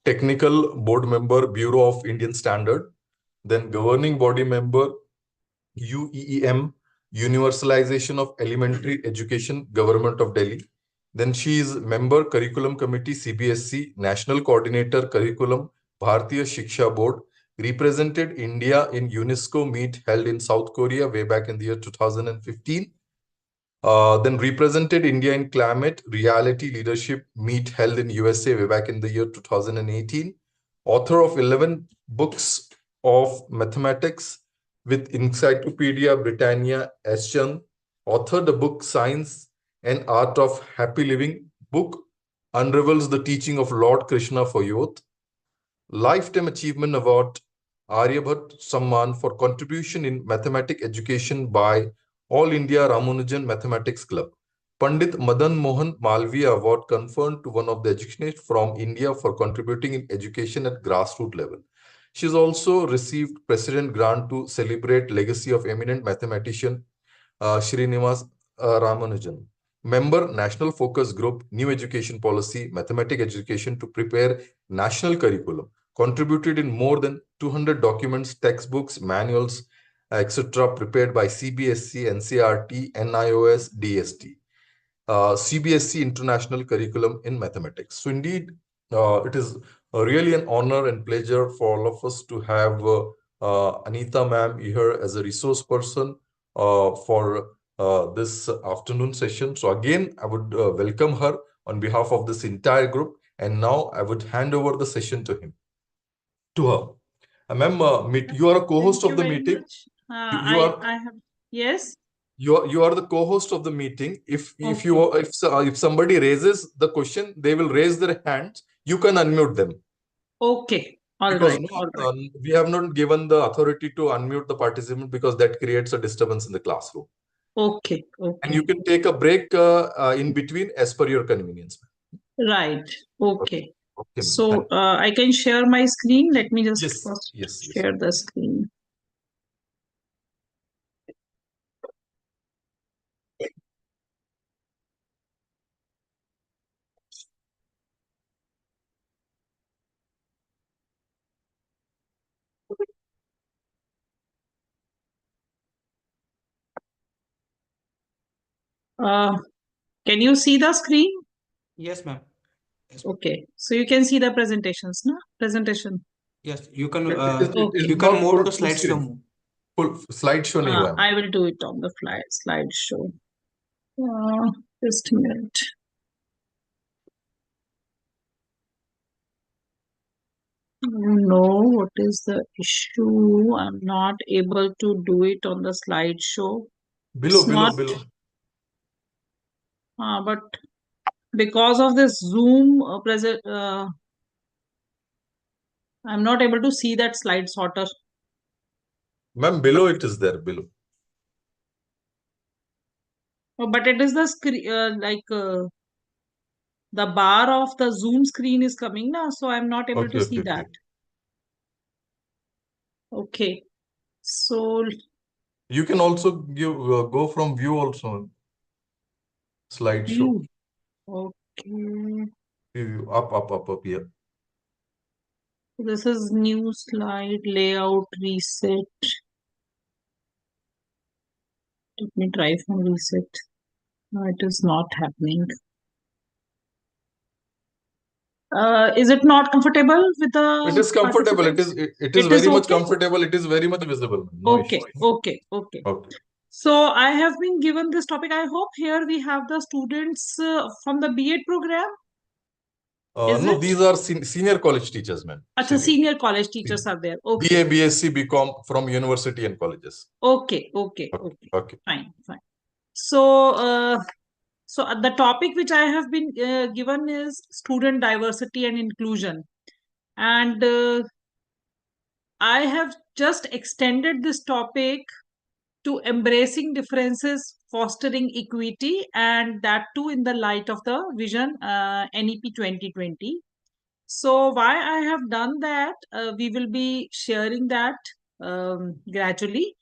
technical board member, Bureau of Indian Standard, then governing body member, UEEM, Universalization of Elementary Education, Government of Delhi. Then she is member, Curriculum Committee, CBSE, National Coordinator, Curriculum, Bharatiya Shiksha Board, represented India in UNESCO meet held in South Korea way back in the year 2015. Then represented India in Climate Reality Leadership meet held in USA way back in the year 2018. Author of 11 books of mathematics with Encyclopedia Britannia Eschan. Authored the book Science and Art of Happy Living. Book unravels the teaching of Lord Krishna for youth. Lifetime Achievement Award Aryabhat Samman for contribution in mathematics education by All India Ramanujan Mathematics Club. Pandit Madan Mohan Malviya Award conferred to one of the educationists from India for contributing in education at grassroots level. She has also received President Grant to celebrate legacy of eminent mathematician Srinivas Ramanujan. Member, National Focus Group, New Education Policy, Mathematics Education to prepare national curriculum. Contributed in more than 200 documents, textbooks, manuals, etc. prepared by CBSE, NCRT, NIOS, DST. CBSE International Curriculum in Mathematics. So indeed, it is really an honor and pleasure for all of us to have Anita ma'am here as a resource person for this afternoon session. So again, I would welcome her on behalf of this entire group. And now I would hand over the session to her. Ma'am, you are a co-host of the meeting. I have, yes. You are the co-host of the meeting. If somebody raises the question, they will raise their hands. You can unmute them. Okay. All right. We have not given the authority to unmute the participant because that creates a disturbance in the classroom. Okay. And you can take a break in between as per your convenience. Right. Okay. So I can share my screen. Let me just share the screen. Can you see the screen? Yes, ma'am. Yes, okay, so you can see the presentations, no? Presentation. Yes, you can. You can move to slideshow. Full slideshow. I will do it on the slideshow. Just a minute. No, what is the issue? I'm not able to do it on the slideshow. Below. But because of this Zoom I'm not able to see that slide sorter. Ma'am, below it is there, below. Oh, but it is the screen, the bar of the Zoom screen is coming now, so I'm not able to see that. Okay, so you can also go from view also. Slideshow. Okay. View up here. This is new slide layout reset. Let me try from reset. No, it is not happening. Is it not comfortable with the? It is comfortable. It is very much comfortable. It is very much visible. No issue. Okay. So I have been given this topic. I hope here we have the students from the B.Ed program. No, these are senior college teachers, ma'am. Senior college teachers are there. BA, Okay. BSc, BCom from university and colleges. Okay. Fine. So, the topic which I have been given is student diversity and inclusion. And I have just extended this topic to embracing differences, fostering equity, and that too in the light of the vision NEP 2020. So why I have done that, we will be sharing that gradually.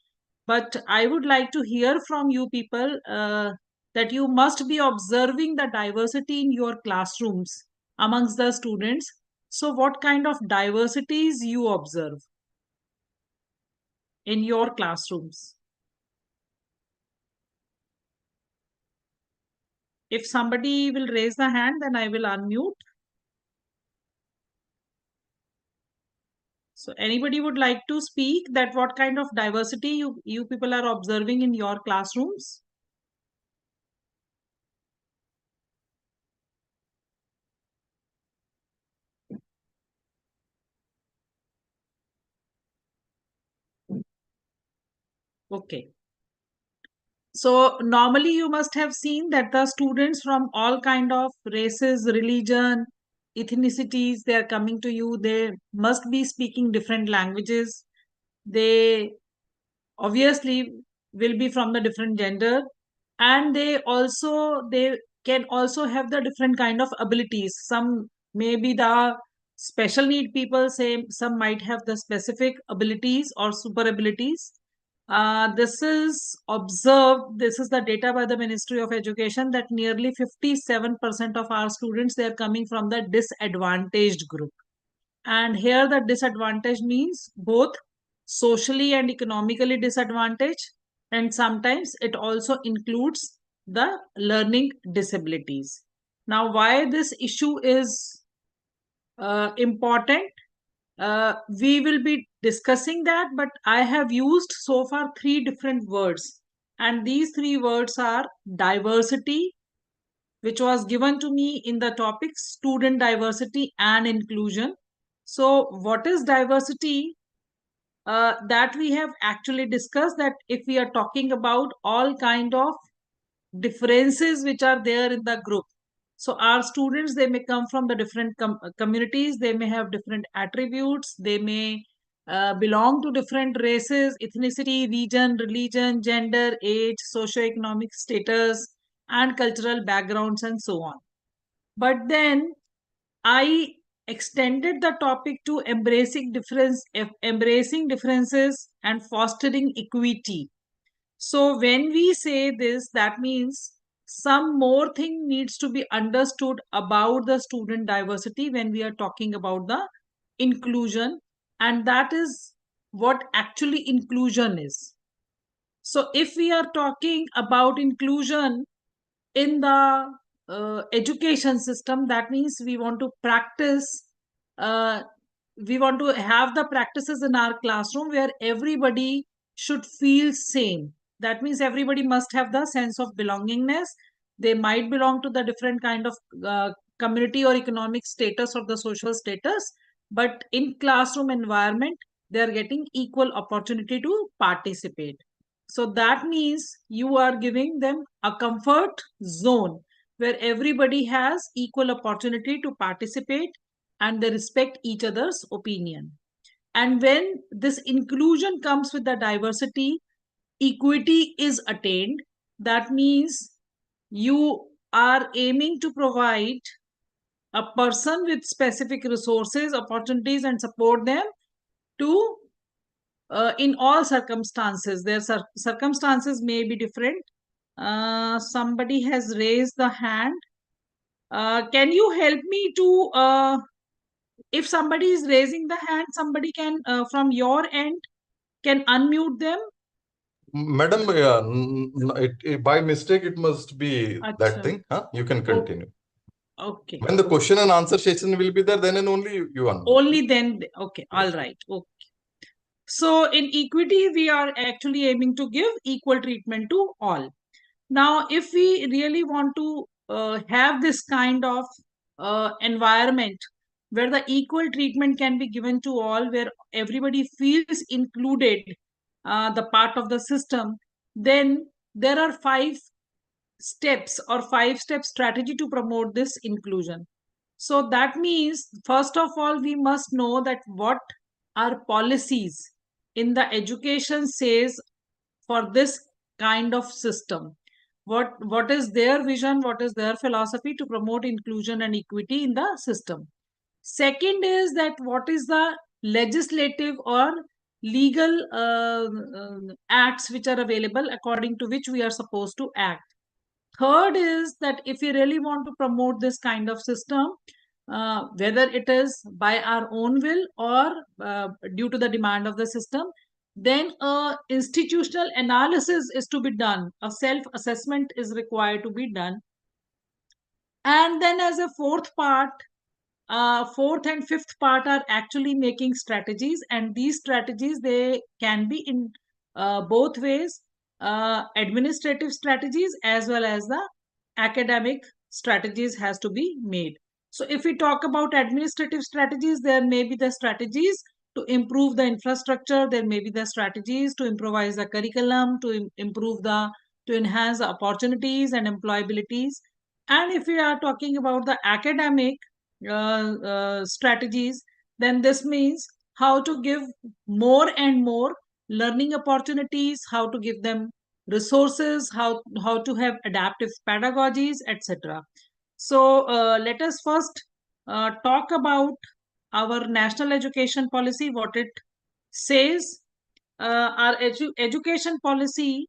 But I would like to hear from you people that you must be observing the diversity in your classrooms amongst the students. So what kind of diversities you observe in your classrooms? If somebody will raise the hand, then I will unmute. So anybody would like to speak that what kind of diversity you people are observing in your classrooms? Okay. So normally you must have seen that the students from all kind of races, religion, ethnicities, they are coming to you. They must be speaking different languages. They obviously will be from the different gender, and they can also have the different kind of abilities. Some may be the special need people, say some might have the specific abilities or super abilities. This is observed, this is the data by the Ministry of Education, that nearly 57% of our students, they are coming from the disadvantaged group. And here the disadvantage means both socially and economically disadvantaged, and sometimes it also includes the learning disabilities. Now, why this issue is important? We will be discussing that, but I have used so far 3 different words, and these 3 words are diversity, which was given to me in the topic student diversity and inclusion. So what is diversity? That we have actually discussed, that if we are talking about all kind of differences which are there in the group. So our students, they may come from the different communities, they may have different attributes, they may belong to different races, ethnicity, region, religion, gender, age, socioeconomic status, and cultural backgrounds, and so on. But then I extended the topic to embracing differences and fostering equity. So when we say this, that means some more thing needs to be understood about the student diversity when we are talking about the inclusion, and that is what actually inclusion is. So if we are talking about inclusion in the education system, that means we want to practice, uh, we want to have the practices in our classroom where everybody should feel same. That means everybody must have the sense of belongingness. They might belong to the different kind of community or economic status or the social status, but in classroom environment, they are getting equal opportunity to participate. So that means you are giving them a comfort zone where everybody has equal opportunity to participate and they respect each other's opinion. And when this inclusion comes with the diversity, equity is attained. That means you are aiming to provide a person with specific resources, opportunities, and support them to in all circumstances. Their circumstances may be different. Somebody has raised the hand. Can you help me to, if somebody is raising the hand, somebody can, from your end, can unmute them? Madam, by mistake, it must be that thing. Huh? You can continue. Okay. When the question and answer session will be there, then and only you unmute. Only then. Okay. All right. Okay. So in equity, we are actually aiming to give equal treatment to all. Now, if we really want to have this kind of environment where the equal treatment can be given to all, where everybody feels included, the part of the system, then there are 5 steps or 5-step strategy to promote this inclusion. So that means, first of all, we must know that what our policies in the education says for this kind of system. What is their vision, what is their philosophy to promote inclusion and equity in the system. Second is that what is the legislative or legal acts which are available according to which we are supposed to act. Third is that if we really want to promote this kind of system, whether it is by our own will or due to the demand of the system, then institutional analysis is to be done. A self-assessment is required to be done. And then as a fourth and fifth part are actually making strategies, and these strategies, they can be in both ways, administrative strategies as well as the academic strategies has to be made. So if we talk about administrative strategies, there may be the strategies to improve the infrastructure, there may be the strategies to improvise the curriculum, to enhance the opportunities and employabilities. And if we are talking about the academic strategies, then this means how to give more and more learning opportunities, how to give them resources, how to have adaptive pedagogies, etc. So let us first talk about our national education policy, what it says. Our education policy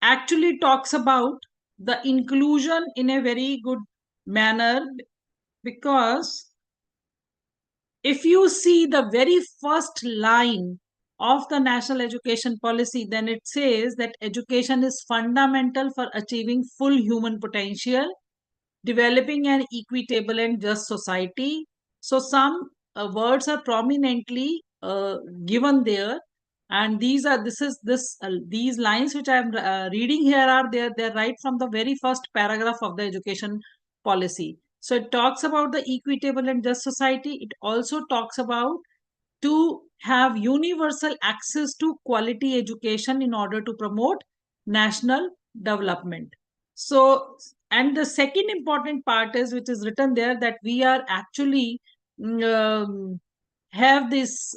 actually talks about the inclusion in a very good manner, because if you see the very first line of the national education policy, then it says that education is fundamental for achieving full human potential, developing an equitable and just society. So some words are prominently given there, and these lines which I am reading here are they're right from the very first paragraph of the education policy. So it talks about the equitable and just society. It also talks about to have universal access to quality education in order to promote national development. So, and the second important part is, which is written there, that we are actually have this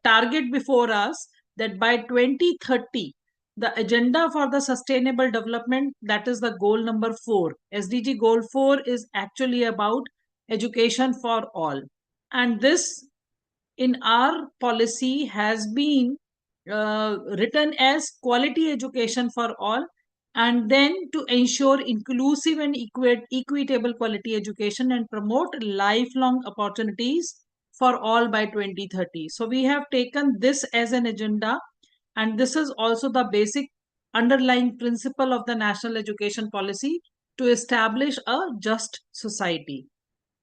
target before us, that by 2030, the agenda for the sustainable development, that is the goal number 4. SDG goal 4 is actually about education for all. And this in our policy has been written as quality education for all, and then to ensure inclusive and equitable quality education and promote lifelong opportunities for all by 2030. So we have taken this as an agenda, and this is also the basic underlying principle of the national education policy, to establish a just society.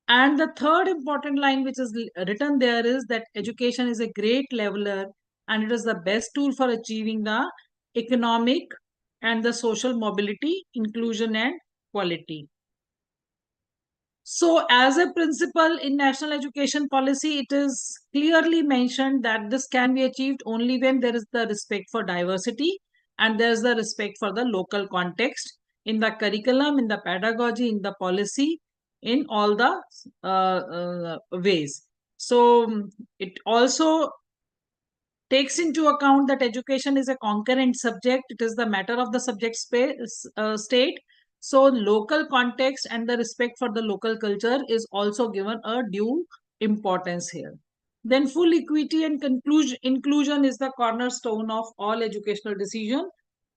And the third important line which is written there is that education is a great leveler, and it is the best tool for achieving the economic and the social mobility, inclusion and quality. So as a principle in national education policy, it is clearly mentioned that this can be achieved only when there is the respect for diversity and there is the respect for the local context in the curriculum, in the pedagogy, in the policy, in all the ways. So it also takes into account that education is a concurrent subject. It is the matter of the subject state. So local context and the respect for the local culture is also given a due importance here. Then full equity and inclusion is the cornerstone of all educational decision,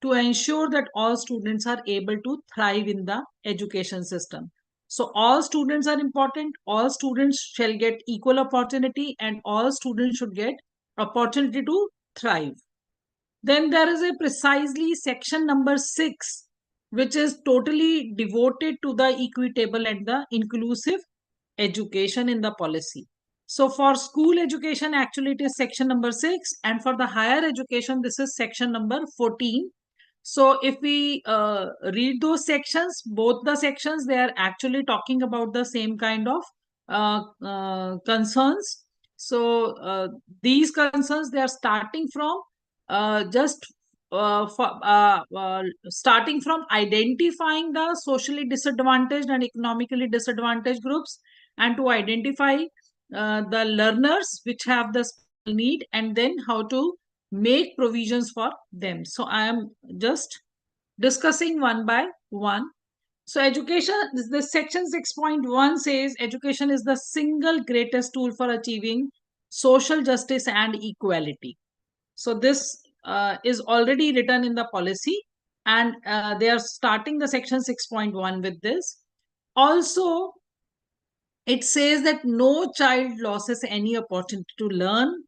to ensure that all students are able to thrive in the education system. So all students are important, all students shall get equal opportunity, and all students should get opportunity to thrive. Then there is a precisely section number 6, which is totally devoted to the equitable and the inclusive education in the policy. So for school education, actually it is section number 6, and for the higher education, this is section number 14. So if we read those sections, both the sections, they are actually talking about the same kind of concerns. So these concerns, they are starting from starting from identifying the socially disadvantaged and economically disadvantaged groups, and to identify the learners which have the special need, and then how to make provisions for them. So I am just discussing one by one. So education, the section 6.1 says education is the single greatest tool for achieving social justice and equality. So this is already written in the policy, and they are starting the section 6.1 with this. Also, it says that no child loses any opportunity to learn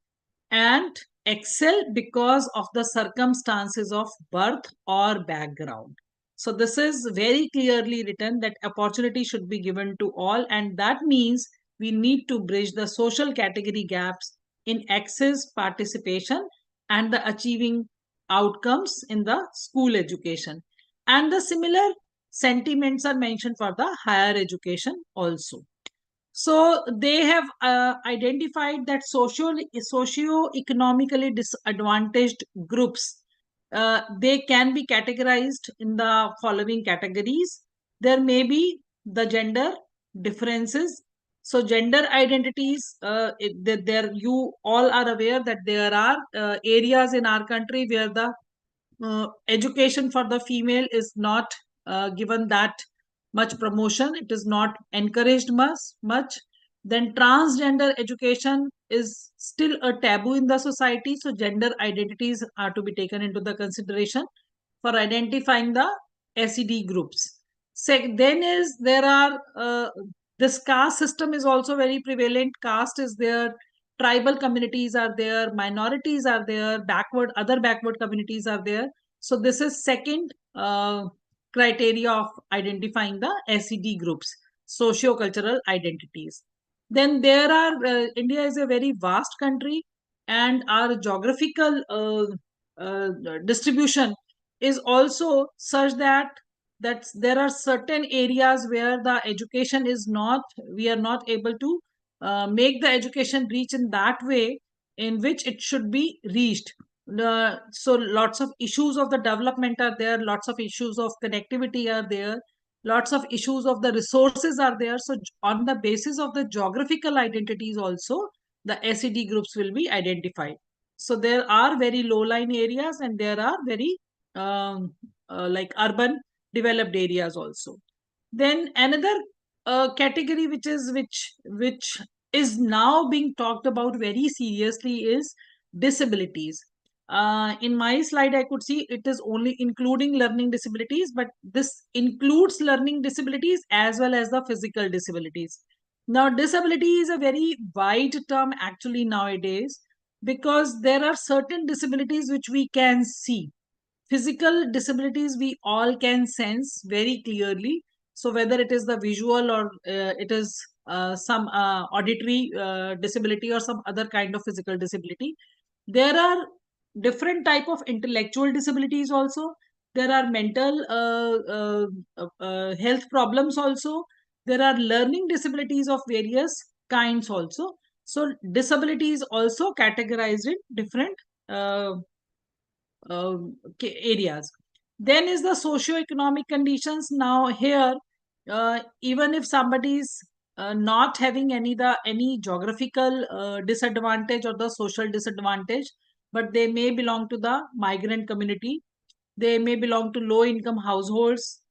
and excel because of the circumstances of birth or background. So this is very clearly written that opportunity should be given to all, and that means we need to bridge the social category gaps in access, participation, and the achieving outcomes in the school education. And the similar sentiments are mentioned for the higher education also. So they have identified that socio-economically disadvantaged groups, they can be categorized in the following categories. There may be the gender differences. So gender identities, there you all are aware that there are areas in our country where the education for the female is not given that much promotion. It is not encouraged much. Then transgender education is still a taboo in the society. So gender identities are to be taken into the consideration for identifying the SED groups. Then is there are this caste system is also very prevalent. Caste is there, tribal communities are there, minorities are there, other backward communities are there. So this is second criteria of identifying the SED groups, socio-cultural identities. Then there are, India is a very vast country, and our geographical distribution is also such that there are certain areas where the education is not, we are not able to make the education reach in that way in which it should be reached. So lots of issues of the development are there, lots of issues of connectivity are there, lots of issues of the resources are there. So on the basis of the geographical identities also, the SED groups will be identified. So there are very low-lying areas, and there are very like urban developed areas also. Then another category which is now being talked about very seriously is disabilities. In my slide, I could see it is only including learning disabilities, but this includes learning disabilities as well as the physical disabilities. Now, disability is a very wide term actually nowadays, because there are certain disabilities which we can see. Physical disabilities we all can sense very clearly. So whether it is the visual or it is some auditory disability or some other kind of physical disability, there are different type of intellectual disabilities also. There are mental health problems also. There are learning disabilities of various kinds also. So disability is also categorized in different areas. Then is the socio-economic conditions. Now here, even if somebody is not having any geographical disadvantage or the social disadvantage, but they may belong to the migrant community, they may belong to low income households,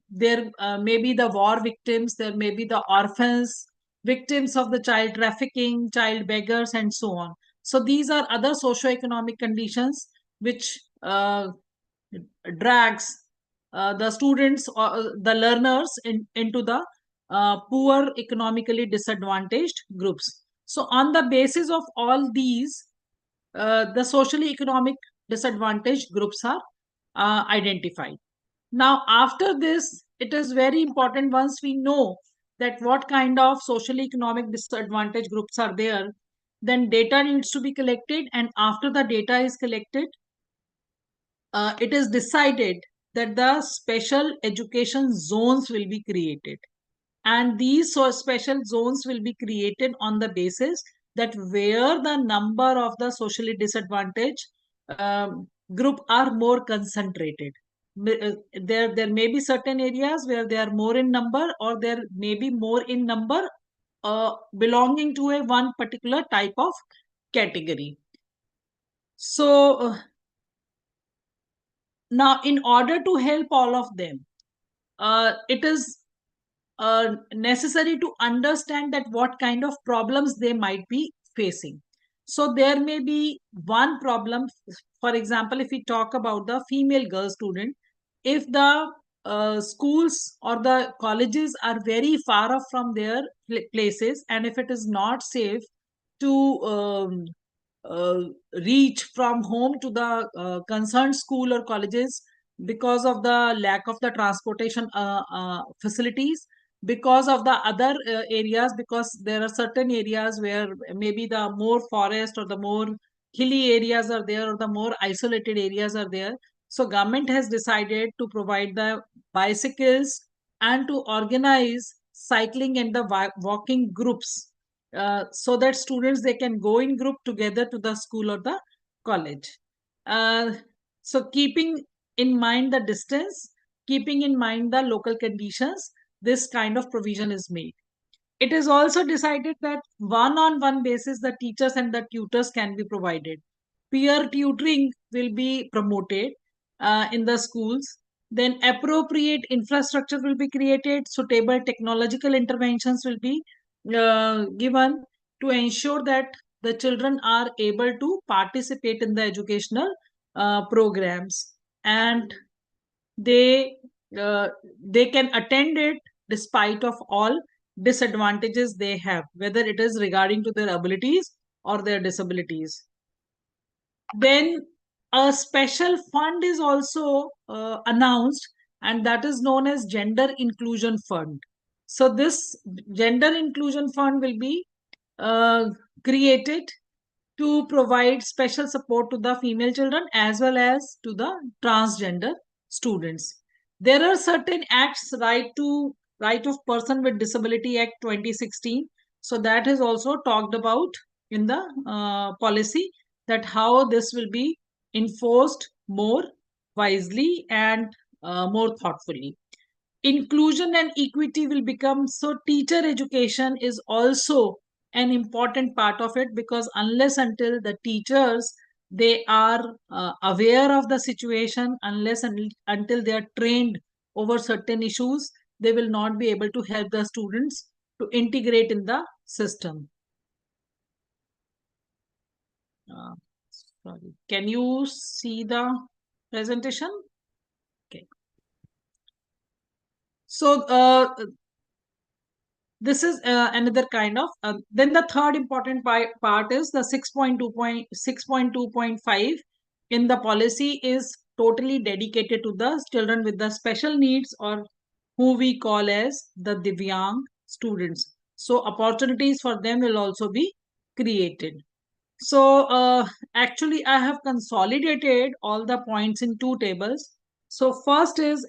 there may be the war victims, there may be the orphans, victims of the child trafficking, child beggars, and so on. So these are other socio-economic conditions which drags the students or the learners into the poor, economically disadvantaged groups. So on the basis of all these, the socially economic disadvantaged groups are identified. Now, after this, it is very important, once we know that what kind of socially economic disadvantaged groups are there, then data needs to be collected. And after the data is collected, it is decided that the special education zones will be created. And these special zones will be created on the basis that where the number of the socially disadvantaged group are more concentrated. There may be certain areas where they are more in number, or there may be more in number belonging to a one particular type of category. So now, in order to help all of them, it is necessary to understand that what kind of problems they might be facing. So there may be one problem. For example, if we talk about the female girl student, if the schools or the colleges are very far off from their places, and if it is not safe to uh, reach from home to the concerned school or colleges because of the lack of the transportation facilities, because of the other areas, because there are certain areas where maybe the more forest or the more hilly areas are there, or the more isolated areas are there. So government has decided to provide the bicycles and to organize cycling and the walking groups, so that students, they can go in group together to the school or the college. Uh, so keeping in mind the distance, keeping in mind the local conditions, this kind of provision is made. It is also decided that one-on-one basis, the teachers and the tutors can be provided. Peer tutoring will be promoted in the schools. Then appropriate infrastructure will be created. Suitable technological interventions will be given to ensure that the children are able to participate in the educational programs, and they they can attend it despite of all disadvantages they have, whether it is regarding to their abilities or their disabilities. Then a special fund is also announced, and that is known as Gender Inclusion Fund. So this Gender Inclusion Fund will be uh, created to provide special support to the female children as well as to the transgender students. There are certain acts, right of person with disability act 2016, so that is also talked about in the policy, that how this will be enforced more wisely and more thoughtfully. Inclusion and equity will become, so teacher education is also an important part of it, because unless until the teachers, they are aware of the situation, unless until they are trained over certain issues, they will not be able to help the students to integrate in the system. Sorry, can you see the presentation? Okay. So this is another kind of then the third important part is the 6.2.5 in the policy is totally dedicated to the children with the special needs, or who we call as the Divyang students. So opportunities for them will also be created. So actually I have consolidated all the points in two tables. So first is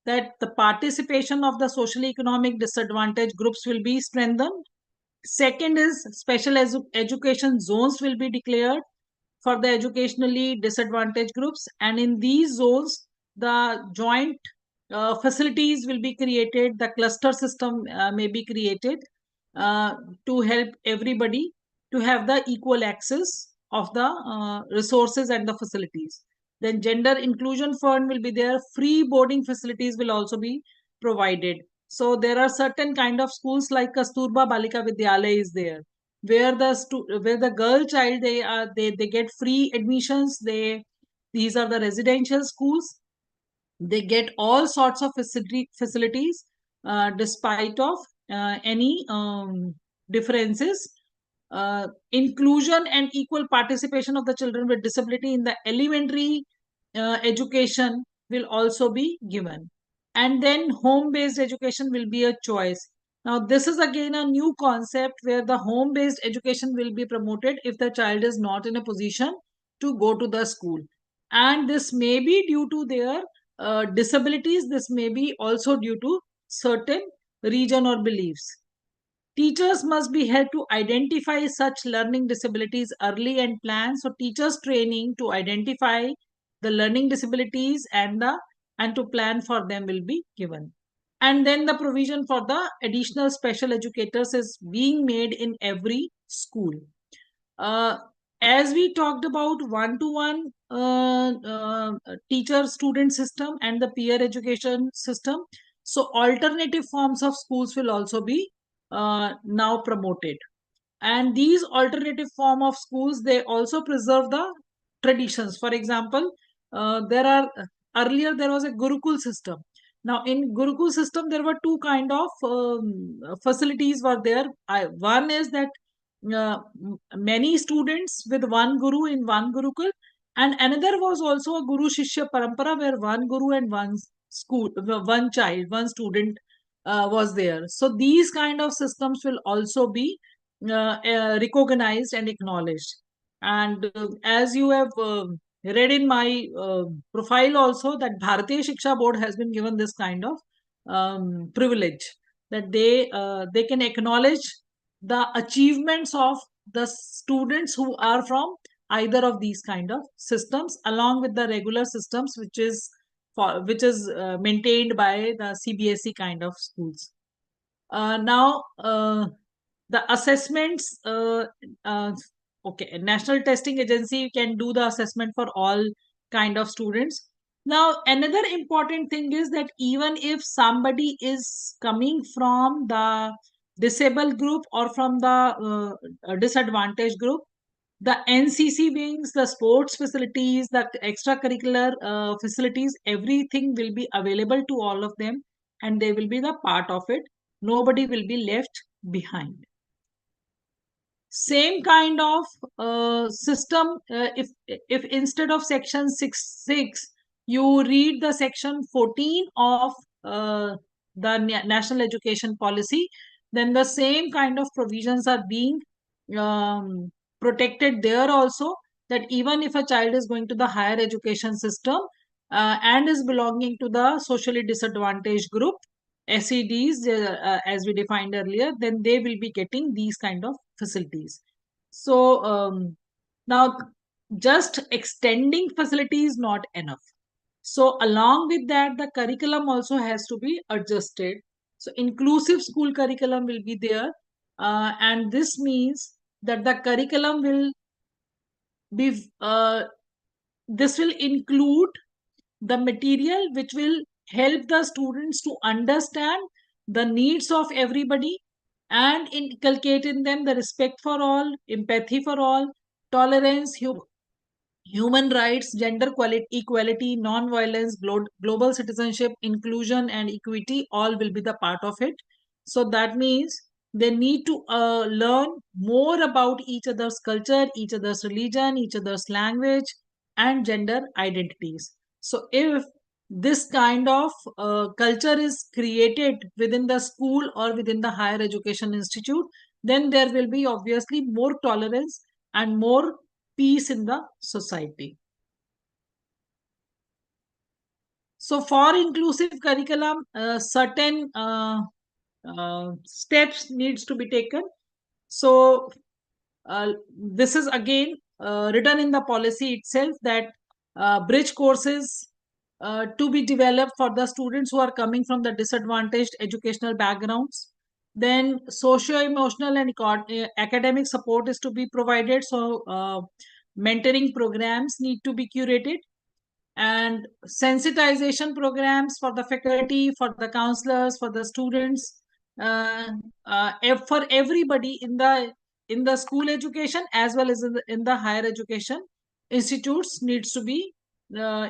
that the participation of the socially economic disadvantaged groups will be strengthened. Second is special education zones will be declared for the educationally disadvantaged groups, and in these zones the joint facilities will be created, the cluster system may be created to help everybody to have the equal access of the resources and the facilities. Then gender inclusion fund will be there. Free boarding facilities will also be provided. So there are certain kind of schools like Kasturba Balika Vidyalaya is there, where the girl child, they get free admissions. These are the residential schools. They get all sorts of facilities despite of any differences. Inclusion and equal participation of the children with disability in the elementary education will also be given. And then home-based education will be a choice. Now, this is again a new concept where the home-based education will be promoted if the child is not in a position to go to the school. And this may be due to their disabilities. This may be also due to certain region or beliefs. Teachers must be helped to identify such learning disabilities early and plan. So teachers training to identify the learning disabilities and to plan for them will be given. And then the provision for the additional special educators is being made in every school. As we talked about one-to-one teacher-student system and the peer education system, so alternative forms of schools will also be now promoted. And these alternative form of schools, they also preserve the traditions. For example, earlier there was a Gurukul system. Now, in Gurukul system, there were two kind of facilities were there. One is that many students with one guru in one Gurukul, and another was also a Guru Shishya Parampara, where one guru and one school, one child, one student was there. So these kind of systems will also be recognized and acknowledged. And as you have read in my profile also, that Bharatiya Shiksha Board has been given this kind of privilege, that they can acknowledge the achievements of the students who are from either of these kind of systems, along with the regular systems which is maintained by the CBSE kind of schools. Now, the assessments, okay, National Testing Agency can do the assessment for all kind of students. Now, another important thing is that even if somebody is coming from the disabled group or from the disadvantaged group, the NCC wings, the sports facilities, the extracurricular facilities, everything will be available to all of them, and they will be the part of it. Nobody will be left behind. Same kind of system, if instead of section 6.6, you read the section 14 of the National Education Policy, then the same kind of provisions are being protected there also, that even if a child is going to the higher education system and is belonging to the socially disadvantaged group, SEDs, as we defined earlier, then they will be getting these kind of facilities. So now just extending facility is not enough. So along with that, the curriculum also has to be adjusted. So inclusive school curriculum will be there. And this means that the curriculum will be, this will include the material which will help the students to understand the needs of everybody and inculcate in them the respect for all, empathy for all, tolerance, human rights, gender equality, non-violence, global citizenship, inclusion, and equity, all will be the part of it. So that means they need to learn more about each other's culture, each other's religion, each other's language, and gender identities. So if this kind of culture is created within the school or within the higher education institute, then there will be obviously more tolerance and more peace in the society. So for inclusive curriculum, certain steps needs to be taken. So this is again written in the policy itself, that bridge courses to be developed for the students who are coming from the disadvantaged educational backgrounds. Then socio-emotional and academic support is to be provided. So mentoring programs need to be curated, and sensitization programs for the faculty, for the counselors, for the students, for everybody in the school education as well as in the higher education institutes needs to be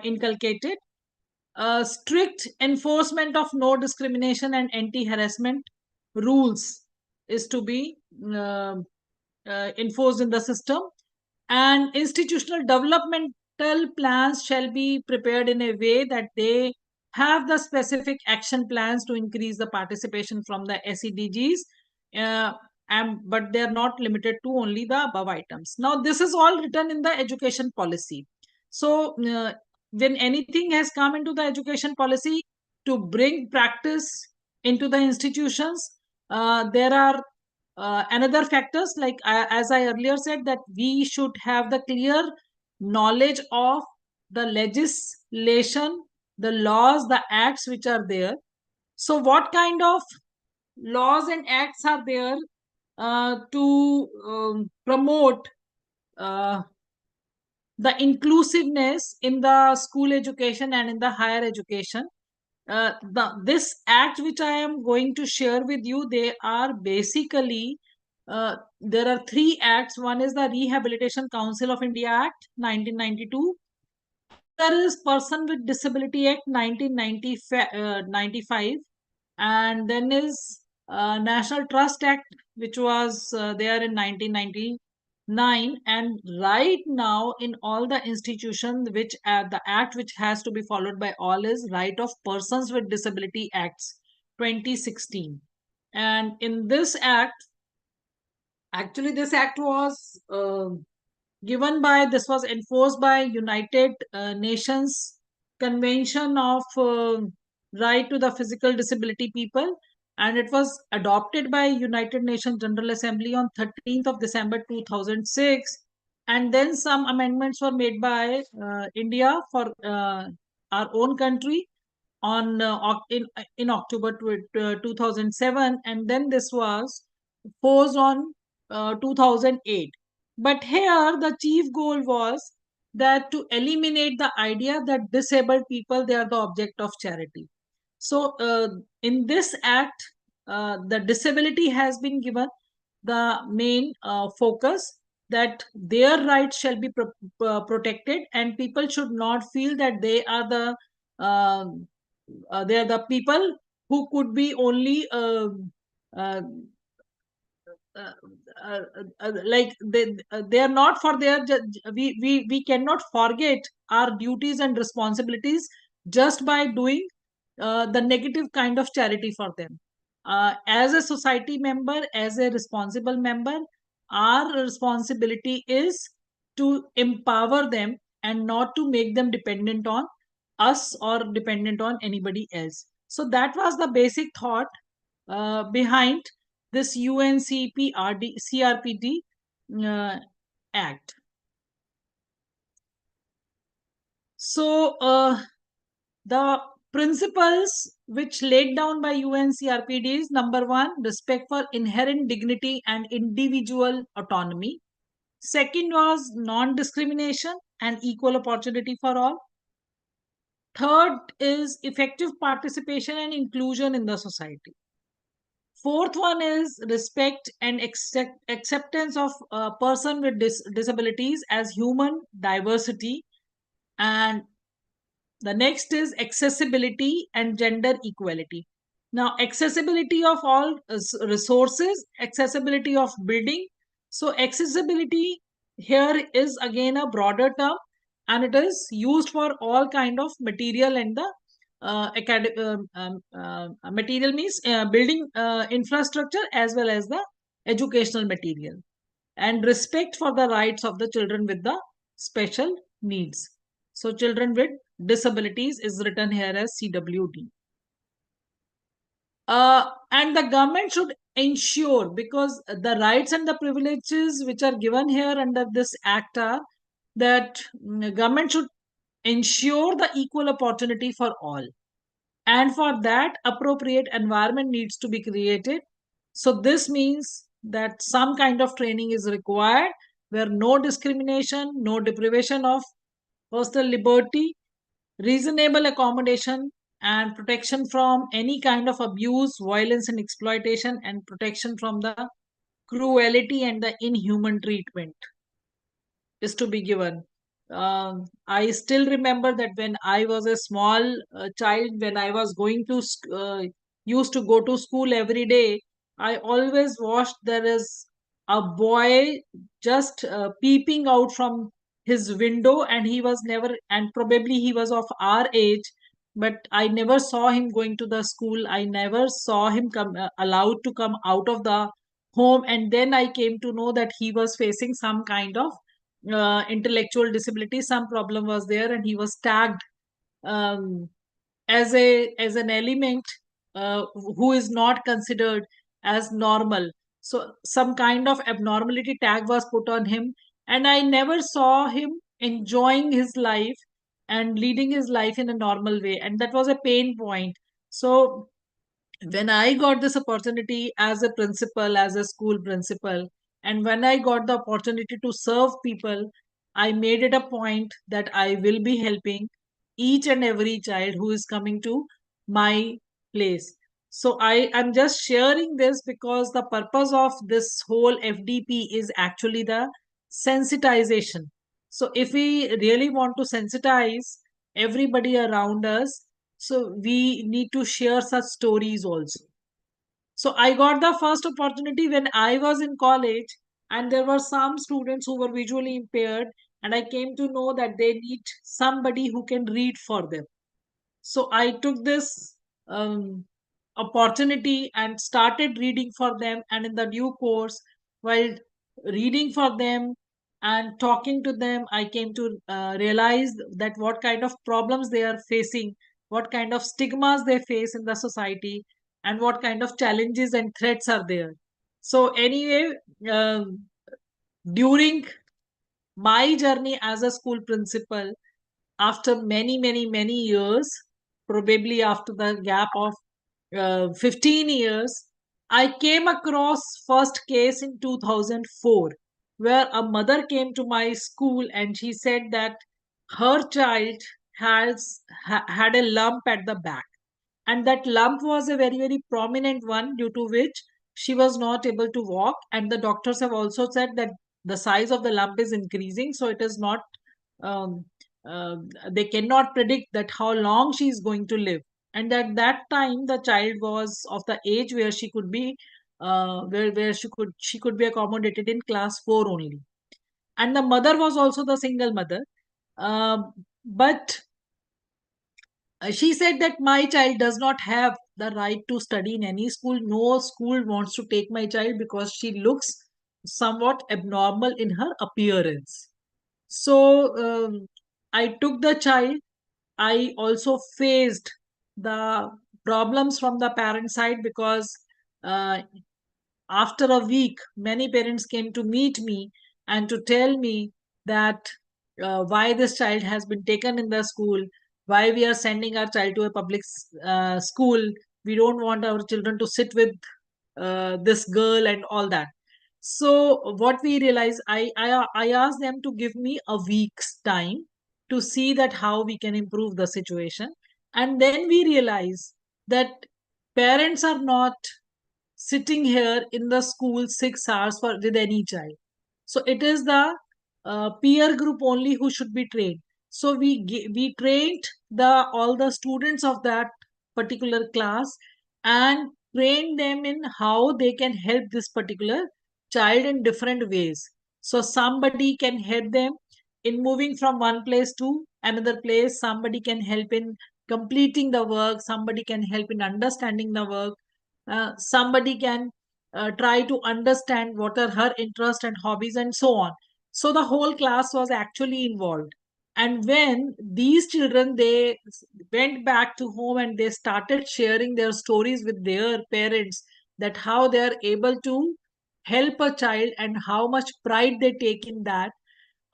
inculcated. Strict enforcement of no discrimination and anti-harassment rules is to be enforced in the system, and institutional developmental plans shall be prepared in a way that they have the specific action plans to increase the participation from the SEDGs, but they are not limited to only the above items. Now, this is all written in the education policy. So when anything has come into the education policy to bring practice into the institutions, there are another factors, like as I earlier said, that we should have the clear knowledge of the legislation, the laws, the acts which are there. So what kind of laws and acts are there to promote the inclusiveness in the school education and in the higher education? This act which I am going to share with you, they are basically, there are three acts. One is the Rehabilitation Council of India Act 1992, is Person with Disability Act 1995, and then is National Trust Act, which was there in 1999. And right now, in all the institutions, which the act which has to be followed by all is Right of Persons with Disability Acts 2016. And in this act, actually, this act was this was enforced by United Nations Convention of Right to the Physical Disability People, and it was adopted by United Nations General Assembly on 13th of December 2006. And then some amendments were made by India for our own country on in October 2007, and then this was posed on 2008. But here the chief goal was that to eliminate the idea that disabled people, they are the object of charity. So in this act, the disability has been given the main focus, that their rights shall be protected, and people should not feel that uh, they are the people who could be only uh, uh, like they are not for their we cannot forget our duties and responsibilities just by doing the negative kind of charity for them. As a society member, as a responsible member, our responsibility is to empower them and not to make them dependent on us or dependent on anybody else. So that was the basic thought behind this CRPD Act. So the principles which laid down by UNCRPD is: number one, respect for inherent dignity and individual autonomy. Second was non-discrimination and equal opportunity for all. Third is effective participation and inclusion in the society. Fourth one is respect and acceptance of a person with disabilities as human diversity. And the next is accessibility and gender equality. Now, accessibility of all resources, accessibility of building. So accessibility here is again a broader term, and it is used for all kind of material, and the material means building infrastructure as well as the educational material. And respect for the rights of the children with the special needs. So children with disabilities is written here as CWD. And the government should ensure, because the rights and the privileges which are given here under this act are that government should ensure the equal opportunity for all. And for that, appropriate environment needs to be created. So this means that some kind of training is required where no discrimination, no deprivation of personal liberty, reasonable accommodation, and protection from any kind of abuse, violence, and exploitation, and protection from the cruelty and the inhuman treatment is to be given. I still remember that when I was a small child, when I was going to used to go to school every day, I always watched there is a boy just peeping out from his window, and he was never, and probably he was of our age, but I never saw him going to the school. I never saw him come allowed to come out of the home, and then I came to know that he was facing some kind of intellectual disability. Some problem was there, and he was tagged um, as an element who is not considered as normal. So some kind of abnormality tag was put on him, and I never saw him enjoying his life and leading his life in a normal way, and that was a pain point. So when I got this opportunity as a principal, as a school principal, and when I got the opportunity to serve people, I made it a point that I will be helping each and every child who is coming to my place. So I am just sharing this because the purpose of this whole FDP is actually the sensitization. So if we really want to sensitize everybody around us. So we need to share such stories also. So I got the first opportunity when I was in college, and there were some students who were visually impaired, and I came to know that they need somebody who can read for them. So I took this opportunity and started reading for them. And in the due course, while reading for them and talking to them, I came to realize that what kind of problems they are facing, what kind of stigmas they face in the society, and what kind of challenges and threats are there. So anyway, during my journey as a school principal, after many years, probably after the gap of 15 years, I came across first case in 2004, where a mother came to my school and she said that her child had a lump at the back, and that lump was a very prominent one, due to which she was not able to walk. And the doctors have also said that the size of the lump is increasing, so it is not um, uh, they cannot predict that how long she is going to live. And at that time the child was of the age where she could be where she could be accommodated in class 4 only, and the mother was also the single mother. But she said that my child does not have the right to study in any school. No school wants to take my child because she looks somewhat abnormal in her appearance. So I took the child. I also faced the problems from the parent side, because uh, after a week, many parents came to meet me and to tell me that why this child has been taken in the school, why we are sending our child to a public school. We don't want our children to sit with this girl and all that. So what we realized, I asked them to give me a week's time to see that how we can improve the situation. And then we realized that parents are not sitting here in the school 6 hours for with any child. So it is the peer group only who should be trained. So we trained the all the students of that particular class, and trained them in how they can help this particular child in different ways. So somebody can help them in moving from one place to another place. Somebody can help in completing the work. Somebody can help in understanding the work. Somebody can try to understand what are her interests and hobbies, and so on. So the whole class was actually involved. And when these children, they went back to home and they started sharing their stories with their parents, that how they are able to help a child and how much pride they take in that.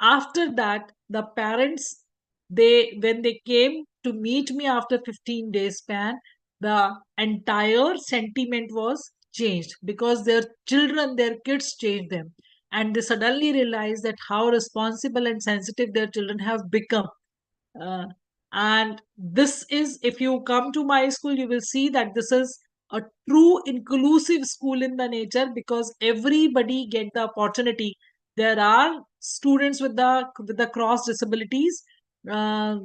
After that, the parents, they when they came to meet me after 15 days span, the entire sentiment was changed, because their children, their kids changed them, and they suddenly realized that how responsible and sensitive their children have become. uh, and this is, if you come to my school, you will see that this is a true inclusive school in the nature, because everybody get the opportunity. There are students with the cross disabilities. uh,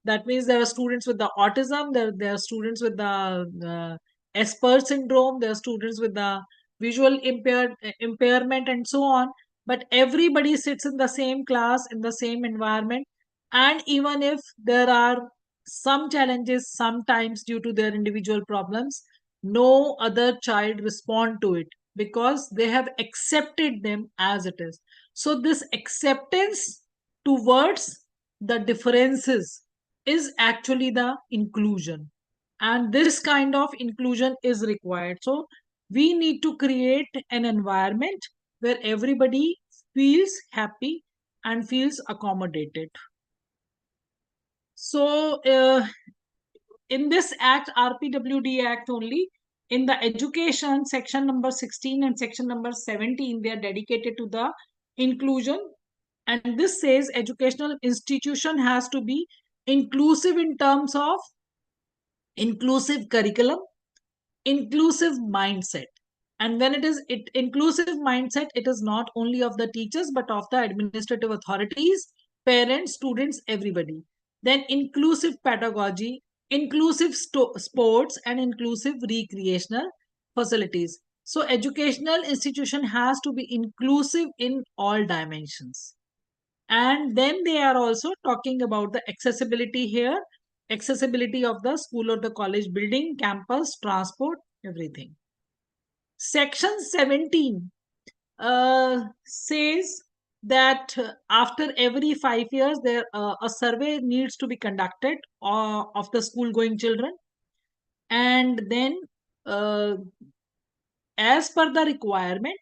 that means there are students with the autism, there are students with the Asperger syndrome, there are students with the visual impairment, and so on. But everybody sits in the same class, in the same environment. And even if there are some challenges sometimes due to their individual problems, no other child respond to it, because they have accepted them as it is. So this acceptance towards the differences is actually the inclusion, and this kind of inclusion is required. So we need to create an environment where everybody feels happy and feels accommodated. So, in this act, RPWD Act only, in the education section number 16 and section number 17, they are dedicated to the inclusion. And this says educational institution has to be inclusive in terms of inclusive curriculum, inclusive mindset. And when it inclusive mindset, it is not only of the teachers, but of the administrative authorities, parents, students, everybody. then inclusive pedagogy, inclusive sports, and inclusive recreational facilities. So educational institution has to be inclusive in all dimensions. And then they are also talking about the accessibility here, accessibility of the school or the college building, campus, transport, everything. Section 17 says that after every 5 years, there a survey needs to be conducted of the school going children, and then uh, as per the requirement,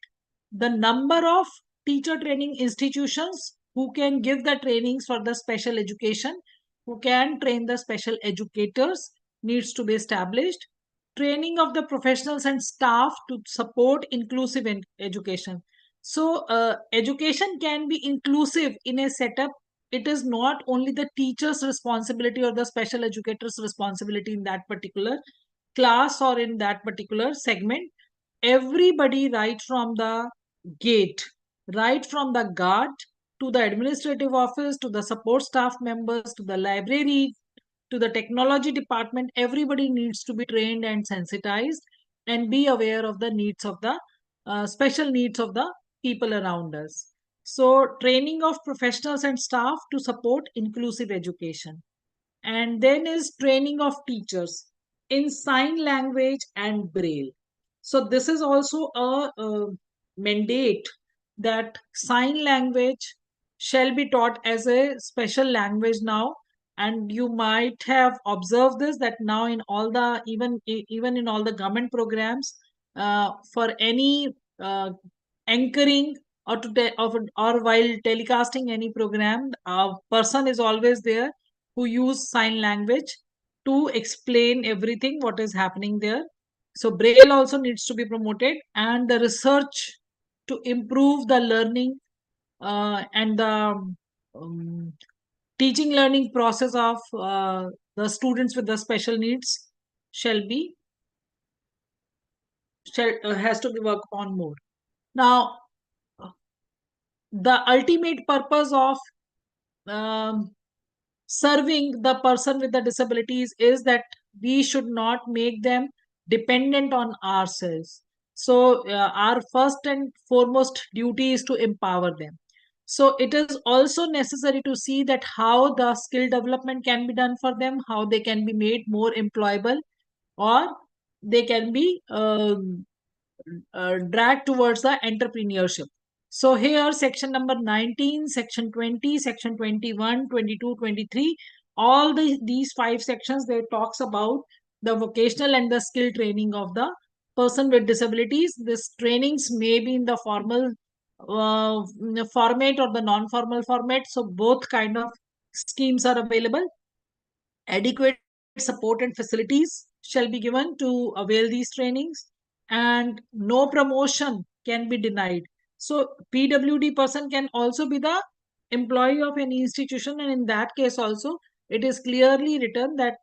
the number of teacher training institutions who can give the trainings for the special education, who can train the special educators, needs to be established. Training of the professionals and staff to support inclusive education. So education can be inclusive in a setup. It is not only the teacher's responsibility or the special educator's responsibility in that particular class or in that particular segment. Everybody, right from the gate, right from the guard to the administrative office, to the support staff members, to the library, to the technology department, everybody needs to be trained and sensitized and be aware of the needs of the special needs of the people around us. So training of professionals and staff to support inclusive education. And then is training of teachers in sign language and braille. So this is also a mandate that sign language shall be taught as a special language now. And you might have observed this, that now in all the even in all the government programs, for any anchoring or or while telecasting any program, a person is always there who use sign language to explain everything what is happening there. So braille also needs to be promoted, and the research to improve the learning and the um, teaching learning process of the students with the special needs shall be has to be worked on more. Now the ultimate purpose of um, serving the person with the disabilities is that we should not make them dependent on ourselves. So our first and foremost duty is to empower them. So it is also necessary to see that how the skill development can be done for them, how they can be made more employable, or they can be dragged towards the entrepreneurship. So here section number 19, section 20, section 21, 22, 23, all these 5 sections, they talks about the vocational and the skill training of the person with disabilities. This trainings may be in the formal format or the non-formal format. So both kind of schemes are available. Adequate support and facilities shall be given to avail these trainings, and no promotion can be denied. So PWD person can also be the employee of any institution, and in that case also it is clearly written that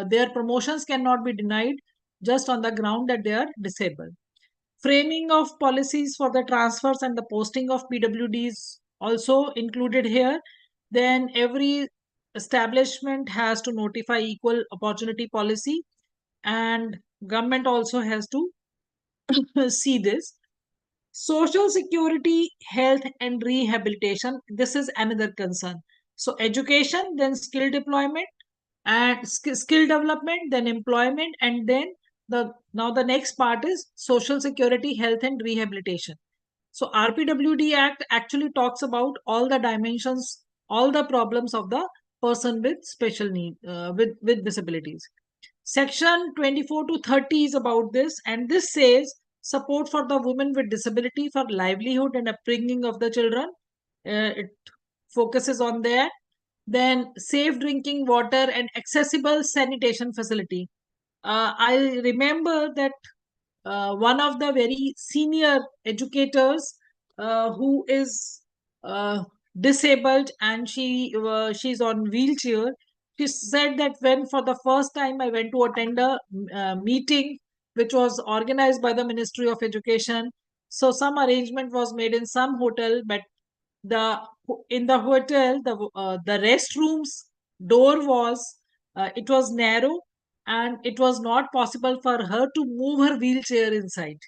their promotions cannot be denied just on the ground that they are disabled. Framing of policies for the transfers and the posting of PWDs also included here. Then every establishment has to notify equal opportunity policy, and government also has to see this. Social security, health and rehabilitation, this is another concern. So education, then skill deployment, and skill development, then employment, and then now the next part is social security, health and rehabilitation. So RPWD Act actually talks about all the dimensions, all the problems of the person with special need, with disabilities. Section 24 to 30 is about this, and this says support for the women with disability for livelihood and upbringing of the children. It focuses on that. Then safe drinking water and accessible sanitation facility. I remember that one of the very senior educators who is disabled, and she's on wheelchair. She said that when for the first time I went to attend a meeting which was organized by the Ministry of Education. So some arrangement was made in some hotel, but the in the hotel the restrooms door it was narrow, and it was not possible for her to move her wheelchair inside.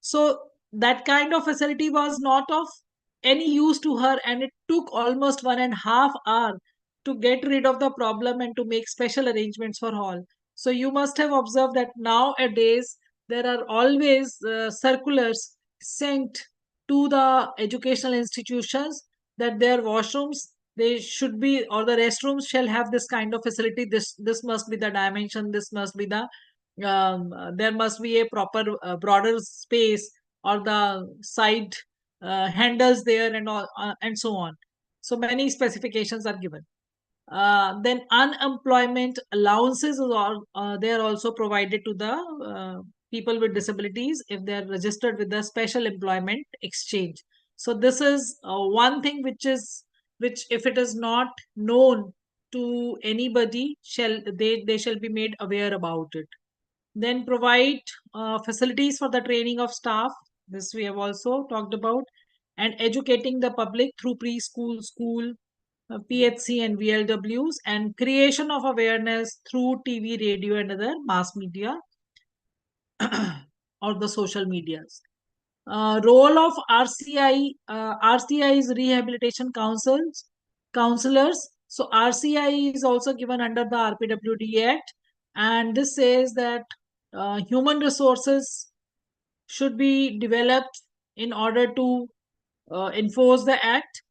So that kind of facility was not of any use to her, and it took almost 1.5 hours to get rid of the problem and to make special arrangements for all. So you must have observed that nowadays there are always circulars sent to the educational institutions that their washrooms, they should be, or the restrooms shall have this kind of facility. This must be the dimension, this must be the there must be a proper broader space, or the side handles there, and all and so on. So many specifications are given. Then unemployment allowances they are also provided to the people with disabilities if they are registered with the special employment exchange. So this is one thing which if it is not known to anybody, they shall be made aware about it. Then provide facilities for the training of staff. This we have also talked about. And educating the public through preschool, school, PHC and VLWs, and creation of awareness through TV, radio, and other mass media or the social medias. Role of RCI is rehabilitation counselors. So RCI is also given under the RPWD Act, and this says that human resources should be developed in order to enforce the act,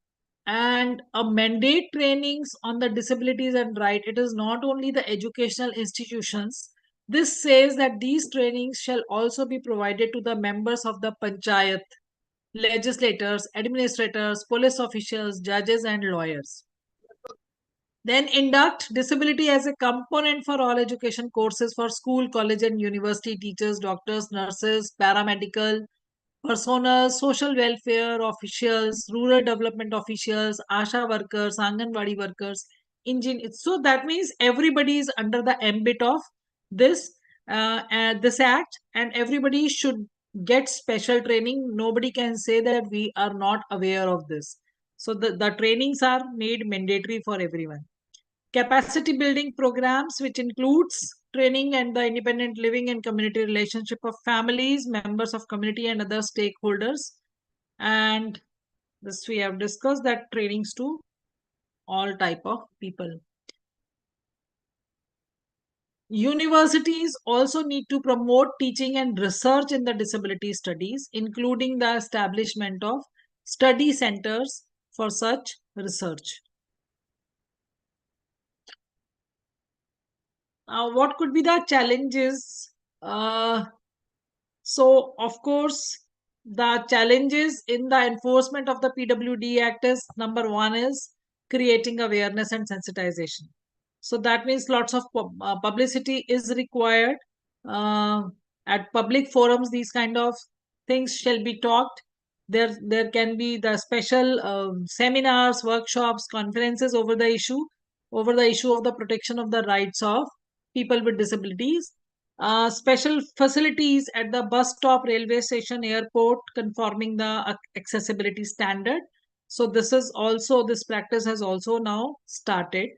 and a mandate trainings on the disabilities and right. It is not only the educational institutions. This says that these trainings shall also be provided to the members of the panchayat, legislators, administrators, police officials, judges, and lawyers. Then induct disability as a component for all education courses for school, college, and university teachers, doctors, nurses, paramedical personnel, social welfare officials, rural development officials, ASHA workers, Anganwadi workers, So that means everybody is under the ambit of this this act, and everybody should get special training. Nobody can say that we are not aware of this. So the trainings are made mandatory for everyone. Capacity building programs, which includes training and the independent living and community relationship of families, members of community, and other stakeholders. And this we have discussed, that trainings to all type of people. Universities also need to promote teaching and research in the disability studies, including the establishment of study centers for such research. What could be the challenges? So, of course, the challenges in the enforcement of the PWD Act is, number one is creating awareness and sensitization. So that means lots of publicity is required. At public forums, these kind of things shall be talked. There can be the special seminars, workshops, conferences over the issue of the protection of the rights of people with disabilities. Special facilities at the bus stop, railway station, airport, conforming the accessibility standard. So this practice has also now started.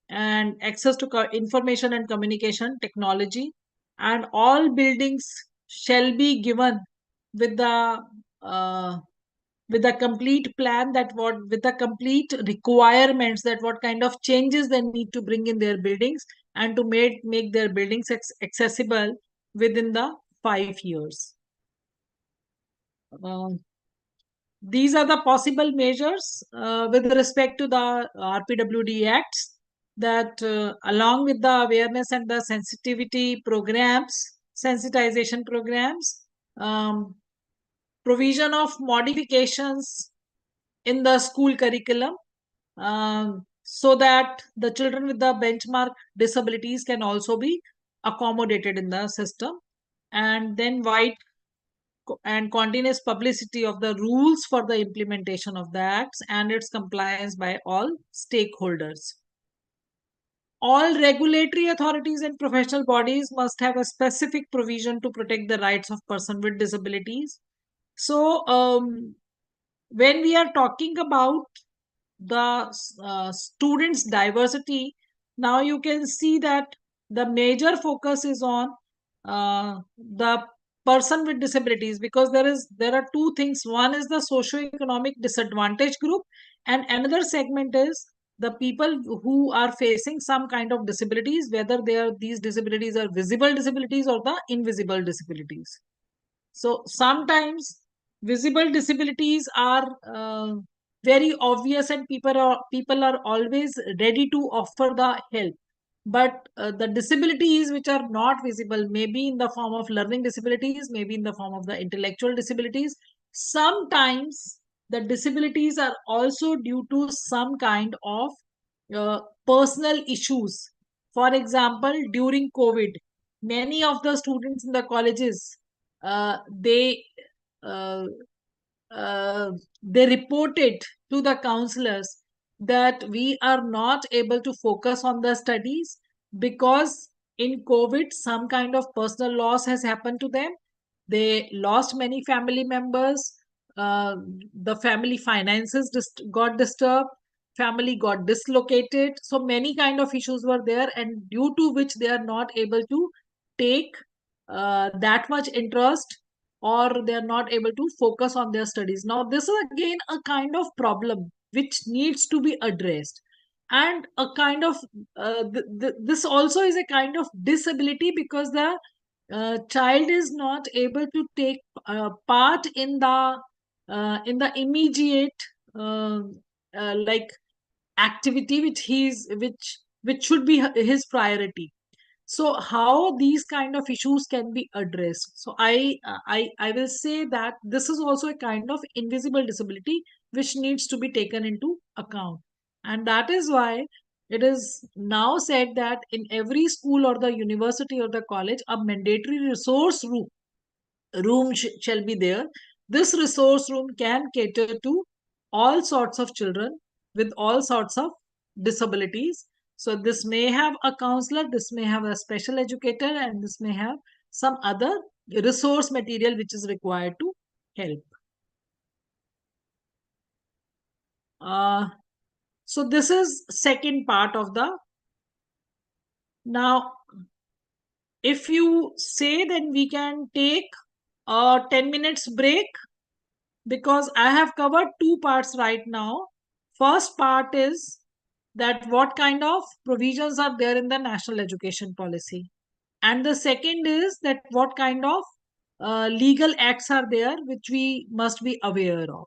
And access to information and communication technology, and all buildings shall be given with the complete plan, with the complete requirements, that what kind of changes they need to bring in their buildings, and to make their buildings accessible within the 5 years. These are the possible measures with respect to the RPWD Acts, that along with the awareness and the sensitization programs, provision of modifications in the school curriculum, so that the children with the benchmark disabilities can also be accommodated in the system, and then wide and continuous publicity of the rules for the implementation of the acts and its compliance by all stakeholders. All regulatory authorities and professional bodies must have a specific provision to protect the rights of persons with disabilities. So, when we are talking about the students' diversity, now you can see that the major focus is on the person with disabilities, because there are two things. One is the socio-economic disadvantaged group, and another segment is the people who are facing some kind of disabilities, whether these disabilities are visible disabilities or the invisible disabilities. So sometimes visible disabilities are very obvious, and people are always ready to offer the help. But the disabilities which are not visible, maybe in the form of learning disabilities, maybe in the form of the intellectual disabilities, sometimes the disabilities are also due to some kind of personal issues. For example, during COVID, many of the students in the colleges, uh, they uh, uh, they reported to the counselors that we are not able to focus on the studies because in COVID some kind of personal loss has happened to them. They lost many family members. uh, the family finances got disturbed, family got dislocated, so many kind of issues were there, and due to which they are not able to take that much interest, or they are not able to focus on their studies. Now this is again a kind of problem which needs to be addressed, and a kind of this also is a kind of disability, because the child is not able to take part in the immediate like activity which should be his priority. So how these kind of issues can be addressed? So I will say that this is also a kind of invisible disability which needs to be taken into account, and that is why it is now said that in every school or the university or the college a mandatory resource room shall be there. This resource room can cater to all sorts of children with all sorts of disabilities. So this may have a counselor, this may have a special educator, and this may have some other resource material which is required to help. Uh, so this is second part of the. Now, if you say, then we can take a 10 minutes break, because I have covered two parts right now. First part is that what kind of provisions are there in the national education policy. And the second is that what kind of legal acts are there which we must be aware of.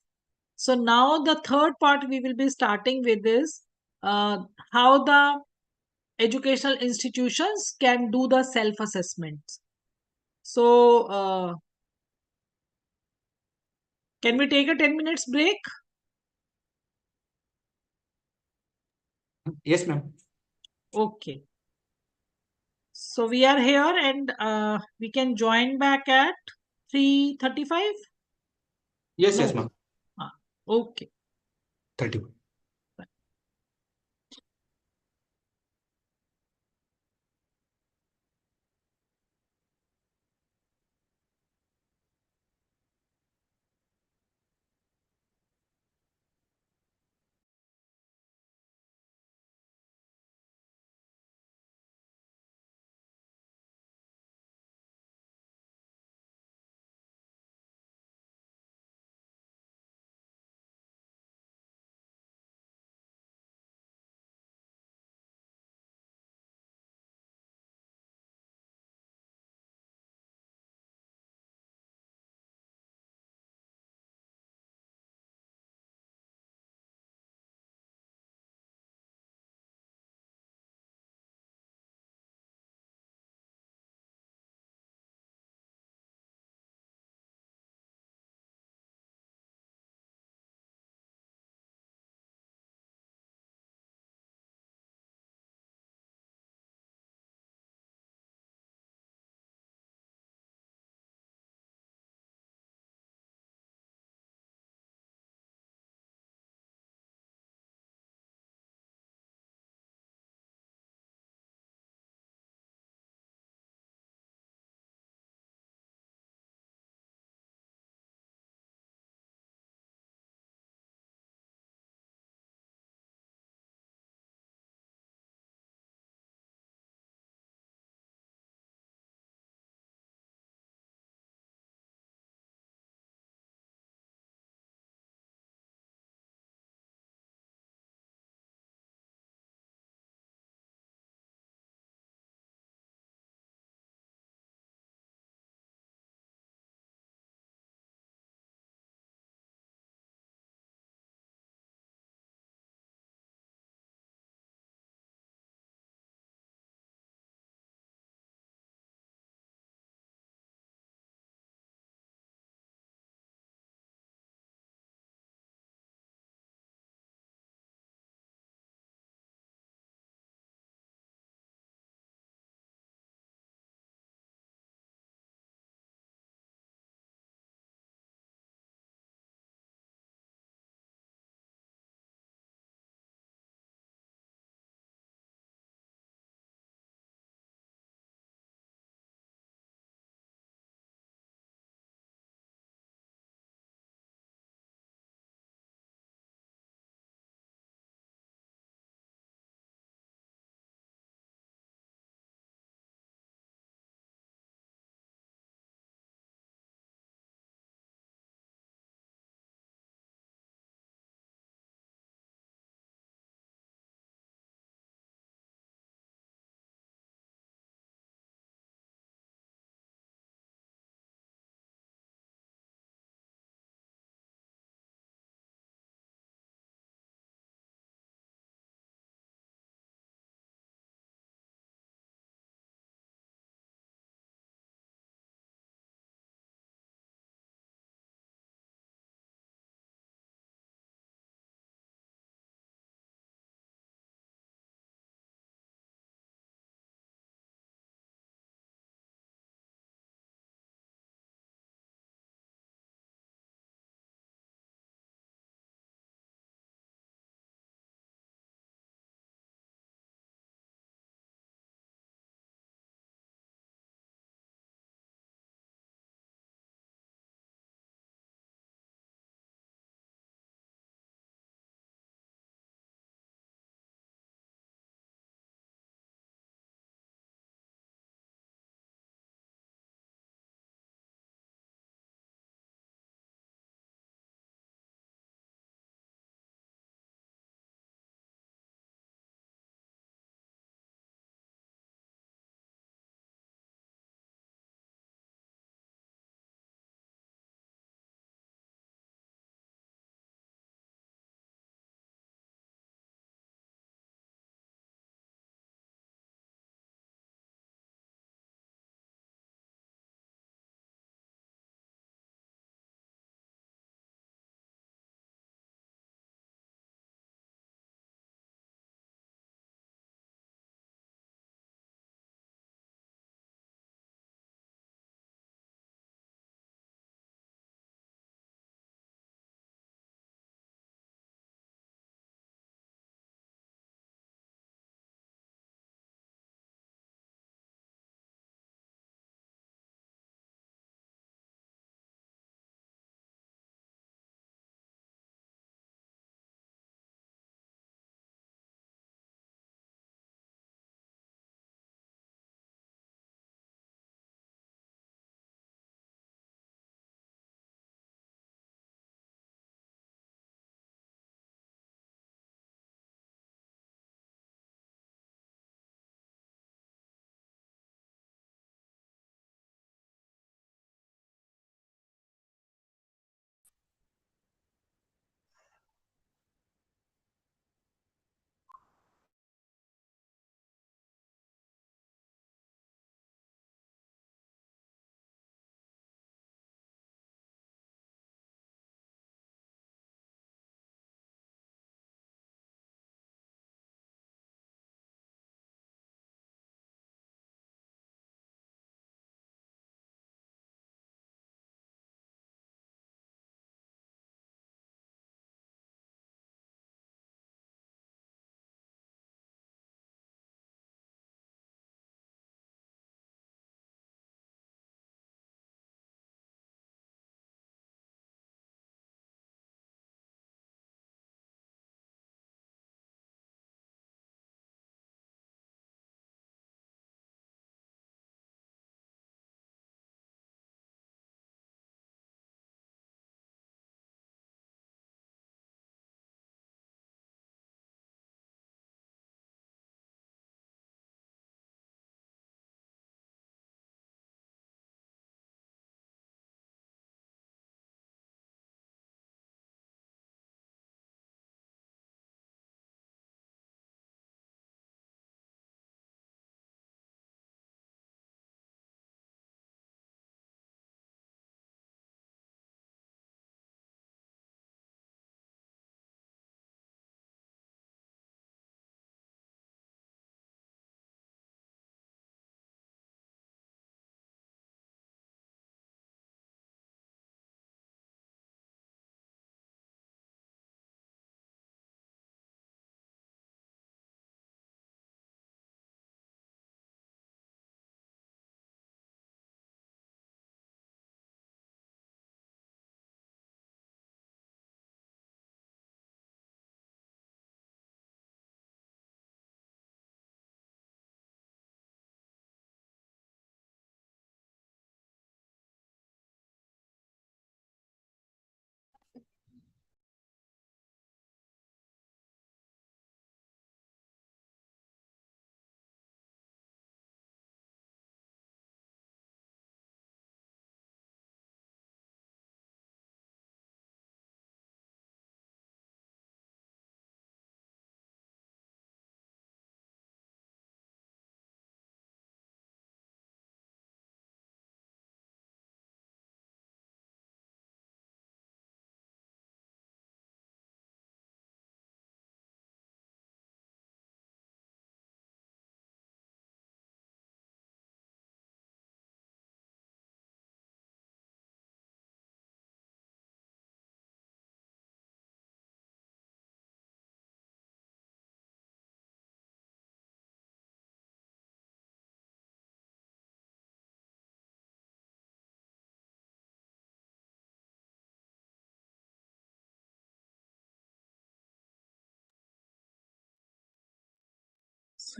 So now the third part we will be starting with is how the educational institutions can do the self-assessments. So can we take a 10 minutes break? Yes, ma'am. Okay. So we are here, and we can join back at 3:35? Yes, No. yes, ma'am. Okay. 30.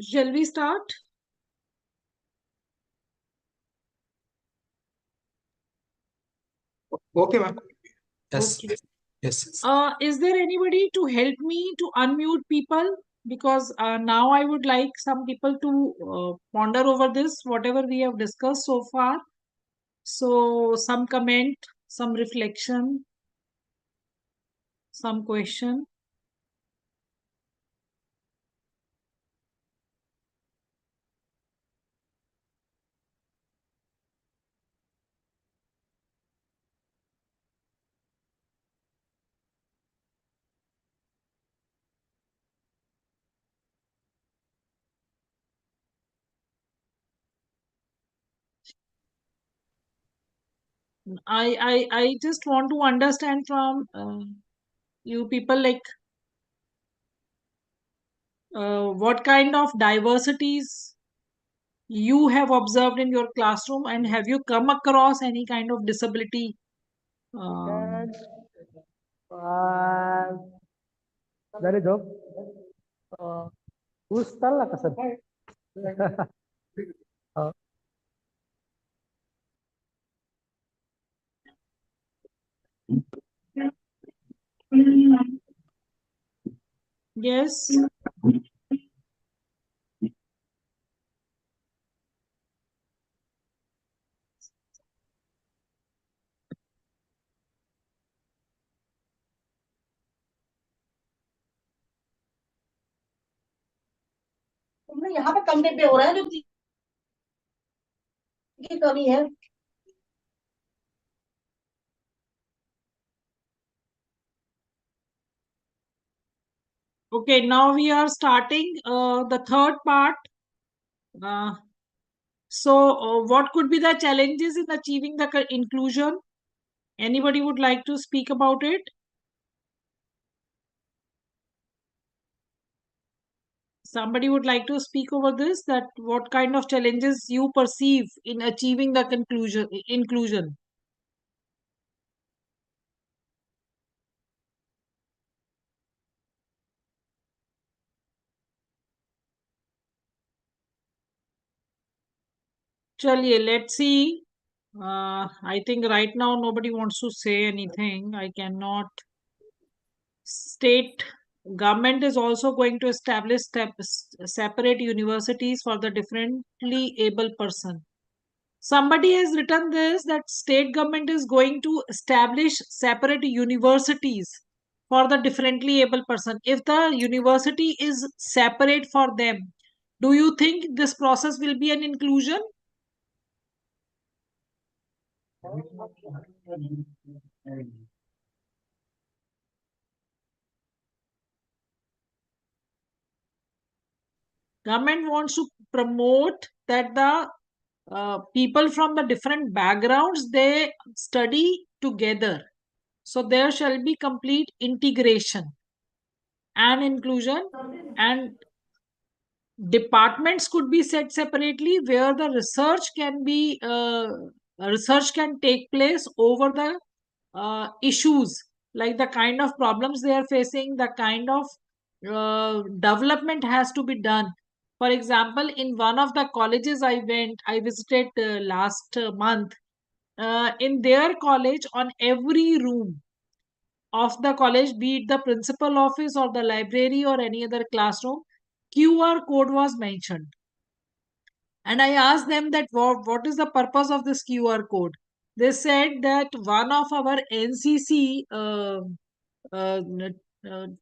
Shall we start? Okay, ma'am. Yes. Okay. Yes. Is there anybody to help me to unmute people? Because now I would like some people to ponder over this, whatever we have discussed so far. So some comment, some reflection, some question. I just want to understand from you people, like what kind of diversities you have observed in your classroom, and have you come across any kind of disability? Dari Dok, Ustal lah kasar. Yes. यहाँ पे content पे हो रहा है जो कमी है. Okay, now we are starting the third part. So what could be the challenges in achieving the inclusion? Anybody would like to speak about it? Somebody would like to speak over this, that what kind of challenges you perceive in achieving the inclusion? Chaliye, let's see. I think right now nobody wants to say anything. I cannot state. Government is also going to establish separate universities for the differently able person. Somebody has written this, that state government is going to establish separate universities for the differently able person. If the university is separate for them, do you think this process will be an inclusion? Government wants to promote that the people from the different backgrounds, they study together, so there shall be complete integration and inclusion, and departments could be set separately where the research can take place over the issues, like the kind of problems they are facing, the kind of development has to be done. For example, in one of the colleges I visited last month, in their college, on every room of the college, be it the principal office or the library or any other classroom, QR code was mentioned. And I asked them that what is the purpose of this QR code. They said that one of our NCC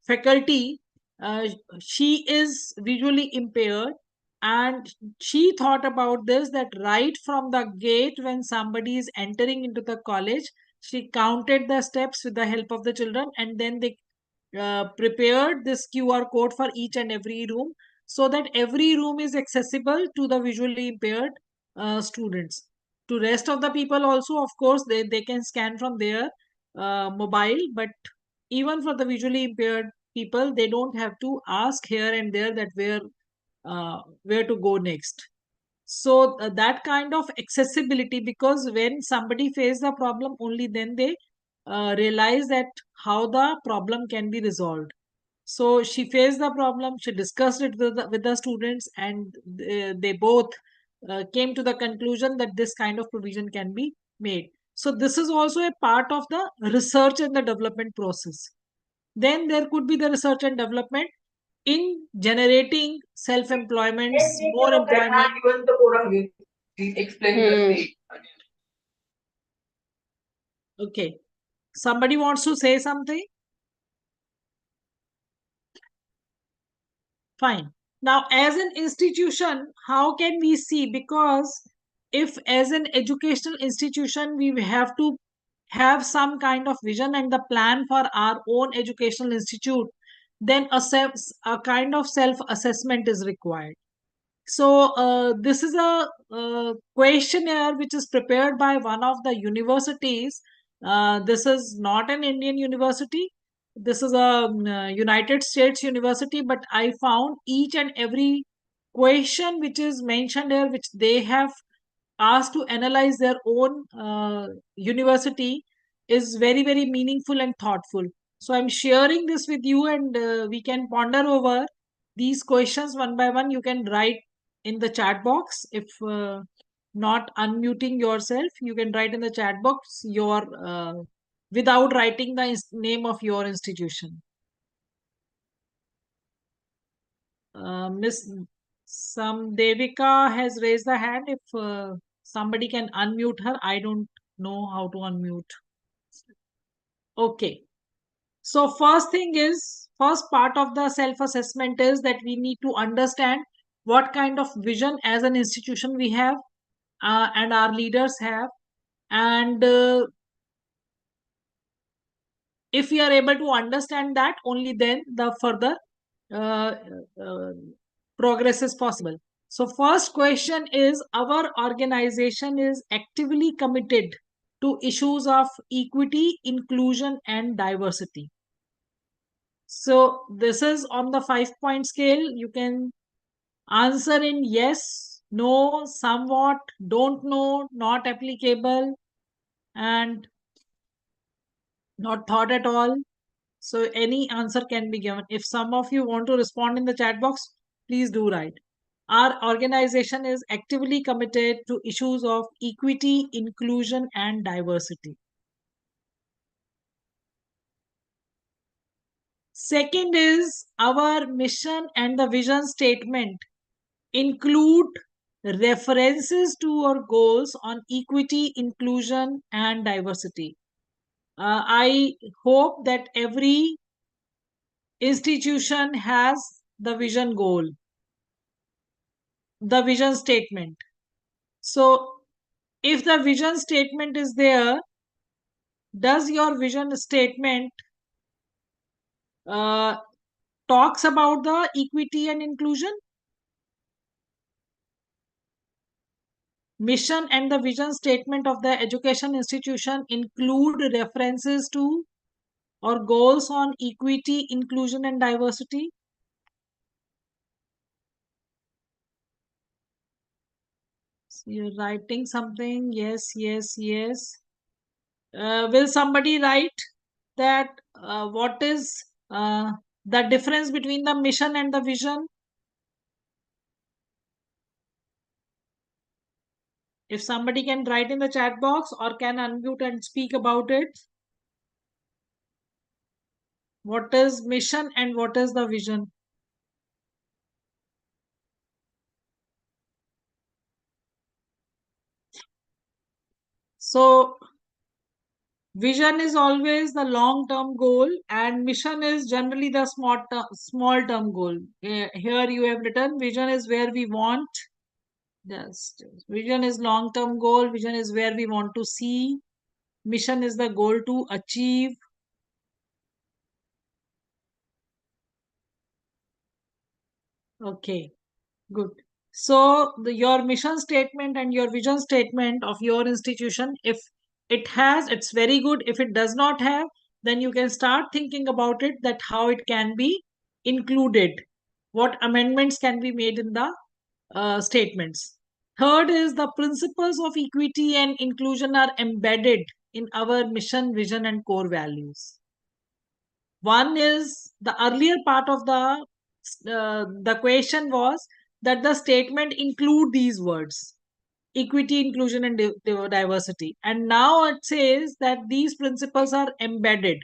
faculty, uh, she is visually impaired, and she thought about this, that right from the gate when somebody is entering into the college, she counted the steps with the help of the children, and then they prepared this QR code for each and every room, so that every room is accessible to the visually impaired students. To rest of the people also, of course, they can scan from their mobile, but even for the visually impaired people, they don't have to ask here and there that where to go next. So that kind of accessibility, because when somebody face the problem, only then they realize that how the problem can be resolved. So she faced the problem, she discussed it with the students, and they both came to the conclusion that this kind of provision can be made. So this is also a part of the research and the development process. Then there could be the research and development in generating self-employment, more employment. Okay. Somebody wants to say something? Fine. Now, as an institution, how can we see? Because if as an educational institution, we have to have some kind of vision and the plan for our own educational institute, then a kind of self-assessment is required. So this is a questionnaire which is prepared by one of the universities. This is not an Indian university. This is a United States university, but I found each and every question which is mentioned here, which they have asked to analyze their own university, is very, very meaningful and thoughtful. So I'm sharing this with you, and we can ponder over these questions one by one. You can write in the chat box. If not unmuting yourself, you can write in the chat box your without writing the name of your institution. Miss Devika has raised the hand. If somebody can unmute her, I don't know how to unmute. Okay. So first part of the self-assessment is that we need to understand what kind of vision as an institution we have and our leaders have. And if we are able to understand that, only then the further uh, uh, progress is possible. So first question is, our organization is actively committed to issues of equity, inclusion, and diversity. So this is on the 5-point scale. You can answer in yes, no, somewhat, don't know, not applicable, and not thought at all. So any answer can be given. If some of you want to respond in the chat box, please do write. Our organization is actively committed to issues of equity, inclusion, and diversity. Second is, our mission and the vision statement include references to our goals on equity, inclusion, and diversity. I hope that every institution has the vision goal, the vision statement. So if the vision statement is there, does your vision statement talks about the equity and inclusion? Mission and the vision statement of the education institution include references to or goals on equity, inclusion, and diversity? So you're writing something. Yes, yes, yes. Will somebody write that what is the difference between the mission and the vision? If somebody can write in the chat box or can unmute and speak about it. What is mission and what is the vision? So vision is always the long-term goal and mission is generally the small-term goal. Here you have written vision is where we want. Just vision is long-term goal. Vision is where we want to see. Mission is the goal to achieve. Okay, good. So your mission statement and your vision statement of your institution, if it has, it's very good. If it does not have, then you can start thinking about it, that how it can be included, what amendments can be made in the statements. Third is, the principles of equity and inclusion are embedded in our mission, vision, and core values. One is the earlier part of the question was that the statement include these words: equity, inclusion, and diversity. And now it says that these principles are embedded.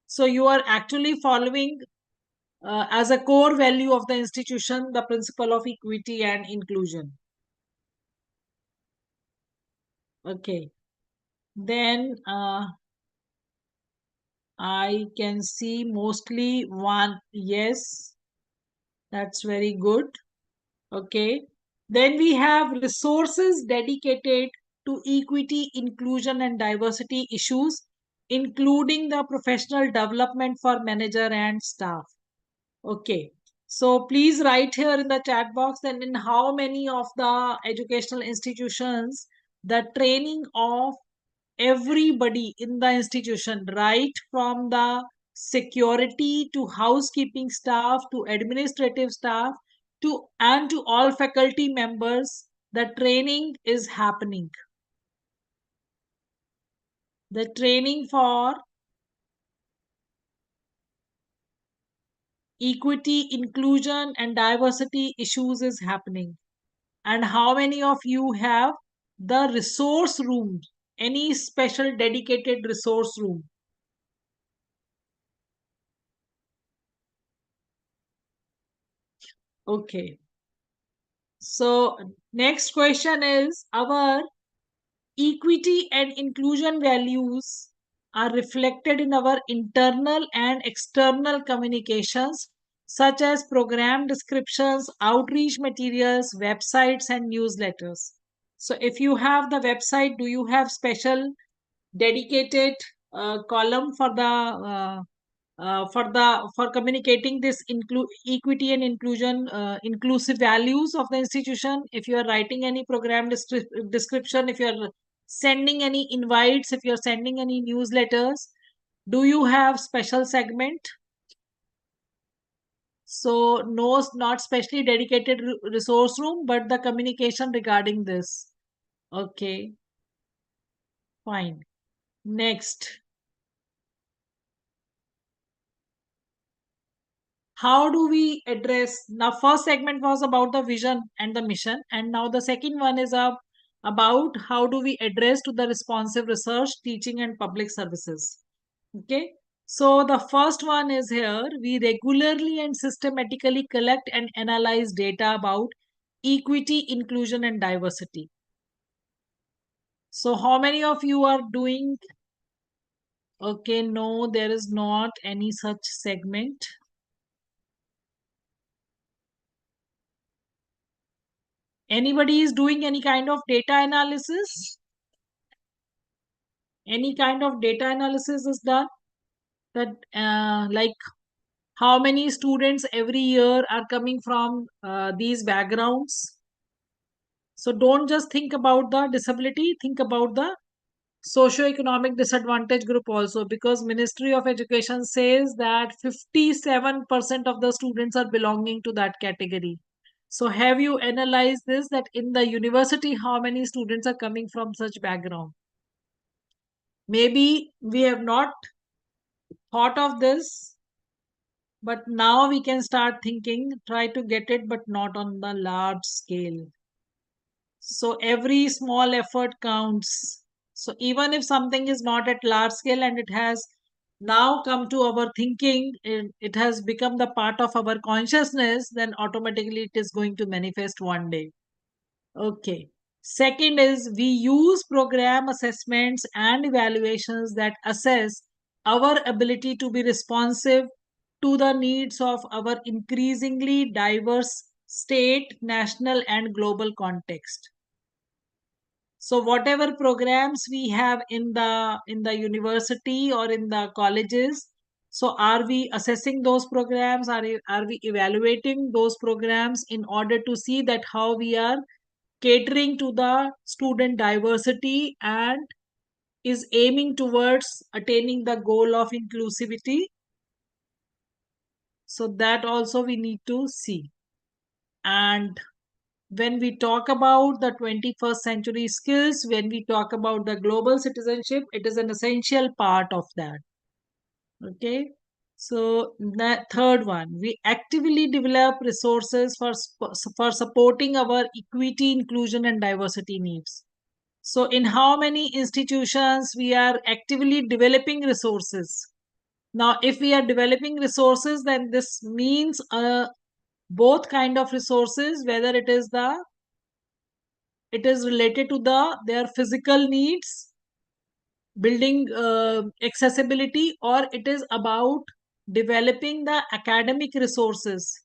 So you are actually following as a core value of the institution the principle of equity and inclusion. Okay. Then I can see mostly one yes. That's very good. Okay. Then we have resources dedicated to equity, inclusion, and diversity issues, including the professional development for manager and staff. Okay. So please write here in the chat box that in how many of the educational institutions the training of everybody in the institution, right from the security to housekeeping staff to administrative staff to and to all faculty members, the training is happening. The training for equity, inclusion, and diversity issues is happening. And how many of you have the resource room? Any special dedicated resource room? Okay. So next question is, our equity and inclusion values are reflected in our internal and external communications, such as program descriptions, outreach materials, websites, and newsletters. So if you have the website, do you have special dedicated column for communicating this equity and inclusion, inclusive values of the institution? If you are writing any program description, if you are sending any invites, if you are sending any newsletters, do you have special segment? So no, not specially dedicated resource room, but the communication regarding this. Okay, fine. Next, how do we address, now first segment was about the vision and the mission, and now the second one is about how do we address to the responsive research, teaching, and public services. Okay, so the first one is here: we regularly and systematically collect and analyze data about equity, inclusion, and diversity. So how many of you are doing? Okay, no, there is not any such segment. Anybody is doing any kind of data analysis? Any kind of data analysis is done? That like how many students every year are coming from these backgrounds? So don't just think about the disability, think about the socio-economic disadvantage group also, because Ministry of Education says that 57% of the students are belonging to that category. So have you analyzed this, that in the university, how many students are coming from such background? Maybe we have not thought of this, but now we can start thinking, try to get it, but not on the large scale. So every small effort counts. So even if something is not at large scale and it has now come to our thinking, it has become the part of our consciousness, then automatically it is going to manifest one day. Okay. Second is, we use program assessments and evaluations that assess our ability to be responsive to the needs of our increasingly diverse state, national, and global context. So whatever programs we have in the university or in the colleges, so are we assessing those programs? Are we evaluating those programs in order to see that how we are catering to the student diversity and is aiming towards attaining the goal of inclusivity? So that also we need to see. And when we talk about the 21st century skills, when we talk about the global citizenship, it is an essential part of that. Okay. So the third one, we actively develop resources for supporting our equity, inclusion, and diversity needs. So in how many institutions we are actively developing resources? Now, if we are developing resources, then this means both kind of resources, whether it is related to their physical needs, building accessibility, or it is about developing the academic resources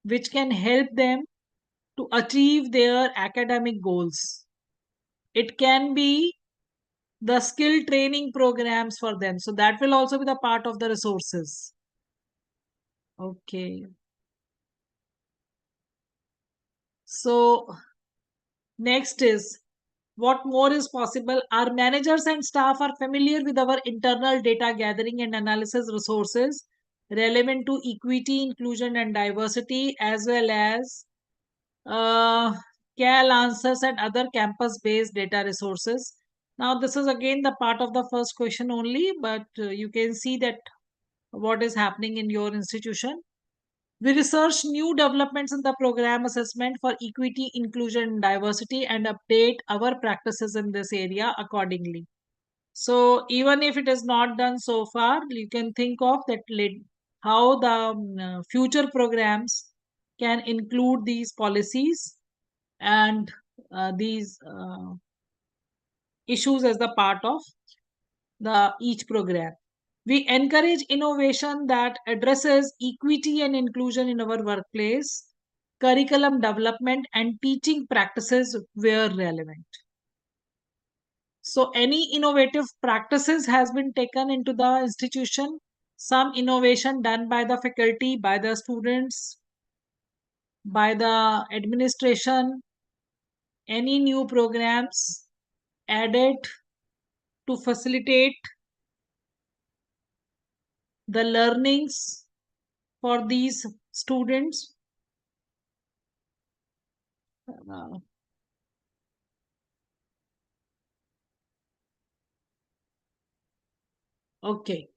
which can help them to achieve their academic goals. It can be the skill training programs for them, so that will also be the part of the resources. Okay, so next is, what more is possible? Our managers and staff are familiar with our internal data gathering and analysis resources relevant to equity, inclusion, and diversity, as well as CAL answers and other campus-based data resources. Now, this is again the part of the first question only, but you can see that what is happening in your institution. We research new developments in the program assessment for equity, inclusion, and diversity, and update our practices in this area accordingly. So even if it is not done so far, you can think of that how the future programs can include these policies and these issues as the part of each program. We encourage innovation that addresses equity and inclusion in our workplace, curriculum development, and teaching practices where relevant. So any innovative practices has been taken into the institution, some innovation done by the faculty, by the students, by the administration, any new programs added to facilitate the learnings for these students. Okay.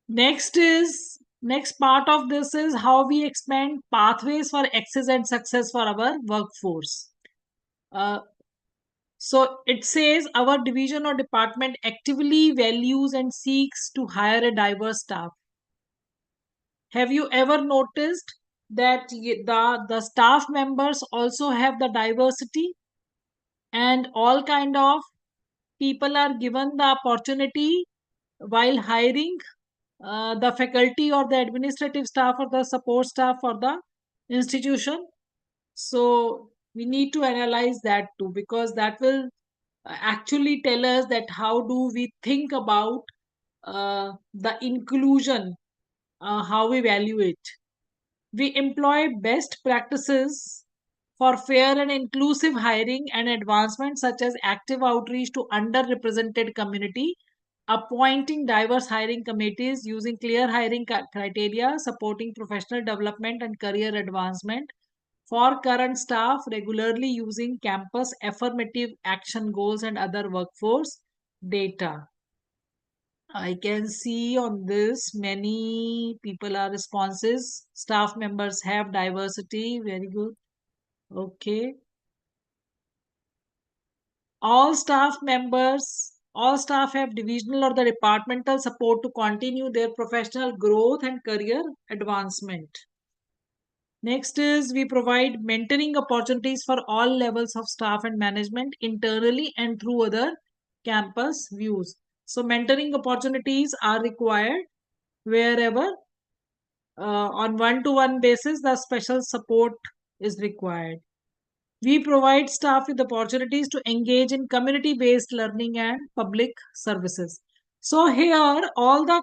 Next part of this is how we expand pathways for access and success for our workforce. So it says our division or department actively values and seeks to hire a diverse staff. Have you ever noticed that the staff members also have the diversity, and all kind of people are given the opportunity while hiring the faculty or the administrative staff or the support staff for the institution? So we need to analyze that too, because that will actually tell us that how do we think about the inclusion, how we value it. We employ best practices for fair and inclusive hiring and advancement, such as active outreach to underrepresented community, appointing diverse hiring committees, using clear hiring criteria, supporting professional development and career advancement for current staff, regularly using campus affirmative action goals and other workforce data. I can see on this many people are responses. Staff members have diversity. Very good. Okay. All staff have divisional or the departmental support to continue their professional growth and career advancement. Next is, we provide mentoring opportunities for all levels of staff and management internally and through other campus views. So mentoring opportunities are required wherever on one-to-one basis the special support is required. We provide staff with opportunities to engage in community-based learning and public services. So here all the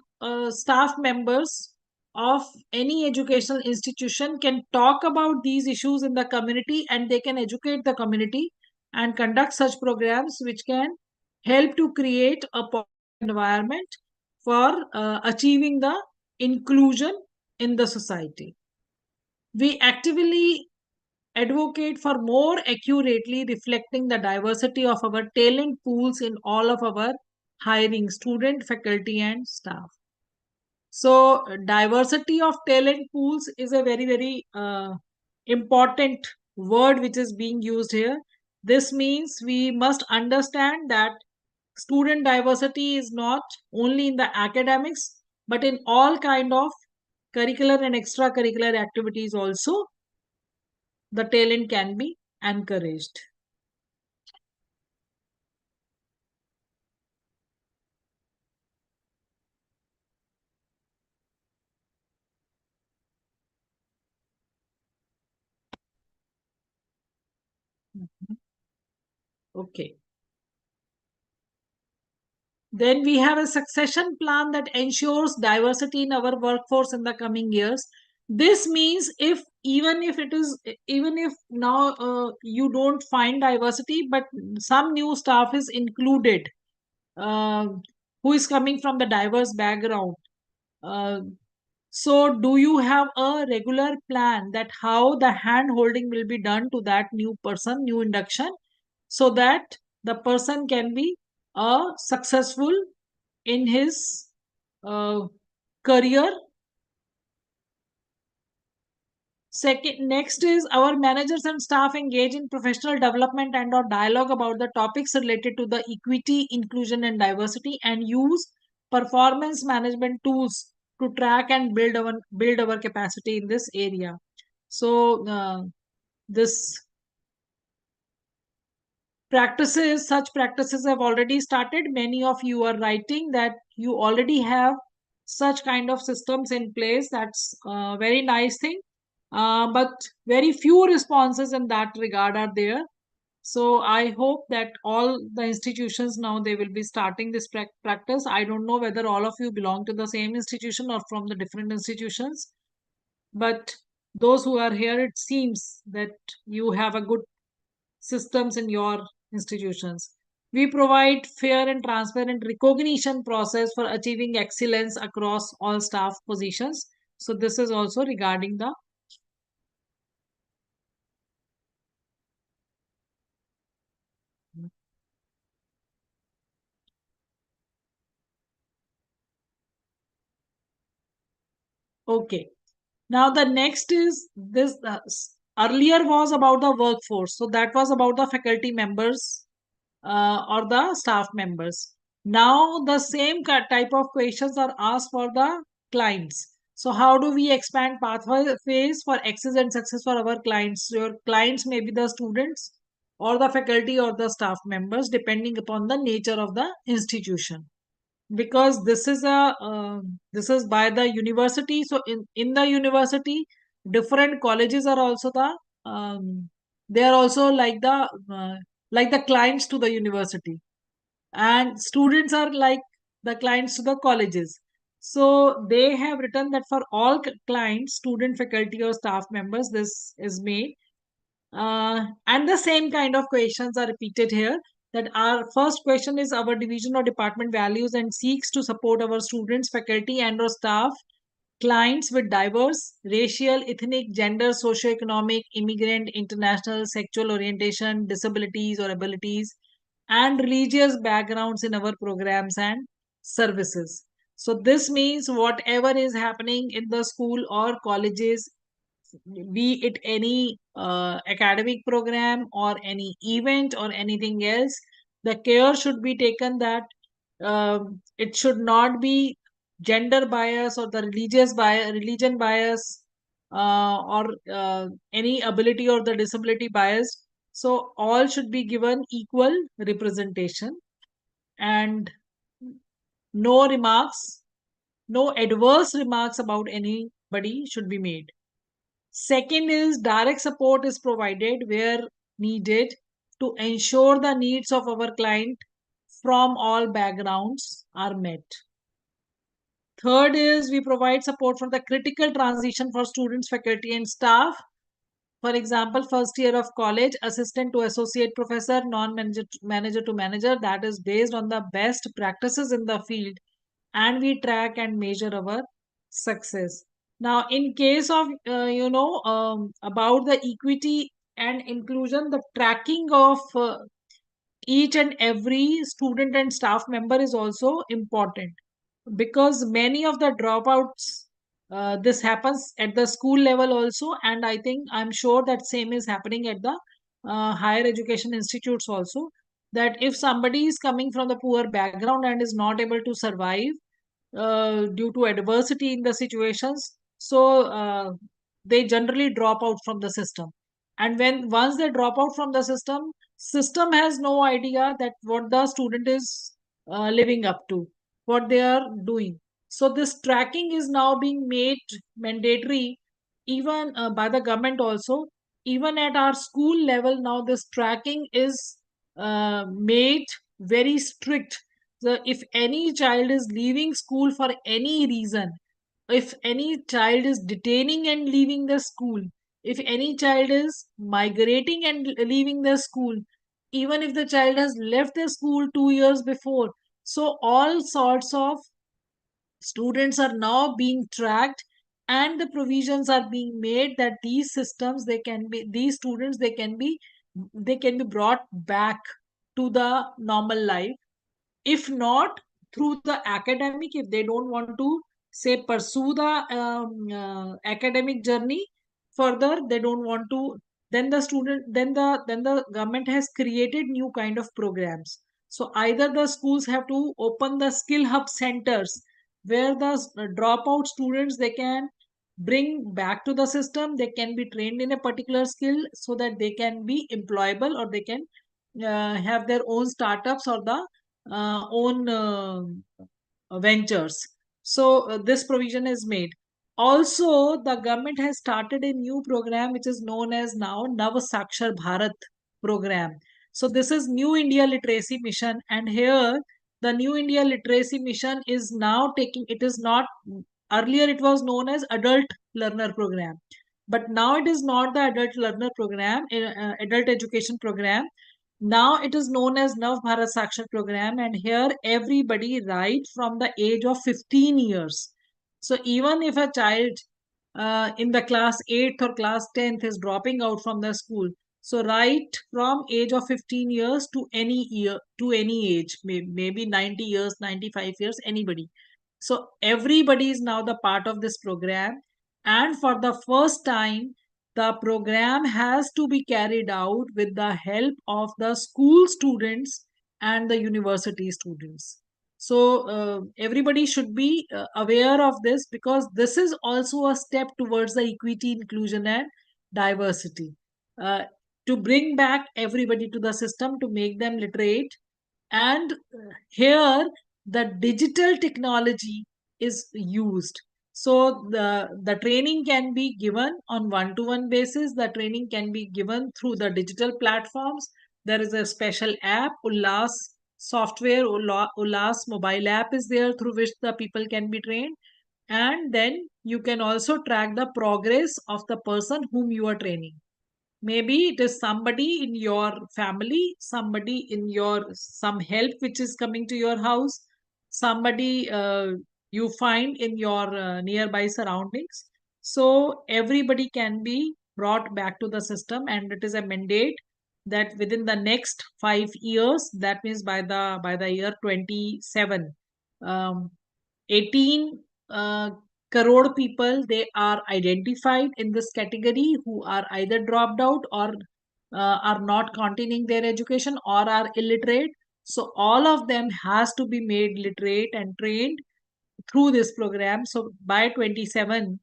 staff members of any educational institution can talk about these issues in the community, and they can educate the community and conduct such programs which can help to create a positive environment for achieving the inclusion in the society. We actively advocate for more accurately reflecting the diversity of our talent pools in all of our hiring, student, faculty, and staff. So diversity of talent pools is a very, very important word which is being used here. This means we must understand that student diversity is not only in the academics, but in all kind of curricular and extracurricular activities also, the talent can be encouraged. Okay. Then we have a succession plan that ensures diversity in our workforce in the coming years. This means even if now you don't find diversity, but some new staff is included, uh, who is coming from the diverse background. So do you have a regular plan that how the hand holding will be done to that new person, new induction, so that the person can be successful in his career? Next is our managers and staff engage in professional development and or dialogue about the topics related to the equity, inclusion and diversity, and use performance management tools to track and build our capacity in this area. So this such practices have already started. Many of you are writing that you already have such kind of systems in place. That's a very nice thing. But very few responses in that regard are there. So I hope that all the institutions now they will be starting this practice. I don't know whether all of you belong to the same institution or from the different institutions, but those who are here, it seems that you have a good systems in your institutions. We provide fair and transparent recognition process for achieving excellence across all staff positions. So this is also regarding the okay. Now the next is this. Earlier was about the workforce, so that was about the faculty members or the staff members. Now the same type of questions are asked for the clients. So how do we expand pathways for access and success for our clients? Your clients may be the students or the faculty or the staff members, depending upon the nature of the institution, because this is by the university. So in the university, different colleges are also the they are also like the clients to the university, and students are like the clients to the colleges. So they have written that for all clients, student, faculty or staff members, this is made. And the same kind of questions are repeated here. That our first question is our division or department values and seeks to support our students, faculty and or staff, clients with diverse racial, ethnic, gender, socioeconomic, immigrant, international, sexual orientation, disabilities or abilities, and religious backgrounds in our programs and services. So this means whatever is happening in the school or colleges, be it any academic program or any event or anything else, the care should be taken that it should not be gender bias or the religion bias, or any ability or the disability bias. So all should be given equal representation, and no remarks, no adverse remarks about anybody should be made. Second is direct support is provided where needed to ensure the needs of our client from all backgrounds are met. Third is we provide support for the critical transition for students, faculty and staff. For example, first year of college, assistant to associate professor, non-manager manager to manager, that is based on the best practices in the field, and we track and measure our success. Now, in case of, about the equity and inclusion, the tracking of each and every student and staff member is also important. because many of the dropouts, this happens at the school level also, and I'm sure that same is happening at the higher education institutes also, that if somebody is coming from the poor background and is not able to survive due to adversity in the situations, so they generally drop out from the system. And when once they drop out from the system has no idea that what the student is living up to, what they are doing. So this tracking is now being made mandatory, even by the government also. Even at our school level now, this tracking is made very strict. So if any child is leaving school for any reason, if any child is detaining and leaving the school, if any child is migrating and leaving the school, even if the child has left the school 2 years before, so all sorts of students are now being tracked, and the provisions are being made that these systems, they can be, these students, they can be brought back to the normal life. If not through the academic, if they don't want to say pursue the academic journey further, they don't want to, then the student, then the government has created new kind of programs. So either the schools have to open the skill hub centers where the dropout students, they can bring back to the system, they can be trained in a particular skill so that they can be employable, or they can have their own startups or the own ventures. So this provision is made. Also, the government has started a new program which is known as now Nav Sakshar Bharat program. So this is New India Literacy Mission, and here the New India Literacy Mission is now taking. It is not, earlier it was known as Adult Learner Program, but now it is not the Adult Learner Program, Adult Education Program. Now it is known as Nav Bharat Sakshar Program, and here everybody, right from the age of 15 years. So even if a child in the class 8th or class 10th is dropping out from the school, so right from age of 15 years to any year, to any age, maybe 90 years, 95 years, anybody. So everybody is now the part of this program, and for the first time, the program has to be carried out with the help of the school students and the university students. So everybody should be aware of this, because this is also a step towards the equity, inclusion, and diversity. To bring back everybody to the system, to make them literate, and here the digital technology is used. So the training can be given on one-to-one basis. The training can be given through the digital platforms. There is a special app, Ullas software, Ullas mobile app is there, through which the people can be trained. And then you can also track the progress of the person whom you are training. Maybe it is somebody in your family, somebody in your, some help which is coming to your house, somebody you find in your nearby surroundings. So everybody can be brought back to the system, and it is a mandate that within the next 5 years, that means by the year 27, 18 crore people, they are identified in this category, who are either dropped out or are not continuing their education or are illiterate. So all of them has to be made literate and trained through this program. So by 2027,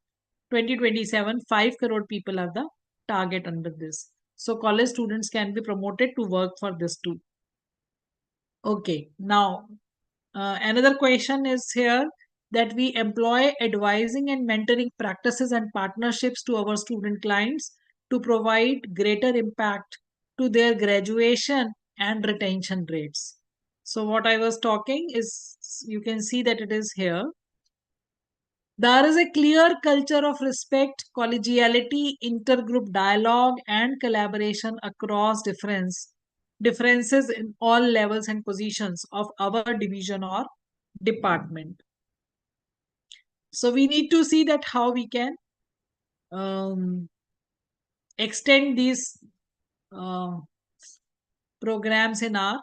5 crore people are the target under this. So college students can be promoted to work for this too. Okay, now another question is here, that we employ advising and mentoring practices and partnerships to our student clients to provide greater impact to their graduation and retention rates. So what I was talking is, you can see that it is here. There is a clear culture of respect, collegiality, intergroup dialogue, and collaboration across differences in all levels and positions of our division or department. So we need to see that how we can extend these programs in our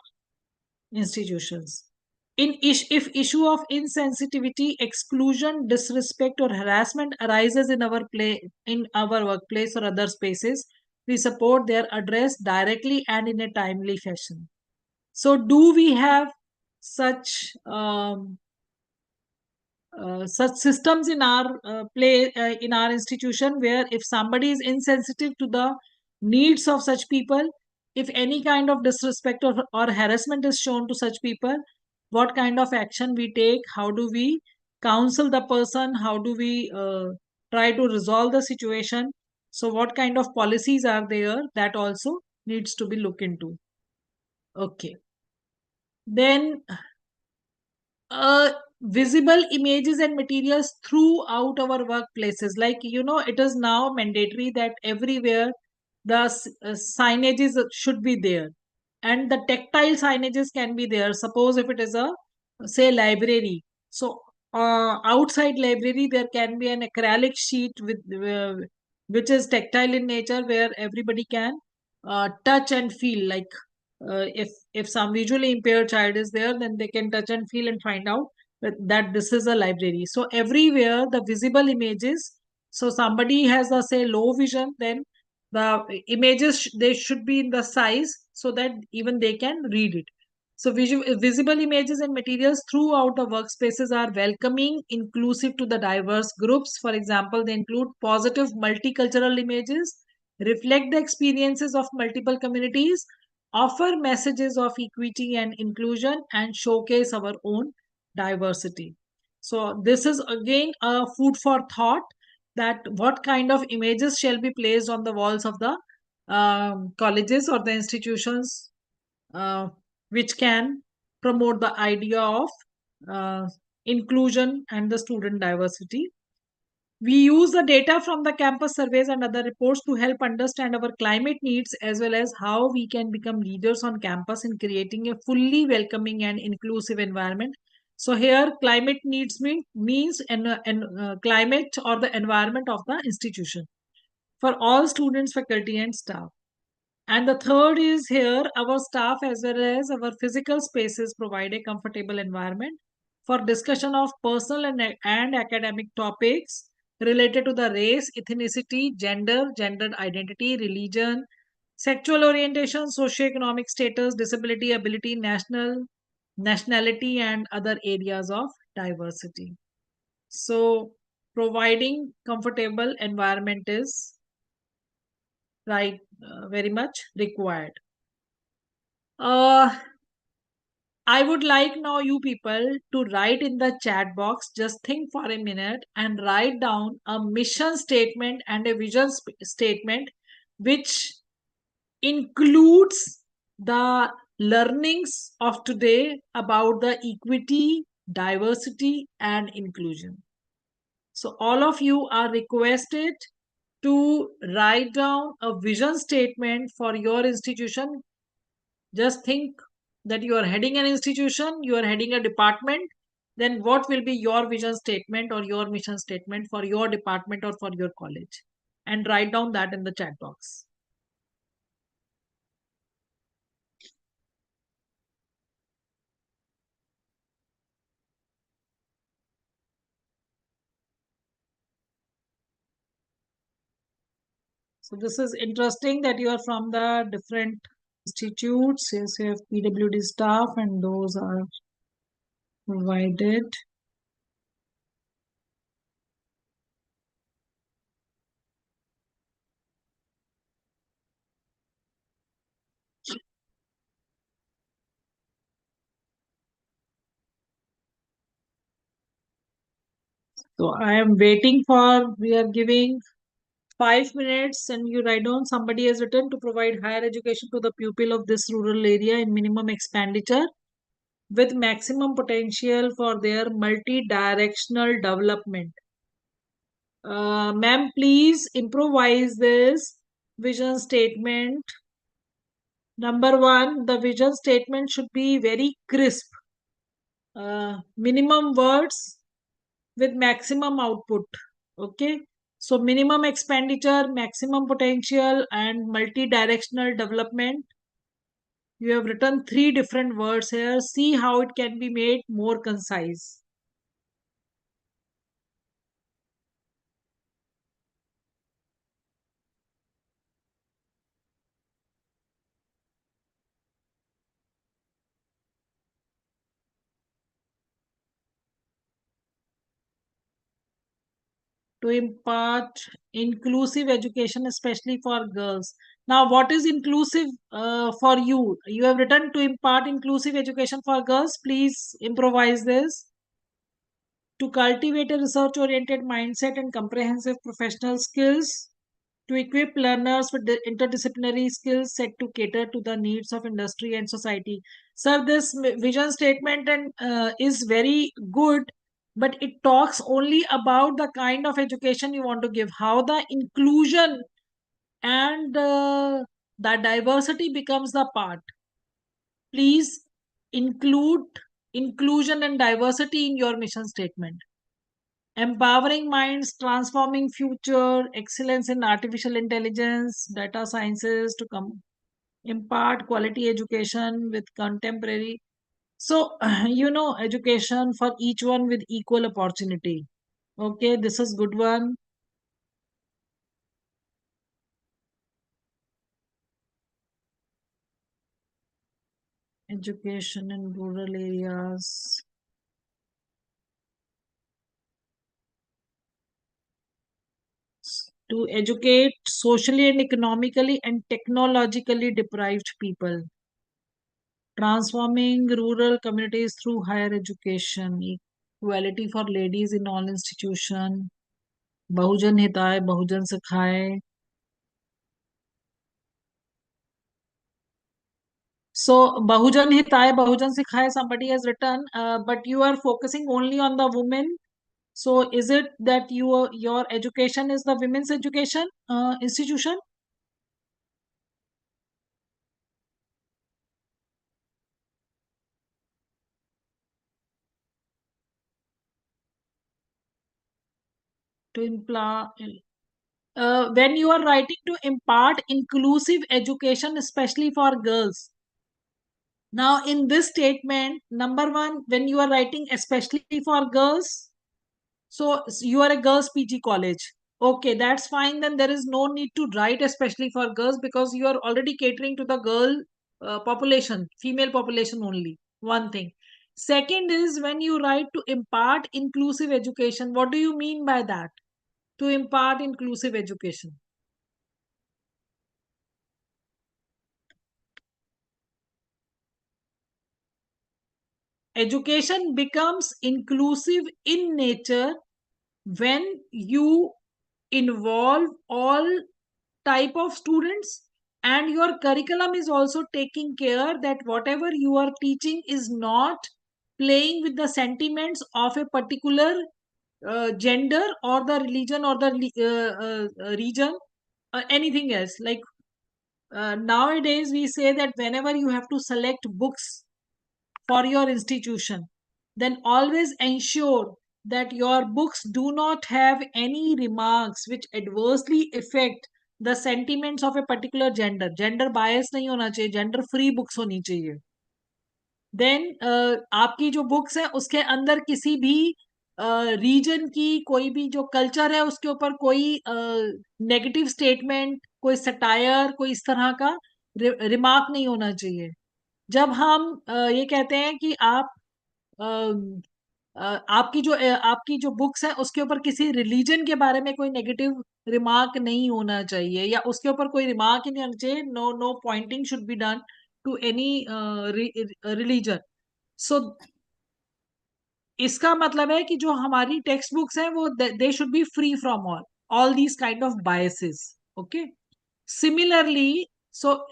institutions. if issue of insensitivity, exclusion, disrespect, or harassment arises in our workplace or other spaces, we support their address directly and in a timely fashion. So, do we have such such systems in our in our institution, where if somebody is insensitive to the needs of such people, if any kind of disrespect or harassment is shown to such people, what kind of action we take, how do we counsel the person, how do we try to resolve the situation? So what kind of policies are there, that also needs to be looked into. Okay, then visible images and materials throughout our workplaces. Like, it is now mandatory that everywhere the signages should be there, and the tactile signages can be there. Suppose if it is a, say, library, so outside library there can be an acrylic sheet with which is tactile in nature, where everybody can touch and feel. Like, if some visually impaired child is there, then they can touch and feel and find out that this is a library. So everywhere the visible images, so somebody has a, say, low vision, then the images they should be in the size so that even they can read it. So visible images and materials throughout the workspaces are welcoming, inclusive to the diverse groups. For example, they include positive multicultural images, reflect the experiences of multiple communities, offer messages of equity and inclusion, and showcase our own diversity. So this is again a food for thought, that what kind of images shall be placed on the walls of the colleges or the institutions, which can promote the idea of inclusion and the student diversity. We use the data from the campus surveys and other reports to help understand our climate needs, as well as how we can become leaders on campus in creating a fully welcoming and inclusive environment. So here climate needs means climate or the environment of the institution for all students, faculty and staff. And the third is here, our staff as well as our physical spaces provide a comfortable environment for discussion of personal and academic topics related to the race, ethnicity, gender identity, religion, sexual orientation, socioeconomic status, disability, ability, nationality, and other areas of diversity. So providing comfortable environment is very much required. I would like now you people to write in the chat box. Just think for a minute and write down a mission statement and a vision statement which includes the learnings of today about the equity, diversity, and inclusion. So all of you are requested to write down a vision statement for your institution. Just think that you are heading an institution, you are heading a department, then what will be your vision statement or your mission statement for your department or for your college? And write down that in the chat box. So this is interesting that you are from the different institutes. Yes, you have PWD staff and those are provided. So I am waiting for, we are giving 5 minutes and you write down, somebody has written, to provide higher education to the pupil of this rural area in minimum expenditure with maximum potential for their multi-directional development. Ma'am, please improvise this vision statement. Number one, the vision statement should be very crisp. Minimum words with maximum output. Okay. So minimum expenditure, maximum potential, and multi-directional development. You have written 3 different words here. See how it can be made more concise. To impart inclusive education, especially for girls. Now, what is inclusive for you? You have written to impart inclusive education for girls. Please improvise this. To cultivate a research-oriented mindset and comprehensive professional skills. To equip learners with the interdisciplinary skills set to cater to the needs of industry and society. Sir, this vision statement is very good, but it talks only about the kind of education you want to give, how the inclusion and the diversity becomes the part. Please include inclusion and diversity in your mission statement. Empowering minds, transforming future, excellence in artificial intelligence, data sciences to impart quality education with contemporary. So, education for each one with equal opportunity. Okay, this is good one. Education in rural areas. To educate socially and economically and technologically deprived people. Transforming rural communities through higher education, equality for ladies in all institutions, Bahujan Hitay, Bahujan Sikhaye. So, Bahujan Hitay, Bahujan Sikhaye, somebody has written, but you are focusing only on the women. So, is it that your education is the women's education institution? To implant. When you are writing to impart inclusive education, especially for girls. Now, in this statement, number one, when you are writing especially for girls, so you are a girls' PG college. Okay, that's fine. Then there is no need to write especially for girls because you are already catering to the girl population, female population only. One thing. Second is when you write to impart inclusive education, what do you mean by that? To impart inclusive education. Education becomes inclusive in nature when you involve all type of students, and your curriculum is also taking care that whatever you are teaching is not playing with the sentiments of a particular gender or the religion or the region or anything else. Like nowadays we say that whenever you have to select books for your institution, then always ensure that your books do not have any remarks which adversely affect the sentiments of a particular gender. Gender bias नहीं होना चाहिए, gender free books होनी चाहिए. Then आपकी जो books हैं उसके अंदर किसी भी रीजन की कोई भी जो कल्चर है उसके ऊपर कोई नेगेटिव स्टेटमेंट, कोई सटायर, कोई इस तरह का रिमार्क नहीं होना चाहिए. जब हम ये कहते हैं कि आपकी जो बुक्स है उसके ऊपर किसी रिलीजन के बारे में कोई नेगेटिव रिमार्क नहीं होना चाहिए या उसके ऊपर कोई रिमार्क ही नहीं होना चाहिए. No pointing should be done to any religion. So इसका मतलब है कि जो हमारी टेक्स्ट बुक्स हैं वो दे should B free from all these kind of biases. Okay. Similarly, so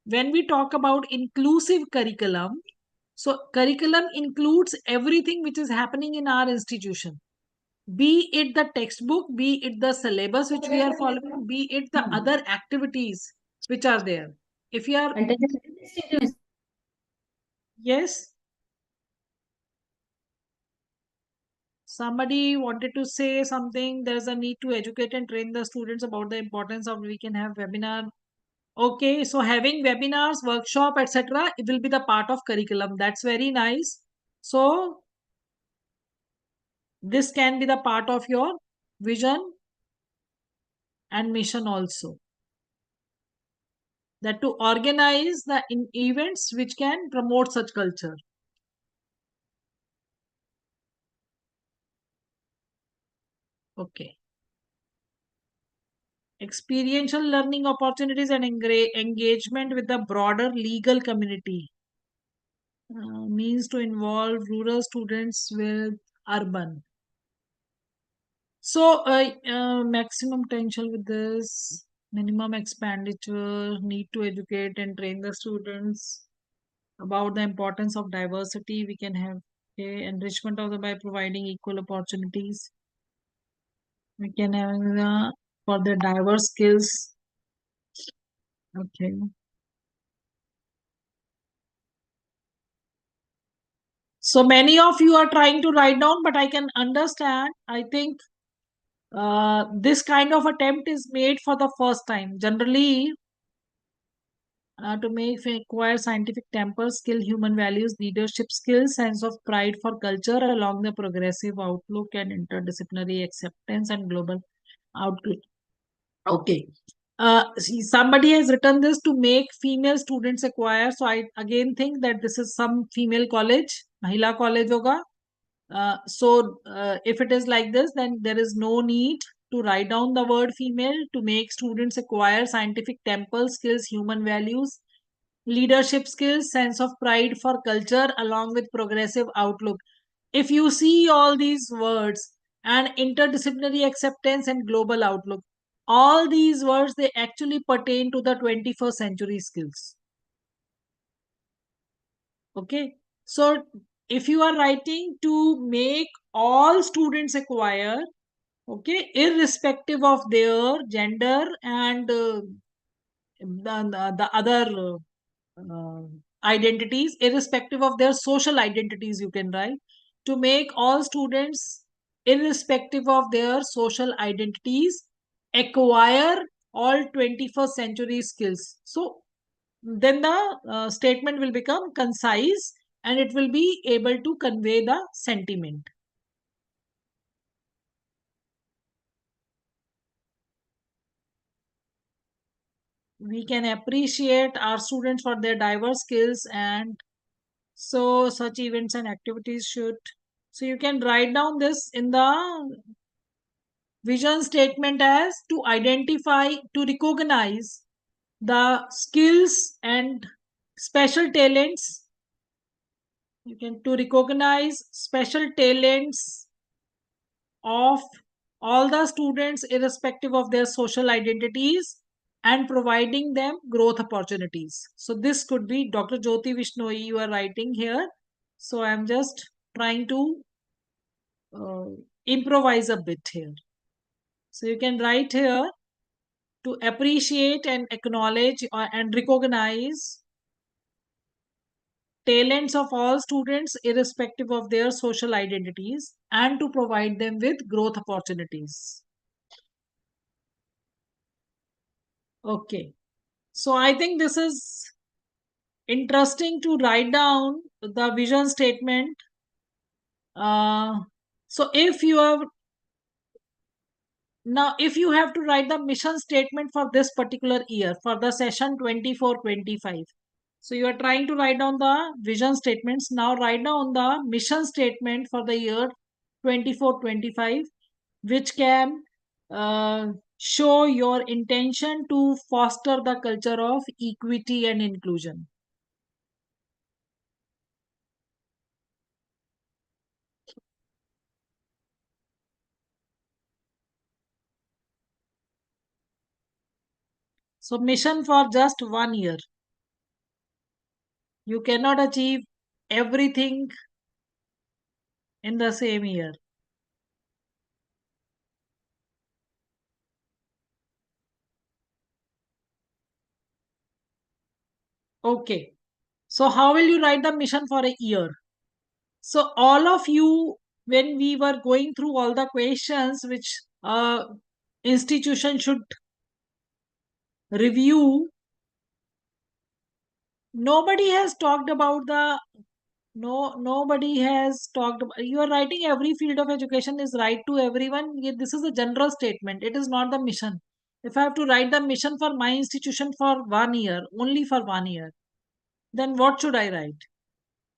when we talk about inclusive curriculum, so curriculum includes everything which is happening in our institution, be it the textbook, be it the syllabus which we are following, be it the other activities which are there. If you are, yes, somebody wanted to say something. There's a need to educate and train the students about the importance of, we can have webinar. Okay, so having webinars, workshop, etc., it will be the part of curriculum. That's very nice. So this can be the part of your vision and mission also. That to organize the events which can promote such culture. Okay. Experiential learning opportunities and engagement with the broader legal community. Means to involve rural students with urban. So, maximum potential with this, minimum expenditure, need to educate and train the students about the importance of diversity. We can have enrichment of the by providing equal opportunities. We can have for the diverse skills. Okay. So many of you are trying to write down, but I can understand. I think this kind of attempt is made for the first time. Generally, to make acquire scientific temper, skill, human values, leadership skills, sense of pride for culture, along the progressive outlook and interdisciplinary acceptance and global outlook. Okay. See, somebody has written this to make female students acquire. So I again think that this is some female college, Mahila college hoga. If it is like this, then there is no need to write down the word female to make students acquire scientific temper, skills, human values, leadership skills, sense of pride for culture, along with progressive outlook. If you see all these words and interdisciplinary acceptance and global outlook, all these words, they actually pertain to the 21st century skills. Okay. So if you are writing to make all students acquire, okay, irrespective of their gender and the other identities, irrespective of their social identities, you can write to make all students, irrespective of their social identities, acquire all 21st century skills. So then the statement will become concise and it will be able to convey the sentiment. We can appreciate our students for their diverse skills, and so such events and activities should. So you can write down this in the vision statement as to identify, to recognize the skills and special talents. You can to recognize special talents of all the students irrespective of their social identities and providing them growth opportunities. So this could be Dr. Jyoti Vishnoi, you are writing here. So I'm just trying to improvise a bit here. So you can write here to appreciate and acknowledge and recognize talents of all students irrespective of their social identities and to provide them with growth opportunities. Okay. So I think this is interesting to write down the vision statement. So if you have now, if you have to write the mission statement for this particular year, for the session 24-25. So you are trying to write down the vision statements. Now write down the mission statement for the year 24-25, which can show your intention to foster the culture of equity and inclusion. So mission for just 1 year. You cannot achieve everything in the same year. Okay. So how will you write the mission for a year? So all of you, when we were going through all the questions which institution should review Nobody has talked about the nobody has talked about, you are writing every field of education is right to everyone. This is a general statement. It is not the mission. If I have to write the mission for my institution for 1 year, only for 1 year, then what should I write?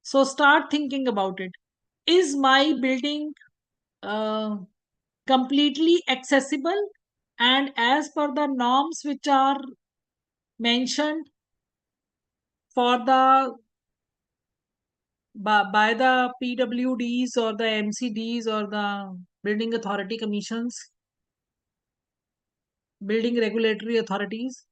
So start thinking about it. Is my building completely accessible and as per the norms which are mentioned for the by the PWDs or the MCDs or the building authority commissions, building regulatory authorities?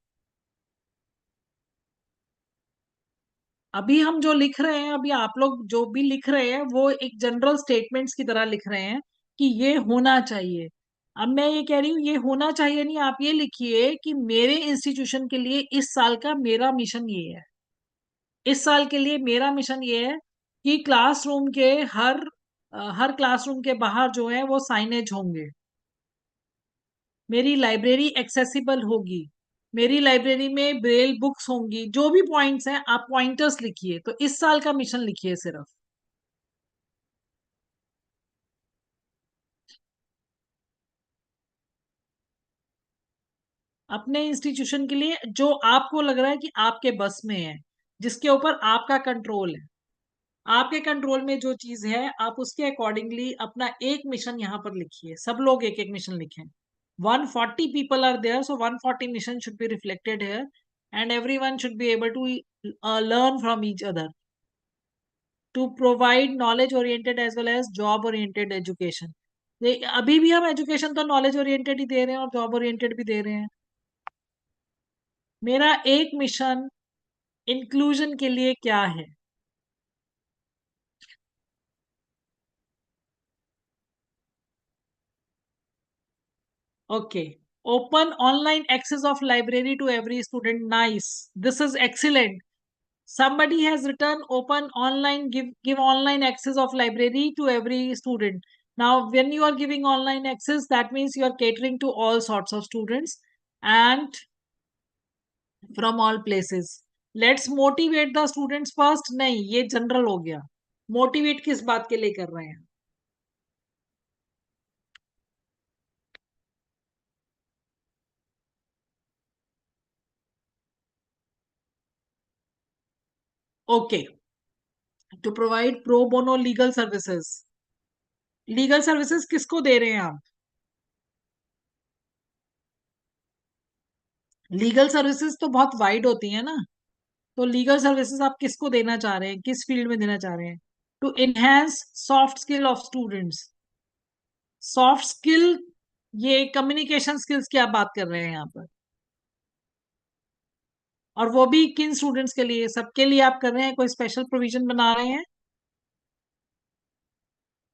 अभी हम जो लिख रहे हैं, अभी आप लोग जो भी लिख रहे हैं वो एक जनरल स्टेटमेंट्स की तरह लिख रहे हैं कि ये होना चाहिए. अब मैं ये कह रही हूँ ये होना चाहिए नहीं, आप ये लिखिए कि मेरे इंस्टीट्यूशन के लिए इस साल का मेरा मिशन ये है. इस साल के लिए मेरा मिशन ये है कि क्लासरूम के हर क्लासरूम के बाहर जो है वो साइनेज होंगे. मेरी लाइब्रेरी एक्सेसिबल होगी. मेरी लाइब्रेरी में ब्रेल बुक्स होंगी. जो भी पॉइंट्स हैं आप पॉइंटर्स लिखिए. तो इस साल का मिशन लिखिए सिर्फ. अपने इंस्टीट्यूशन के लिए जो आपको लग रहा है कि आपके बस में है, जिसके ऊपर आपका कंट्रोल है. आपके कंट्रोल में जो चीज है आप उसके अकॉर्डिंगली अपना एक मिशन यहाँ पर लिखिए. सब लोग एक एक मिशन लिखें. 140 people are there, so 140 missions should be reflected here, and everyone should be able to learn from each other to provide knowledge oriented as well as job oriented education. अभी भी हम एजुकेशन तो knowledge oriented ही दे रहे हैं और job oriented भी दे रहे हैं. मेरा एक मिशन इंक्लूजन के लिए क्या है? Okay. Open online access of library to every student. Nice. This is excellent. Somebody has written open online, give online access of library to every student. Now, when you are giving online access, that means you are catering to all sorts of students and from all places. Let's motivate the students first. नहीं, ये general हो गया. Motivate किस बात के लिए कर रहे हैं? Okay. To provide pro bono legal services. Legal services किसको दे रहे हैं आप? लीगल सर्विसेज तो बहुत वाइड होती है ना. तो लीगल सर्विसेज आप किसको देना चाह रहे हैं, किस फील्ड में देना चाह रहे हैं? To enhance soft skill of students. Soft skill ये कम्युनिकेशन स्किल्स की आप बात कर रहे हैं यहाँ पर. और वो भी किन स्टूडेंट्स के लिए? सबके लिए आप कर रहे हैं? कोई स्पेशल प्रोविजन बना रहे हैं?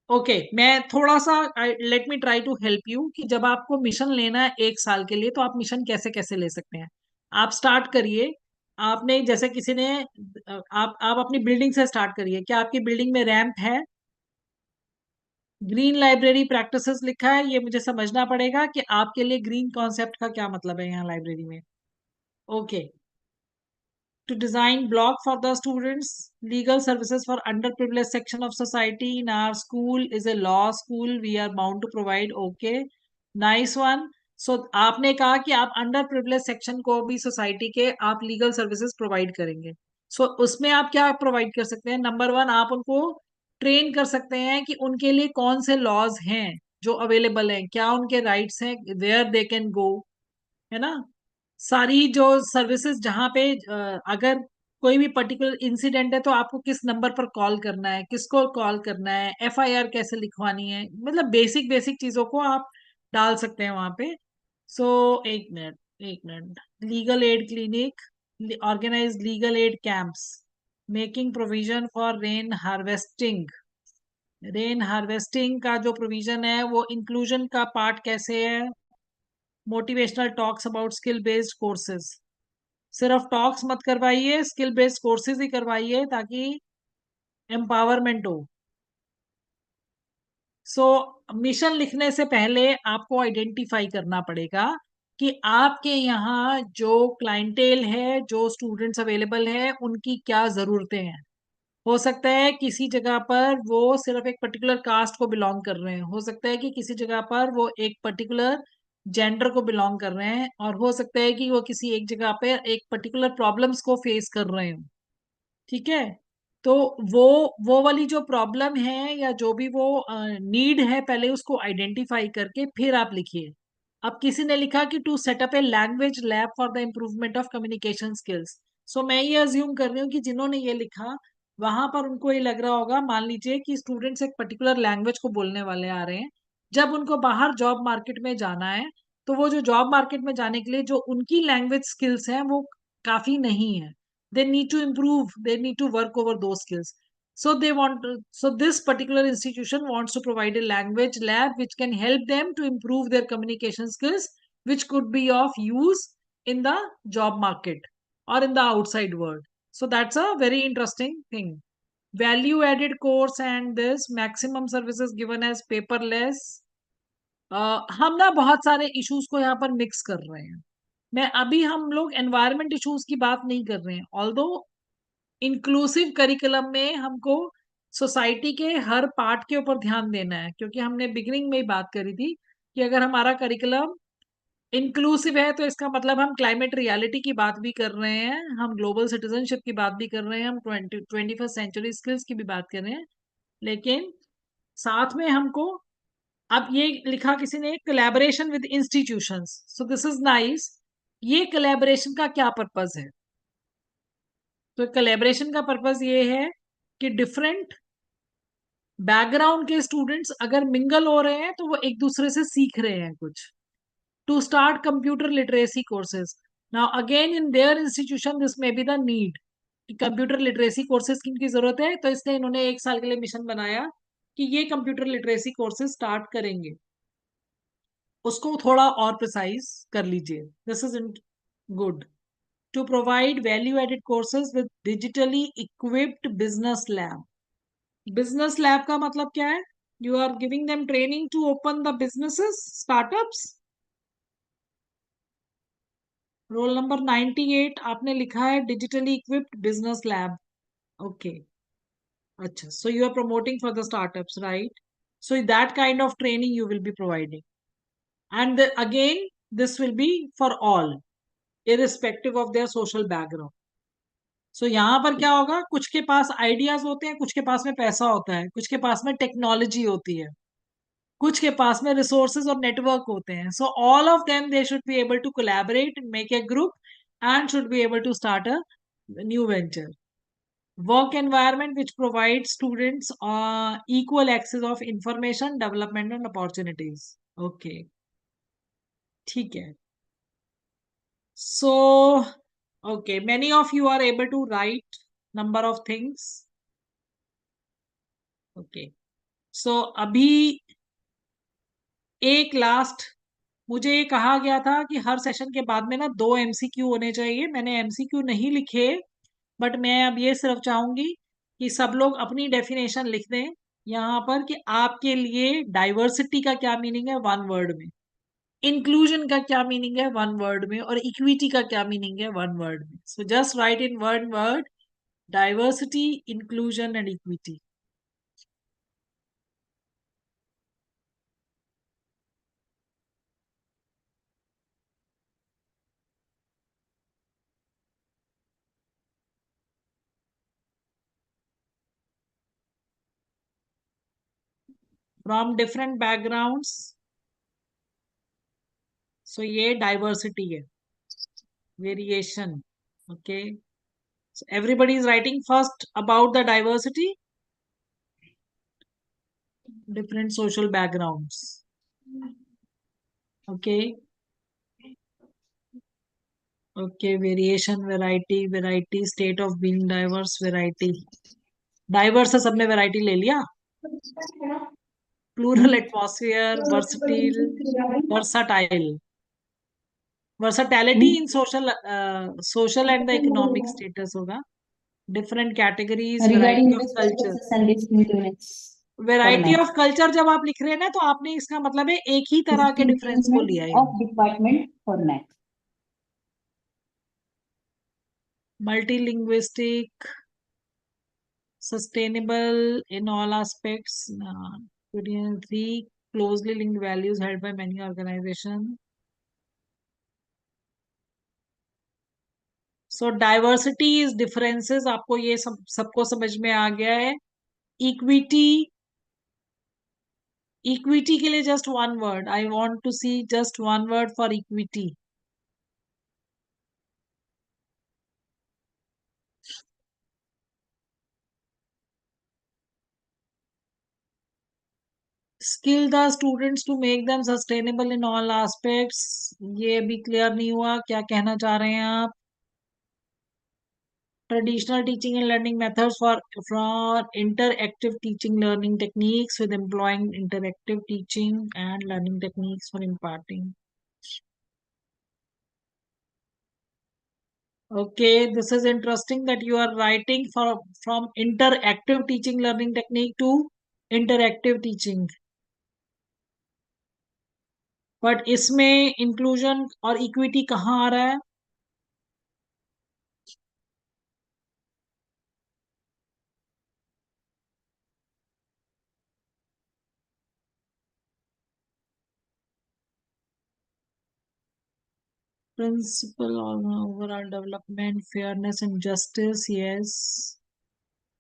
ओके मैं थोड़ा सा let me try to help you कि जब आपको मिशन लेना है एक साल के लिए तो आप मिशन कैसे कैसे ले सकते हैं. आप स्टार्ट करिए. आपने जैसे किसी ने आप अपनी बिल्डिंग से स्टार्ट करिए. क्या आपकी बिल्डिंग में रैंप है? ग्रीन लाइब्रेरी प्रैक्टिसेस लिखा है. ये मुझे समझना पड़ेगा कि आपके लिए ग्रीन कॉन्सेप्ट का क्या मतलब है यहाँ लाइब्रेरी में. Okay. To design block for the students, legal services for underprivileged section of society in our school is a law school, we are bound to provide. Okay, nice one. So आपने कहा कि आप under privilege section को भी society के आप legal services provide करेंगे. सो उसमें आप क्या प्रोवाइड कर सकते हैं? नंबर वन, आप उनको ट्रेन कर सकते हैं कि उनके लिए कौन से लॉज हैं जो अवेलेबल हैं, क्या उनके राइट्स हैं, वेयर दे कैन गो, है ना. सारी जो सर्विसेज जहाँ पे अगर कोई भी पर्टिकुलर इंसिडेंट है तो आपको किस नंबर पर कॉल करना है, किसको कॉल करना है, एफआईआर कैसे लिखवानी है, मतलब बेसिक बेसिक चीजों को आप डाल सकते हैं वहां पे. सो एक minute. Legal aid clinic, organise legal aid camps, making provision for rain harvesting. Rain harvesting का जो प्रोविजन है वो इंक्लूजन का पार्ट कैसे है? Motivational talks about skill based courses. सिर्फ टॉक्स मत करवाइए, स्किल बेस्ड कोर्सेज ही करवाइए ताकि एम्पावरमेंट हो. सो मिशन लिखने से पहले आपको आइडेंटिफाई करना पड़ेगा कि आपके यहाँ जो क्लाइंटेल है, जो स्टूडेंट्स अवेलेबल है, उनकी क्या जरूरतें हैं। हो सकता है किसी जगह पर वो सिर्फ एक पर्टिकुलर कास्ट को बिलोंग कर रहे हैं, हो सकता है कि किसी जगह पर वो एक पर्टिकुलर जेंडर को बिलोंग कर रहे हैं, और हो सकता है कि वो किसी एक जगह पे एक पर्टिकुलर प्रॉब्लम्स को फेस कर रहे हो। ठीक है, तो वो वाली जो प्रॉब्लम है या जो भी वो नीड है, पहले उसको आइडेंटिफाई करके फिर आप लिखिए। अब किसी ने लिखा कि to set up a language lab for the improvement of communication skills. So मैं ये अज्यूम कर रही हूँ कि जिन्होंने ये लिखा वहां पर उनको ये लग रहा होगा, मान लीजिए कि स्टूडेंट्स एक पर्टिकुलर लैंग्वेज को बोलने वाले आ रहे हैं, जब उनको बाहर जॉब मार्केट में जाना है, तो वो जो जॉब मार्केट में जाने के लिए जो उनकी लैंग्वेज स्किल्स हैं वो काफी नहीं है। They need to improve, they need to work over those skills. So so this particular institution wants to provide a language lab which can help them to improve their communication skills, which could be of use in the job market or in the outside world. So that's a very interesting thing. Value added course and this maximum services given as paperless. हम ना बहुत सारे issues को यहाँ पर mix कर रहे हैं। मैं अभी हम लोग एनवायरमेंट इश्यूज की बात नहीं कर रहे हैं, ऑल्दो इंक्लूसिव करिकुलम में हमको सोसाइटी के हर पार्ट के ऊपर ध्यान देना है, क्योंकि हमने बिगिनिंग में ही बात करी थी कि अगर हमारा करिकुलम इंक्लूसिव है तो इसका मतलब हम क्लाइमेट रियलिटी की बात भी कर रहे हैं, हम ग्लोबल सिटीजनशिप की बात भी कर रहे हैं, हम 21st सेंचुरी स्किल्स की भी बात कर रहे हैं, लेकिन साथ में हमको अब ये लिखा किसी ने collaboration with institutions. So this is nice. ये कोलैबोरेशन का क्या पर्पस है? तो कोलैबोरेशन का पर्पस ये है कि डिफरेंट बैकग्राउंड के स्टूडेंट्स अगर मिंगल हो रहे हैं तो वो एक दूसरे से सीख रहे हैं कुछ। To start computer literacy courses. Now again in their institution this may be the need कि कंप्यूटर लिटरेसी कोर्सेज की जरूरत है, तो इसलिए इन्होंने 1 साल के लिए मिशन बनाया कि ये कंप्यूटर लिटरेसी कोर्सेज स्टार्ट करेंगे। उसको थोड़ा और प्रिसाइज कर लीजिए। This is good. To provide value-added courses with digitally equipped business lab. Business lab का मतलब क्या है? You are giving them training to open the businesses, startups. Roll number 98 आपने लिखा है digitally equipped business lab. Okay. अच्छा, so you are promoting for the startups, right? So that kind of training you will be providing. And again, this will be for all, irrespective of their social background. सो यहाँ पर क्या होगा, कुछ के पास ideas होते हैं, कुछ के पास में पैसा होता है, कुछ के पास में टेक्नोलॉजी होती है, कुछ के पास में रिसोर्सेज और नेटवर्क होते हैं। So all of them they should be able to collaborate, make a group and should be able to start a new venture. Work environment which provide students equal access of information, development and opportunities. Okay, ठीक है। सो okay, many of you are able to write number of things. Okay, so अभी एक last, मुझे ये कहा गया था कि हर सेशन के बाद में ना 2 MCQ होने चाहिए। मैंने MCQ नहीं लिखे, बट मैं अब ये सिर्फ चाहूंगी कि सब लोग अपनी डेफिनेशन लिख दें यहाँ पर कि आपके लिए डाइवर्सिटी का क्या मीनिंग है 1 वर्ड में, इंक्लूजन का क्या मीनिंग है 1 वर्ड में, और इक्विटी का क्या मीनिंग है 1 वर्ड में। So just right in 1 word diversity, inclusion and equity. From different backgrounds. So ये diversity है, variation. Okay, so everybody is writing first about the diversity, different social backgrounds. Okay, okay, variation, variety, state of being diverse, variety. Diverse है, सबने variety ले लिया। Plural atmosphere, versatile. Versatility in social and the economic status होगा. Different categories, variety regarding of best culture. practices and its units. Variety of culture जब आप लिख रहे हैं ना, तो आपने इसका मतलब है एक ही तरह के डिफरेंस को लिया है। Department for next multilinguistic, sustainable in all aspects, 3 closely linked values held by many organizations. So diversity is differences, आपको ये सबको समझ में आ गया है। इक्विटी के लिए just one word, I want to see just one word for equity. Skill the students to make them sustainable in all aspects, ये भी क्लियर नहीं हुआ, क्या कहना चाह रहे हैं आप? Traditional teaching and learning methods for interactive teaching learning techniques with employing interactive teaching and learning techniques for imparting. Okay, this is interesting that you are writing from interactive teaching learning technique to interactive teaching. But इसमें inclusion और equity कहाँ आ रहा है? Principle of overall development, fairness and justice, yes.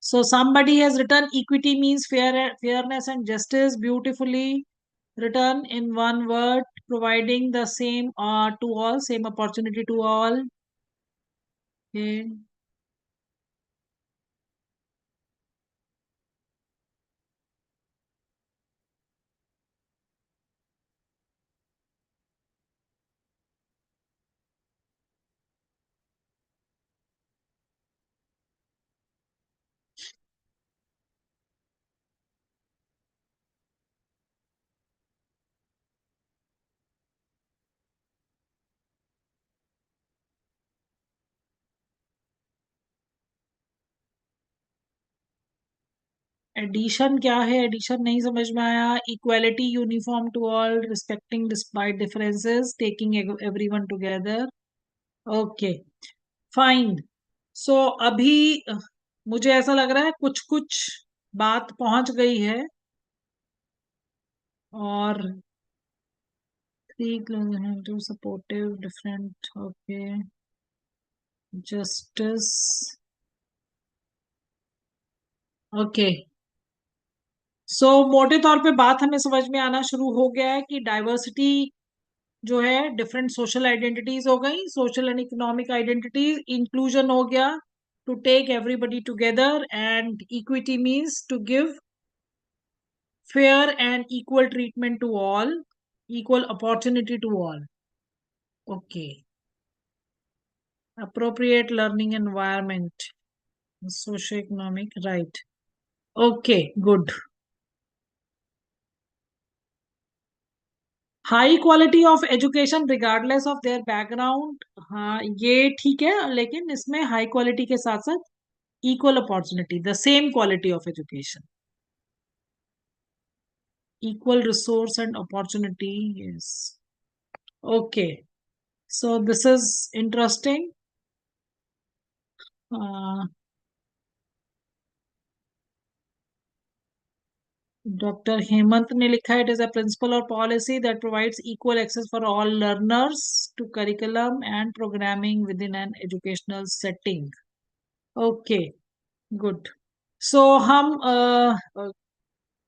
So somebody has written equity means fairness and justice, beautifully written in one word, providing the same to all, same opportunity to all. Okay. Edition क्या है? Edition नहीं समझ में आया। Equality, uniform to all, respecting despite differences, taking everyone together. Okay, fine. So अभी मुझे ऐसा लग रहा है कुछ कुछ बात पहुंच गई है। और supportive, different, okay, justice, okay. So मोटे तौर पे बात हमें समझ में आना शुरू हो गया है कि डाइवर्सिटी जो है, डिफरेंट सोशल आइडेंटिटीज हो गई, social and economic identities, inclusion हो गया, to take everybody together, and equity means to give fair and equal treatment to all, equal opportunity to all. Okay. Appropriate learning environment, socioeconomic, right. Okay, good. High quality of education regardless of their background, हाँ ये ठीक है, लेकिन इसमें high quality के साथ साथ equal opportunity, the same quality of education, equal resource and opportunity, yes. Okay, so this is interesting. Doctor Hemant ने लिखा है, it is a principle or policy that provides equal access for all learners to curriculum and programming within an educational setting. Okay, good. So हम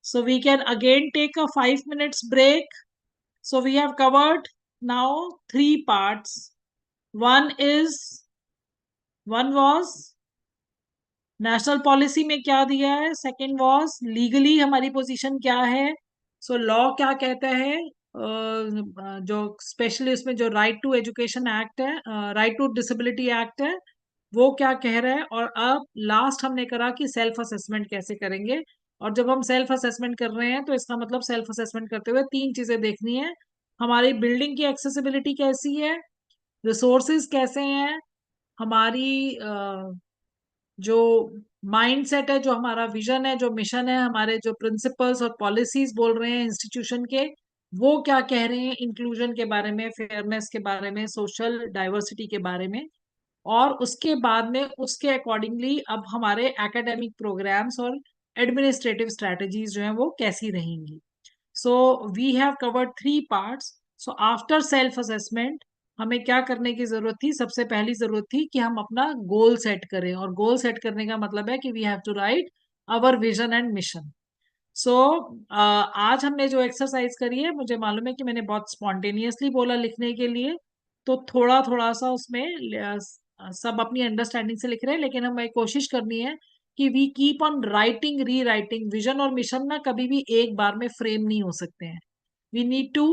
so we can again take a 5 minutes break. So we have covered now 3 parts. One was national policy में क्या दिया है, second was legally हमारी position क्या है, so law क्या कहता है, जो स्पेशली उसमें जो राइट टू एजुकेशन एक्ट है, राइट टू डिसेबिलिटी एक्ट है, वो क्या कह रहा है। और अब लास्ट हमने करा कि सेल्फ असेसमेंट कैसे करेंगे। और जब हम सेल्फ असेसमेंट कर रहे हैं तो इसका मतलब सेल्फ असेसमेंट करते हुए 3 चीजें देखनी है, हमारी बिल्डिंग की एक्सेसिबिलिटी कैसी है, रिसोर्सेज कैसे हैं, हमारी जो माइंडसेट है, जो हमारा विजन है, जो मिशन है, हमारे जो प्रिंसिपल्स और पॉलिसीज बोल रहे हैं इंस्टीट्यूशन के, वो क्या कह रहे हैं इंक्लूजन के बारे में, फेयरनेस के बारे में, सोशल डाइवर्सिटी के बारे में, और उसके बाद में उसके अकॉर्डिंगली अब हमारे एकेडमिक प्रोग्राम्स और एडमिनिस्ट्रेटिव स्ट्रेटजीज जो हैं वो कैसी रहेंगी. So we have covered 3 parts. So after self assessment हमें क्या करने की जरूरत थी? सबसे पहली जरूरत थी कि हम अपना गोल सेट करें, और गोल सेट करने का मतलब है कि we have to write our vision and mission. So आज हमने जो एक्सरसाइज करी है, मुझे मालूम है कि मैंने बहुत स्पॉन्टेनियसली बोला लिखने के लिए, तो थोड़ा थोड़ा सा उसमें सब अपनी अंडरस्टैंडिंग से लिख रहे हैं, लेकिन हमें कोशिश करनी है कि वी कीप ऑन राइटिंग, री राइटिंग. विजन और मिशन ना कभी भी एक बार में फ्रेम नहीं हो सकते हैं. We need to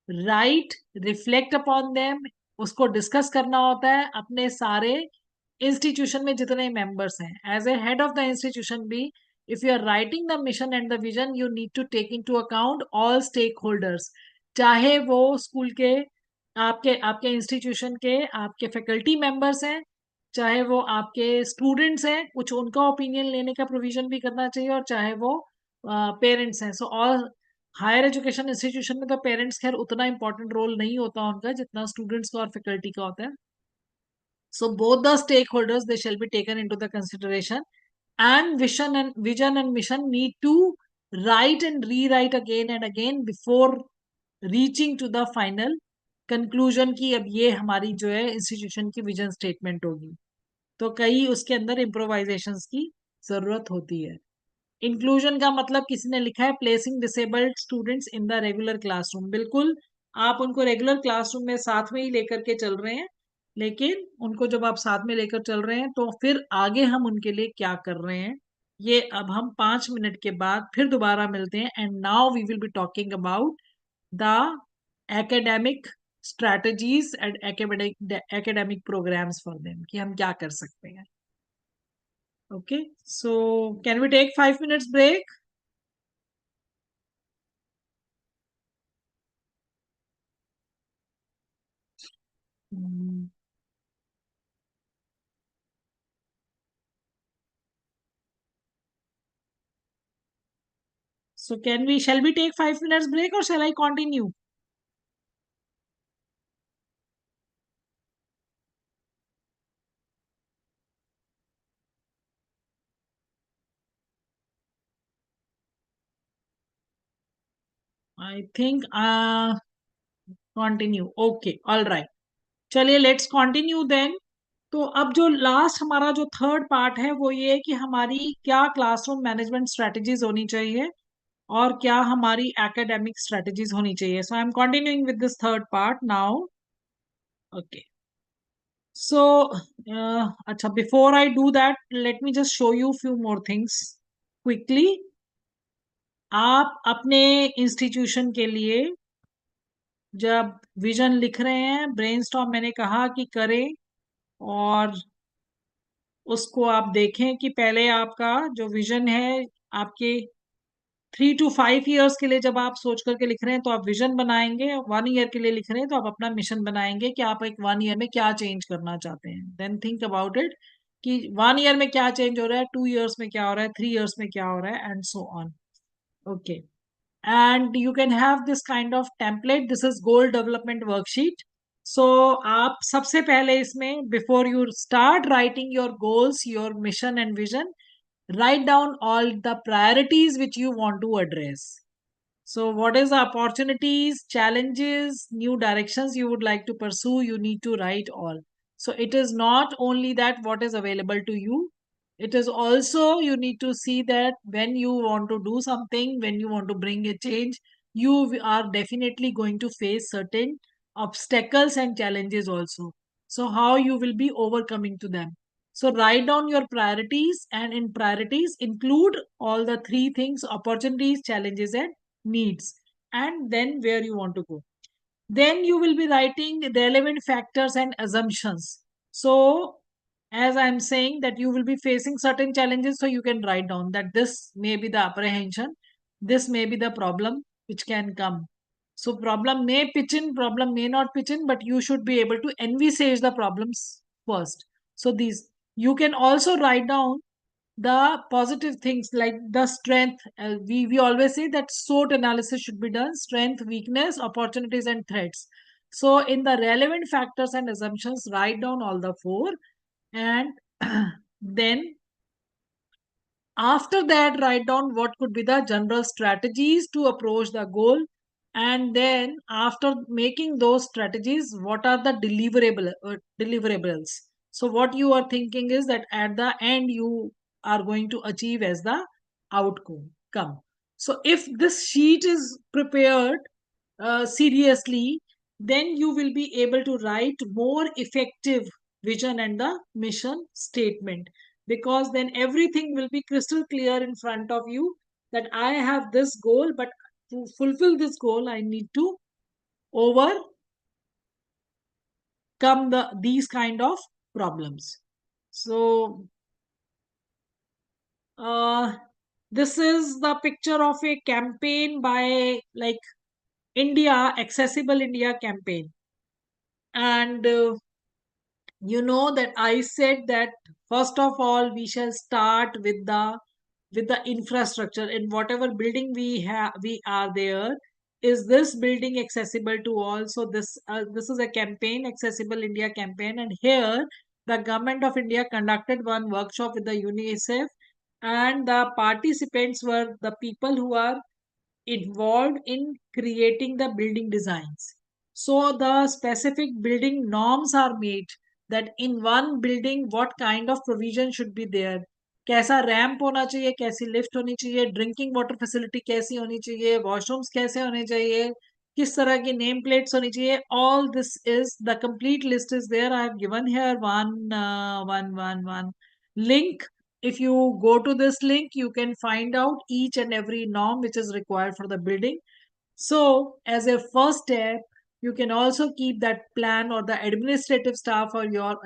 write, reflect upon them, उसको डिस्कस करना होता है अपने सारे इंस्टीट्यूशन में जितने मेंबर्स हैं. As a head of the institution भी, if you are writing the mission and the vision, you need to take into account all stakeholders, चाहे वो स्कूल के आपके आपके इंस्टीट्यूशन के आपके फैकल्टी मेंबर्स हैं, चाहे वो आपके स्टूडेंट्स हैं, कुछ उनका ओपिनियन लेने का प्रोविजन भी करना चाहिए, और चाहे वो पेरेंट्स हैं. So all higher education institution में तो पेरेंट्स खैर उतना इंपॉर्टेंट रोल नहीं होता उनका जितना स्टूडेंट्स का और फैकल्टी का होता है. So both the stakeholders, they shall be taken into the consideration, and vision and mission need to write and rewrite again and again before reaching to the final conclusion कि अब ये हमारी जो है इंस्टीट्यूशन की विजन स्टेटमेंट होगी. तो कई उसके अंदर इम्प्रोवाइजेशंस की जरूरत होती है. इंक्लूजन का मतलब किसी ने लिखा है placing disabled students in the regular classroom. बिल्कुल, आप उनको रेगुलर क्लासरूम में साथ में ही लेकर के चल रहे हैं, लेकिन उनको जब आप साथ में लेकर चल रहे हैं तो फिर आगे हम उनके लिए क्या कर रहे हैं, ये अब हम 5 मिनट के बाद फिर दोबारा मिलते हैं. And now we will be talking about the academic strategies and academic programmes for them, कि हम क्या कर सकते हैं. Okay, so can we take 5 minutes break? So shall we take 5 minutes break, or shall I continue? I think continue. Okay, all right. चलिए let's continue then. तो अब जो लास्ट हमारा जो थर्ड पार्ट है वो ये है कि हमारी क्या क्लासरूम मैनेजमेंट स्ट्रेटजीज होनी चाहिए और क्या हमारी एकेडमिक स्ट्रेटजीज होनी चाहिए. So I am continuing with this third part now. Okay, so अच्छा, before I do that, let me just show you few more things quickly. आप अपने इंस्टीट्यूशन के लिए जब विजन लिख रहे हैं, ब्रेनस्टॉर्म मैंने कहा कि करें, और उसको आप देखें कि पहले आपका जो विजन है आपके 3 to 5 years के लिए जब आप सोच करके लिख रहे हैं तो आप विजन बनाएंगे. 1 year के लिए लिख रहे हैं तो आप अपना मिशन बनाएंगे कि आप एक 1 year में क्या चेंज करना चाहते हैं. देन थिंक अबाउट इट कि 1 year में क्या चेंज हो रहा है, 2 years में क्या हो रहा है, 3 years में क्या हो रहा है, and so on. Okay, and you can have this kind of template. This is goal development worksheet. So आप सबसे पहले इसमें before you start writing your goals, your mission and vision, write down all the priorities which you want to address. So what is the opportunities, challenges, new directions you would like to pursue? You need to write all. So it is not only that what is available to you, it is also you need to see that when you want to do something, when you want to bring a change, you are definitely going to face certain obstacles and challenges also. So how you will be overcoming to them. So write down your priorities, and in priorities include all the 3 things: opportunities, challenges and needs, and then where you want to go. Then you will be writing relevant factors and assumptions. So as I'm saying that you will be facing certain challenges, so you can write down that this may be the apprehension, this may be the problem which can come. So problem may pitch in, problem may not pitch in, but you should be able to envisage the problems first. So these, You can also write down the positive things like the strength. We always say that SWOT analysis should be done: strength, weakness, opportunities, and threats. So in the relevant factors and assumptions, write down all the four, and then after that, write down what could be the general strategies to approach the goal. And then after making those strategies, what are the deliverables? So what you are thinking is that at the end, you are going to achieve as the outcome. So if this sheet is prepared seriously, then you will be able to write more effective vision and the mission statement, because then everything will be crystal clear in front of you that I have this goal, but to fulfill this goal, I need to overcome these kind of problems. So this is the picture of a campaign by like Accessible India campaign. And you know that I said that first of all we shall start with the infrastructure. In whatever building we are there, is this building accessible to all? So this is a campaign, Accessible India campaign, and here the government of India conducted one workshop with the UNICEF, and the participants were the people who are involved in creating the building designs. So the specific building norms are made that in one building what kind of provision should be there. कैसा ramp होना चाहिए, कैसी lift होनी चाहिए, drinking water facility कैसी होनी चाहिए, washrooms कैसे होने चाहिए, किस तरह की नेम प्लेट्स होनी चाहिए. All this is the complete list is there. I have given here one link. If you go to this link, you can find out each and every norm which is required for the building. So as a first step, you can also keep that plan, or the administrative staff or your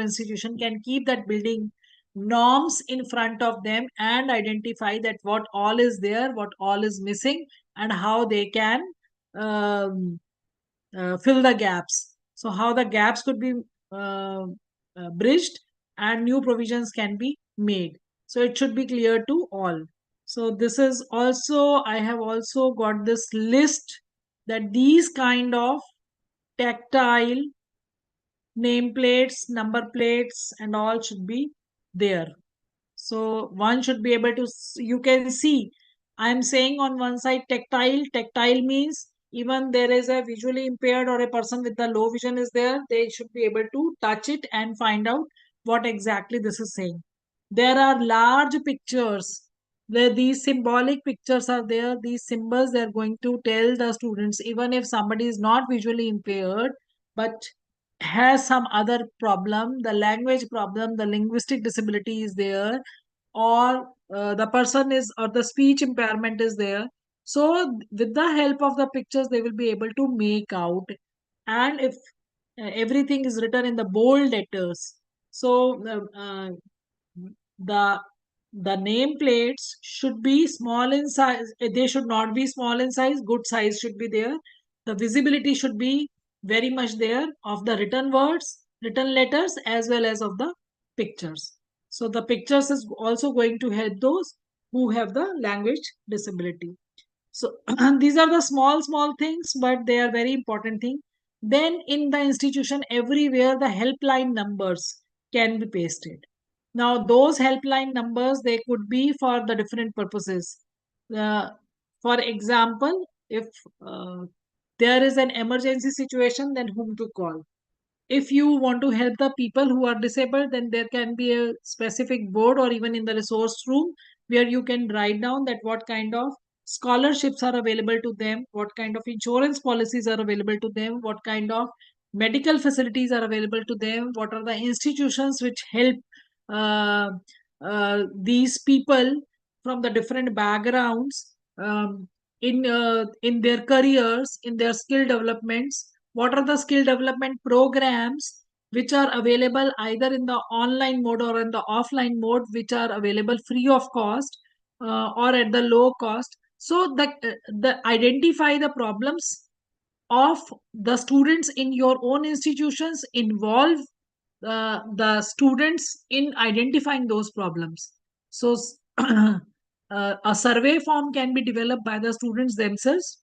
institution can keep that building norms in front of them and identify that what all is there, what all is missing, and how they can um, fill the gaps. So how the gaps could be bridged and new provisions can be made. So it should be clear to all. So this is also, I have also got this list that these kind of tactile nameplates, number plates, and all should be there. So one should be able to, you can see, I'm saying on one side tactile. Tactile means even there is a visually impaired or a person with the low vision is there, they should be able to touch it and find out what exactly this is saying. There are large pictures where these symbolic pictures are there. These symbols, they're going to tell the students, even if somebody is not visually impaired, but has some other problem, the language problem, the linguistic disability is there, or the person is, or the speech impairment is there. So with the help of the pictures, they will be able to make out. And if everything is written in the bold letters, so the the nameplates should be small in size. They should not be small in size. Good size should be there. The visibility should be very much there of the written words, written letters, as well as of the pictures. So the pictures is also going to help those who have the language disability. So these are the small things, but they are very important thing. Then in the institution, everywhere the helpline numbers can be pasted. Now those helpline numbers, they could be for the different purposes. For example, if there is an emergency situation, then whom to call. If you want to help the people who are disabled, then there can be a specific board, or even in the resource room, where you can write down that what kind of scholarships are available to them, what kind of insurance policies are available to them, what kind of medical facilities are available to them, what are the institutions which help uh, these people from the different backgrounds in their careers, in their skill developments. What are the skill development programs which are available either in the online mode or in the offline mode, which are available free of cost or at the low cost. So the identify the problems of the students in your own institutions, involve the students in identifying those problems. So a survey form can be developed by the students themselves,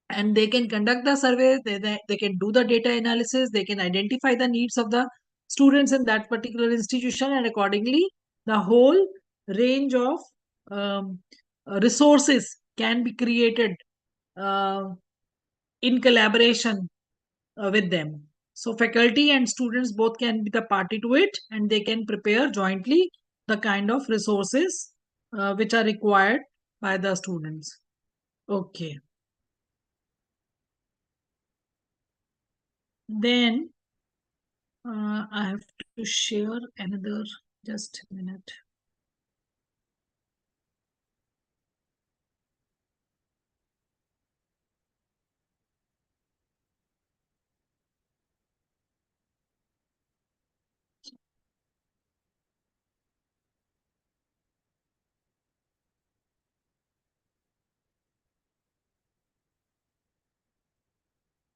and they can conduct the survey, they can do the data analysis, they can identify the needs of the students in that particular institution, and accordingly the whole range of resources can be created in collaboration with them. So faculty and students both can be the party to it, and they can prepare jointly the kind of resources which are required by the students. Okay. Then I have to share another, just a minute.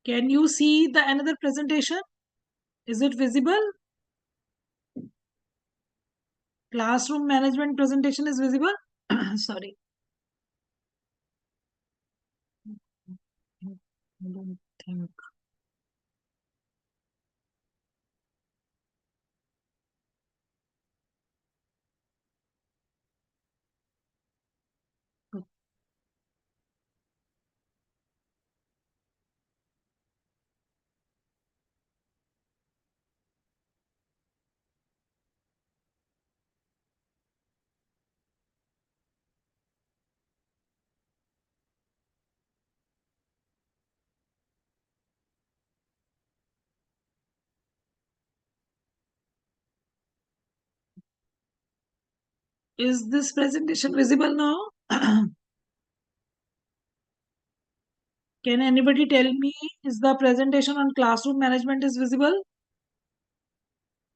Can you see the another presentation? Is it visible? Classroom management presentation is visible? Sorry. I don't think. Is this presentation visible now? Can anybody tell me, is the presentation on classroom management is visible?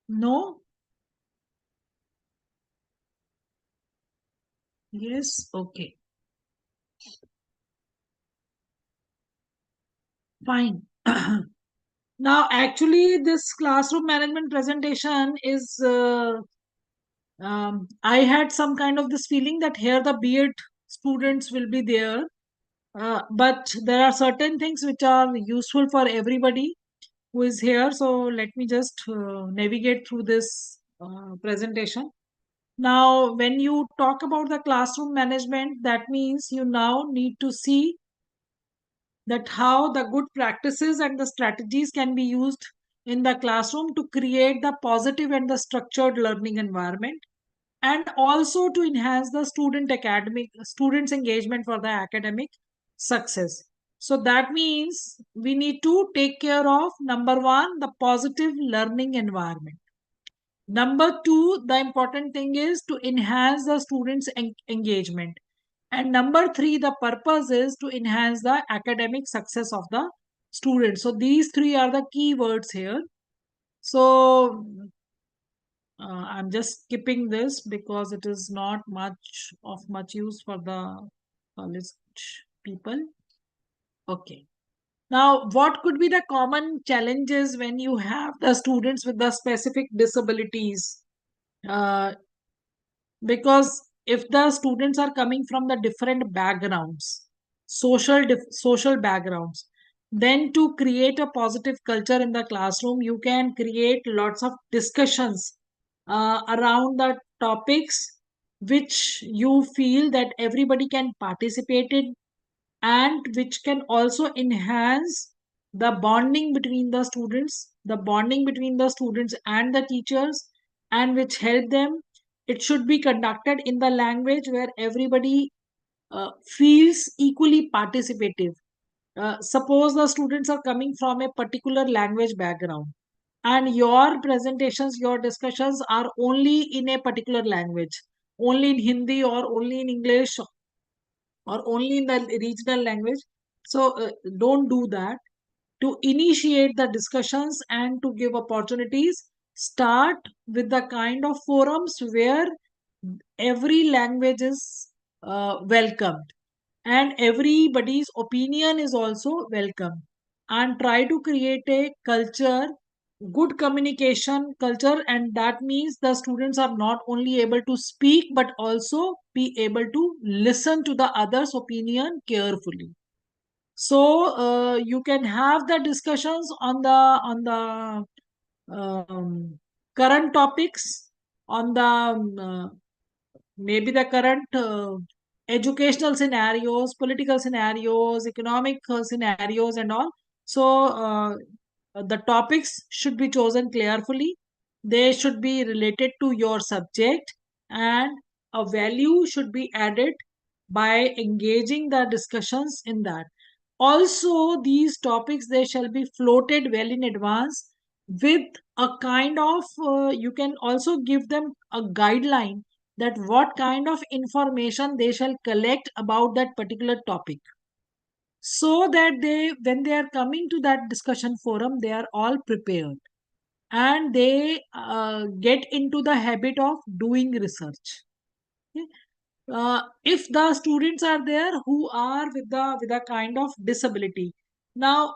No? Yes? Okay. Fine. Now, actually, this classroom management presentation is, I had some kind of this feeling that here the B.Ed students will be there. But there are certain things which are useful for everybody who is here. So let me just navigate through this presentation. Now, when you talk about the classroom management, that means you now need to see that how the good practices and the strategies can be used in the classroom to create the positive and the structured learning environment, and also to enhance the students engagement for the academic success. So that means we need to take care of, number one, the positive learning environment. Number two, the important thing is to enhance the students engagement. And number three, the purpose is to enhance the academic success of the students. So these three are the key words here. So I'm just skipping this because it is not much use for the college people. Okay. Now, what could be the common challenges when you have the students with the specific disabilities? Because if the students are coming from the different backgrounds, social backgrounds, then to create a positive culture in the classroom, you can create lots of discussions around the topics which you feel that everybody can participate in, and which can also enhance the bonding between the students, and the teachers, and which help them. It should be conducted in the language where everybody feels equally participative. Suppose the students are coming from a particular language background, and your presentations, your discussions are only in a particular language, only in Hindi or only in English or only in the regional language. So don't do that. To initiate the discussions and to give opportunities, start with the kind of forums where every language is welcomed and everybody's opinion is also welcome, and try to create a culture good communication culture, and that means the students are not only able to speak but also be able to listen to the other's opinion carefully. So you can have the discussions on the current topics, on the maybe the current educational scenarios, political scenarios, economic scenarios, and all. So the topics should be chosen carefully. They should be related to your subject, and a value should be added by engaging the discussions in that. Also, these topics, they shall be floated well in advance with a kind of, you can also give them a guideline that what kind of information they shall collect about that particular topic, so that they, when they are coming to that discussion forum, they are all prepared, and they get into the habit of doing research. Okay? If the students are there who are with a kind of disability, now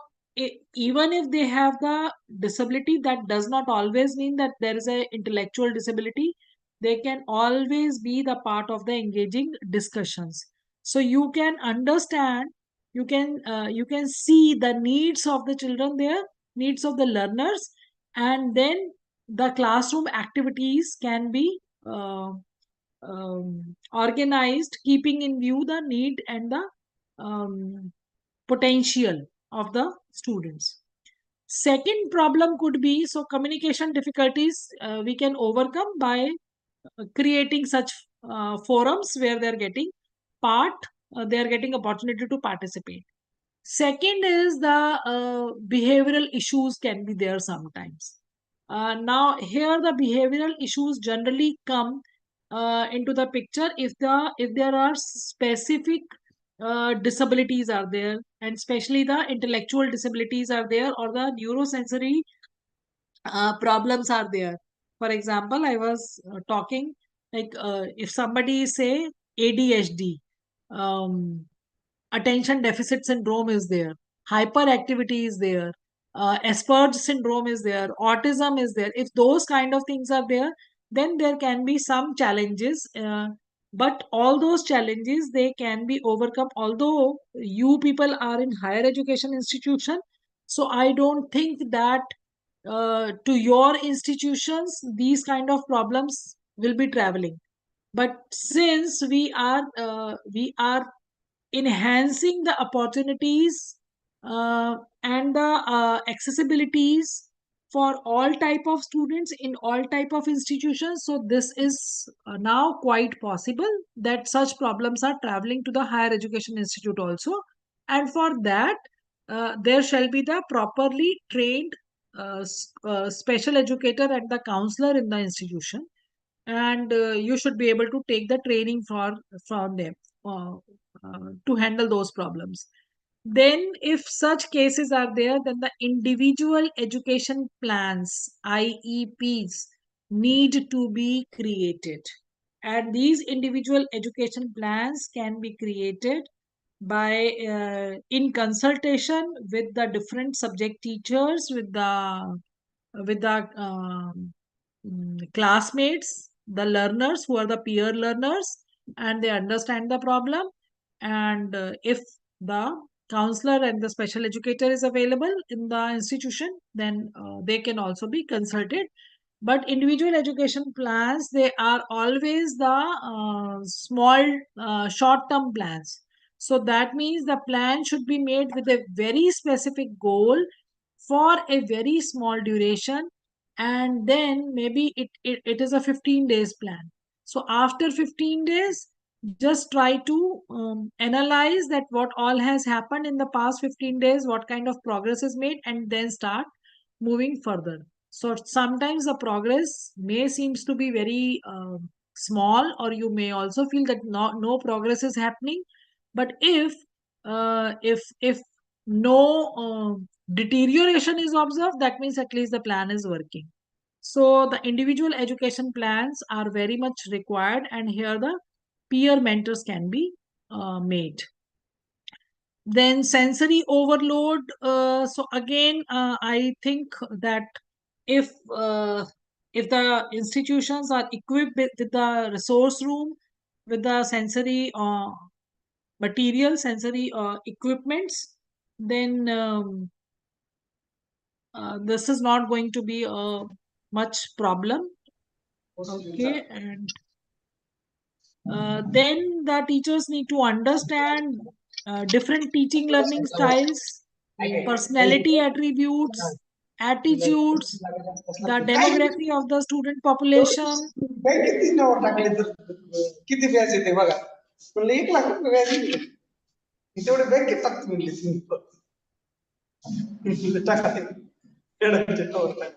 even if they have the disability, that does not always mean that there is a intellectual disability. They can always be the part of the engaging discussions. So you can understand, you can see the needs of the children there, needs of the learners, and then the classroom activities can be organized, keeping in view the need and the potential of the students. Second problem could be, so communication difficulties we can overcome by creating such forums where they are getting part, they are getting opportunity to participate. Second is the behavioral issues can be there sometimes. Now here the behavioral issues generally come into the picture if there are specific disabilities are there, and especially the intellectual disabilities are there, or the neurosensory problems are there. For example, I was talking like if somebody say ADHD, um, attention deficit syndrome is there, hyperactivity is there, Asperger's syndrome is there, autism is there. If those kind of things are there, then there can be some challenges. But all those challenges, they can be overcome. Although you people are in higher education institution, so I don't think that to your institutions these kind of problems will be traveling. But since we are enhancing the opportunities and the accessibilities for all type of students in all type of institutions, so this is now quite possible that such problems are traveling to the higher education institute also. And for that there shall be the properly trained special educator and the counselor in the institution, and you should be able to take the training from them to handle those problems. Then if such cases are there, then the individual education plans, IEPs, need to be created, and these individual education plans can be created by in consultation with the different subject teachers, with the classmates, the learners who are the peer learners, and they understand the problem. And if the counselor and the special educator is available in the institution, then they can also be consulted. But individual education plans, they are always the small short term plans. So that means the plan should be made with a very specific goal for a very small duration, and then maybe it is a 15 days plan. So after 15 days, just try to analyze that what all has happened in the past 15 days, what kind of progress is made, and then start moving further. So sometimes the progress may seems to be very small, or you may also feel that no progress is happening. But if no deterioration is observed, that means at least the plan is working. So the individual education plans are very much required, and here the peer mentors can be made. Then sensory overload. So again, I think that if the institutions are equipped with the resource room, with the sensory material, sensory equipments, then this is not going to be a much problem. Okay, and then the teachers need to understand different teaching learning styles, personality attributes, attitudes, the demography of the student population. किती व्याज येते बघा म्हणलं 1 लाख रुपये व्याज येते तेवढे बँकेत टाकतो म्हणले टाका ते खेळायचे तोवर टाका.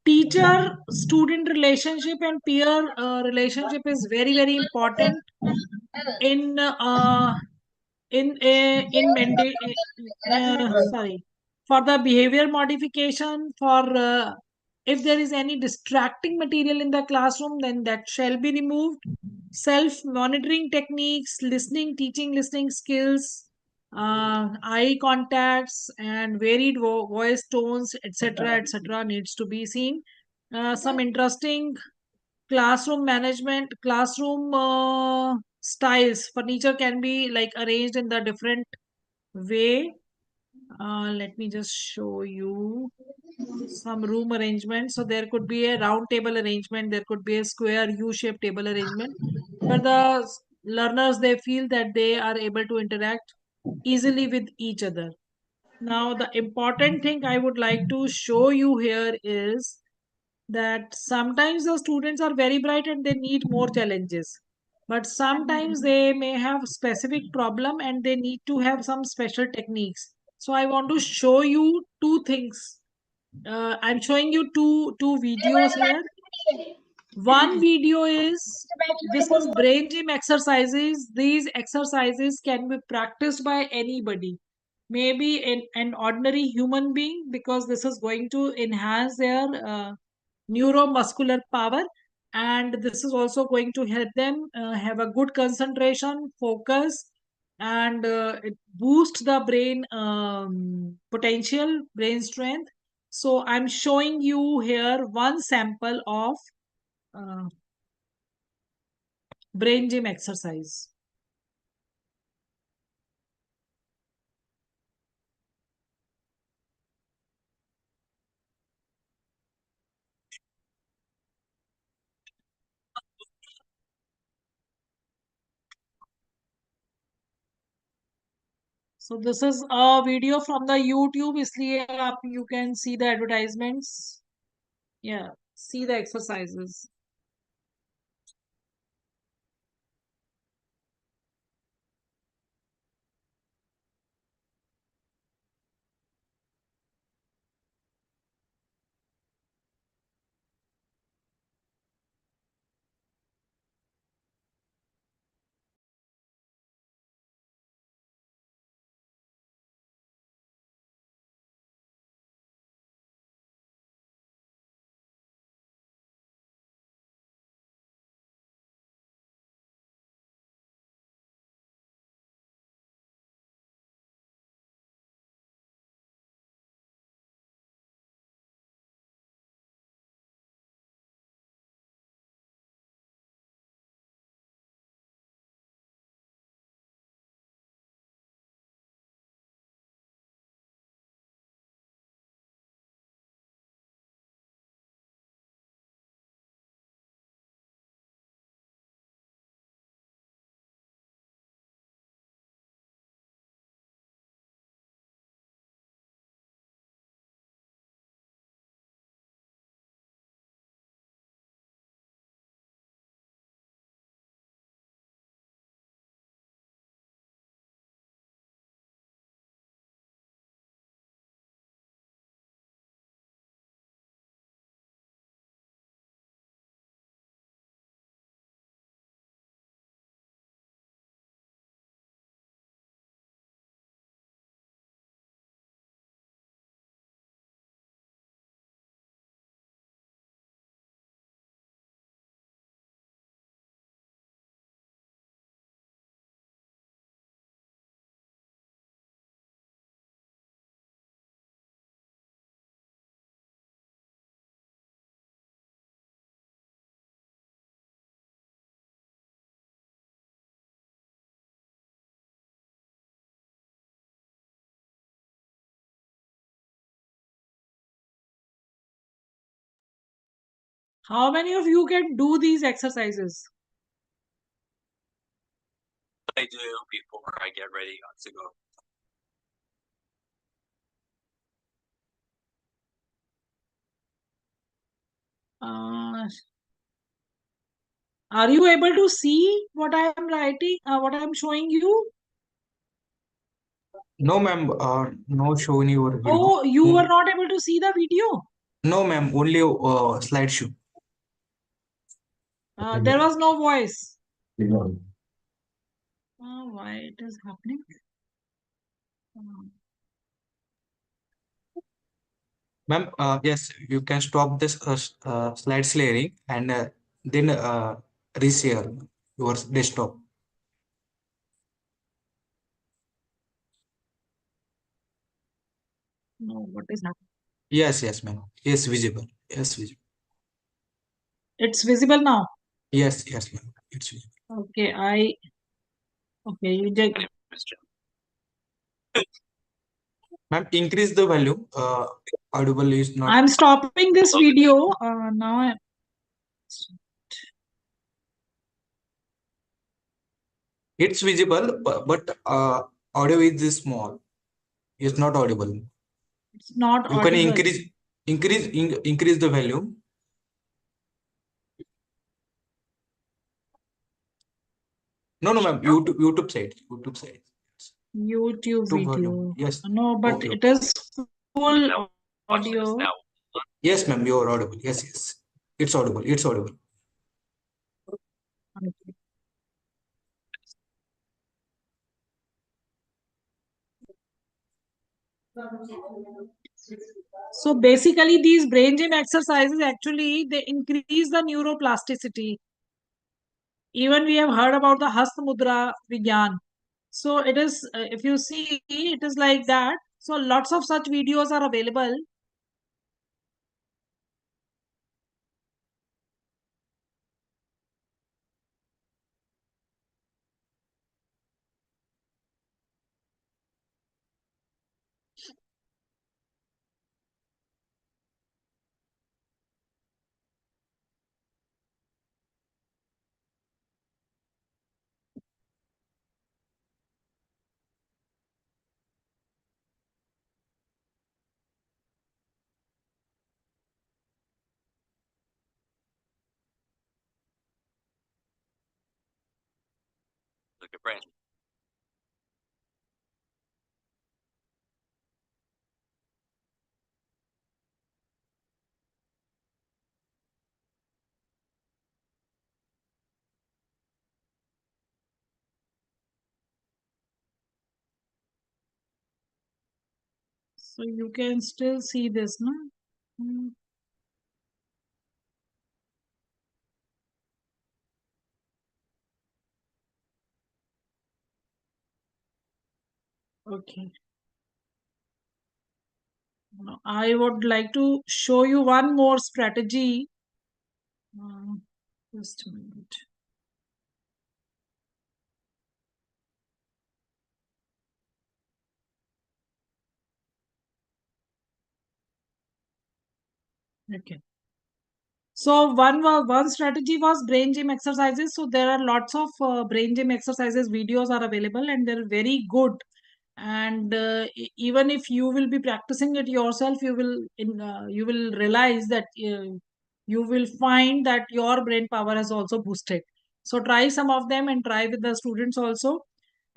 Teacher student relationship and peer relationship is very, very important in sorry, for the behavior modification. For if there is any distracting material in the classroom, then that shall be removed. Self monitoring techniques, teaching listening skills, eye contacts, and varied voice tones, etc., needs to be seen. Some interesting classroom management, classroom styles. Furniture can be like arranged in the different way. Let me just show you some room arrangement. So there could be a round table arrangement, there could be a square U-shaped table arrangement, where the learners, they feel that they are able to interact easily with each other. Now, the important thing I would like to show you here is that sometimes the students are very bright and they need more challenges, but sometimes they may have specific problem and they need to have some special techniques. So I want to show you two things. I'm showing you two videos here. One video is, this is brain gym exercises. These exercises can be practiced by anybody, maybe an ordinary human being, because this is going to enhance their neuromuscular power, and this is also going to help them have a good concentration, focus, and it boosts the brain potential, brain strength. So I'm showing you here one sample of brain gym exercise. So this is a video from the YouTube, इसलिए आप you can see the advertisements. Yeah, see the exercises. How many of you can do these exercises? I do before I get ready to go. Are you able to see what I am writing, what I am showing you? No, ma'am. No show in your video. Oh, you were not able to see the video? No, ma'am. Only slideshow. There was no voice. Why it is happening? Ma'am, yes, you can stop this slide layering and then reshare your desktop. No, what is happening? Yes, ma'am. Yes, visible. Yes, visible. It's visible now. Yes, ma'am. It's visible. Okay, okay, you did. Ma'am, increase the volume. Audible is not. I'm stopping this video now. It's visible, but audio is small. It's not audible. It's not You audible. can increase the volume. No, ma'am. YouTube side. YouTube video. Volume. Yes. No, but Okay. it is full audio. Yes, ma'am. You are audible. Yes. It's audible. Okay. So basically, these brain gym exercises actually they increase the neuroplasticity. Even we have heard about the Hasta Mudra Vigyan. So it is, if you see, it is like that. So lots of such videos are available. Look at Brandon. So you can still see this, no? Okay. Now, I would like to show you one more strategy. Just a minute. Okay. So one strategy was brain gym exercises. So there are lots of brain gym exercises videos are available and they're very good. And even if you will be practicing it yourself, you will realize that you will find that your brain power has also boosted. So try some of them and try with the students also.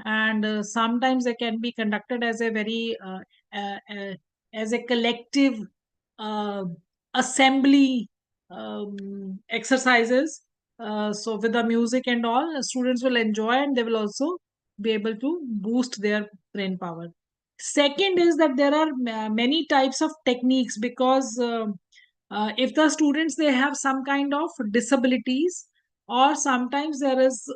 And sometimes they can be conducted as a very as a collective uh, assembly exercises. So with the music and all, students will enjoy and they will also be able to boost their brain power. Second is that there are many types of techniques because if the students they have some kind of disabilities or sometimes there is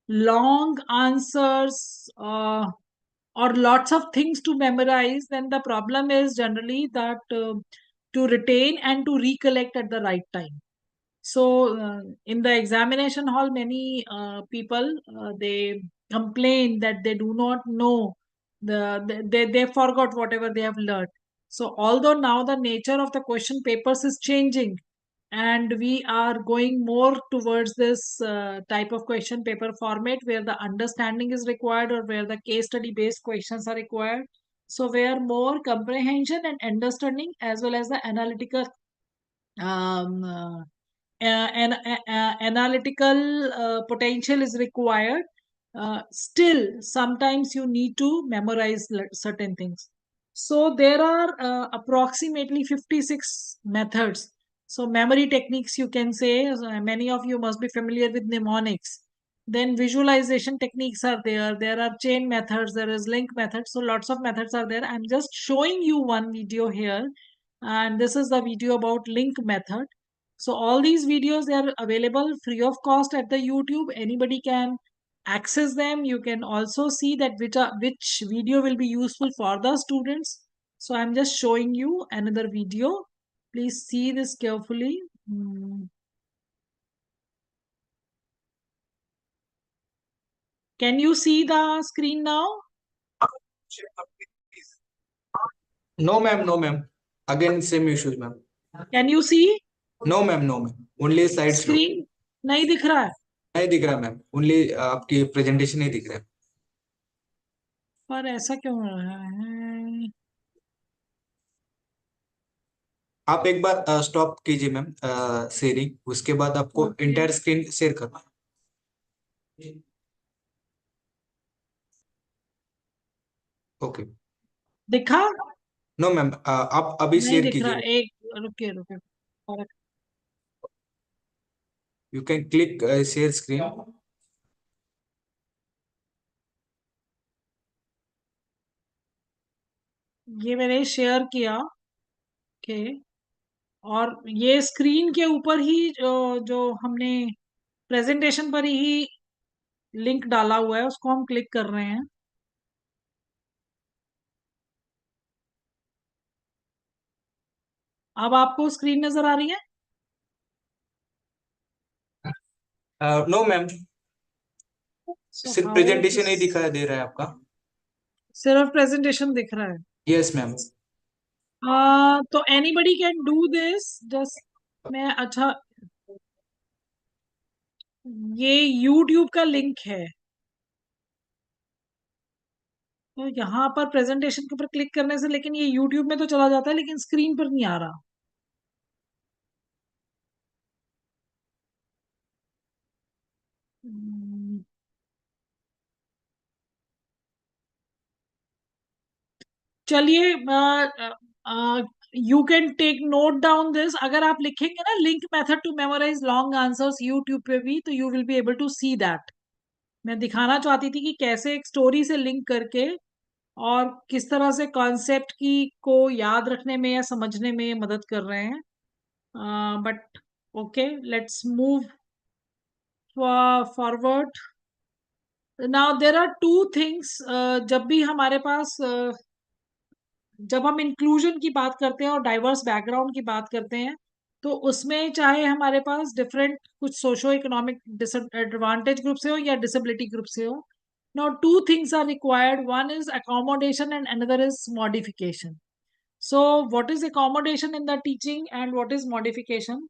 long answers or lots of things to memorize, then the problem is generally that to retain and to recollect at the right time. So in the examination hall, many people they complain that they do not know they forgot whatever they have learned. So although now the nature of the question papers is changing, and we are going more towards this type of question paper format where the understanding is required or where the case study based questions are required. So where more comprehension and understanding as well as the analytical um, analytical potential is required. Still, sometimes you need to memorize certain things. So there are approximately 56 methods. So memory techniques, you can say, many of you must be familiar with mnemonics. Then visualization techniques are there. There are chain methods. There is link methods. So lots of methods are there. I'm just showing you one video here. And this is the video about link method. So all these videos, they are available free of cost at the YouTube. Anybody can access them. You can also see that which video will be useful for the students. So I'm just showing you another video. Please see this carefully. Can you see the screen now? No, ma'am. No, ma'am. Again, same issues, ma'am. Can you see? No, ma'am. No, ma'am. Only slide show. Screen नहीं दिख रहा है. नहीं दिख रहा ma'am. Only आपकी presentation नहीं दिख रहा है. पर ऐसा क्यों हो रहा है? आप एक बार स्टॉप कीजिए मैम शेयरिंग. उसके बाद आपको इंटायर स्क्रीन शेयर करना है. ओके. दिखा? नो मैम, आप अभी नहीं शेयर दिख रहा. कीजिए. एक रुकिए रुकिए. You can click share screen. ये मैंने शेयर किया. ओके. और ये स्क्रीन के ऊपर ही जो हमने प्रेजेंटेशन पर ही लिंक डाला हुआ है उसको हम क्लिक कर रहे हैं. अब आपको स्क्रीन नजर आ रही है? नो मैम, So सिर्फ how प्रेजेंटेशन ही this- दिखाई दे रहा है आपका. सिर्फ प्रेजेंटेशन दिख रहा है. Yes ma'am. तो anybody can do this. Just मैं अच्छा, ये YouTube का लिंक है. तो यहाँ पर प्रेजेंटेशन के ऊपर क्लिक करने से, लेकिन ये YouTube में तो चला जाता है लेकिन स्क्रीन पर नहीं आ रहा. चलिए, you can take note down this. अगर आप लिखेंगे ना link method to memorise long answers YouTube पे भी, तो you will be able to see that. मैं दिखाना चाहती थी कि कैसे एक स्टोरी से लिंक करके और किस तरह से कॉन्सेप्ट की को याद रखने में या समझने में मदद कर रहे हैं. But okay, let's move forward. Now there are two things. जब भी हमारे पास जब हम इंक्लूजन की बात करते हैं और डाइवर्स बैकग्राउंड की बात करते हैं, तो उसमें चाहे हमारे पास डिफरेंट कुछ सोशो इकोनॉमिक डिसएडवांटेज ग्रुप से हो या डिसेबिलिटी ग्रुप से हो. Now two things are required. One is accommodation and another is modification. So what is accommodation in the teaching and what is modification?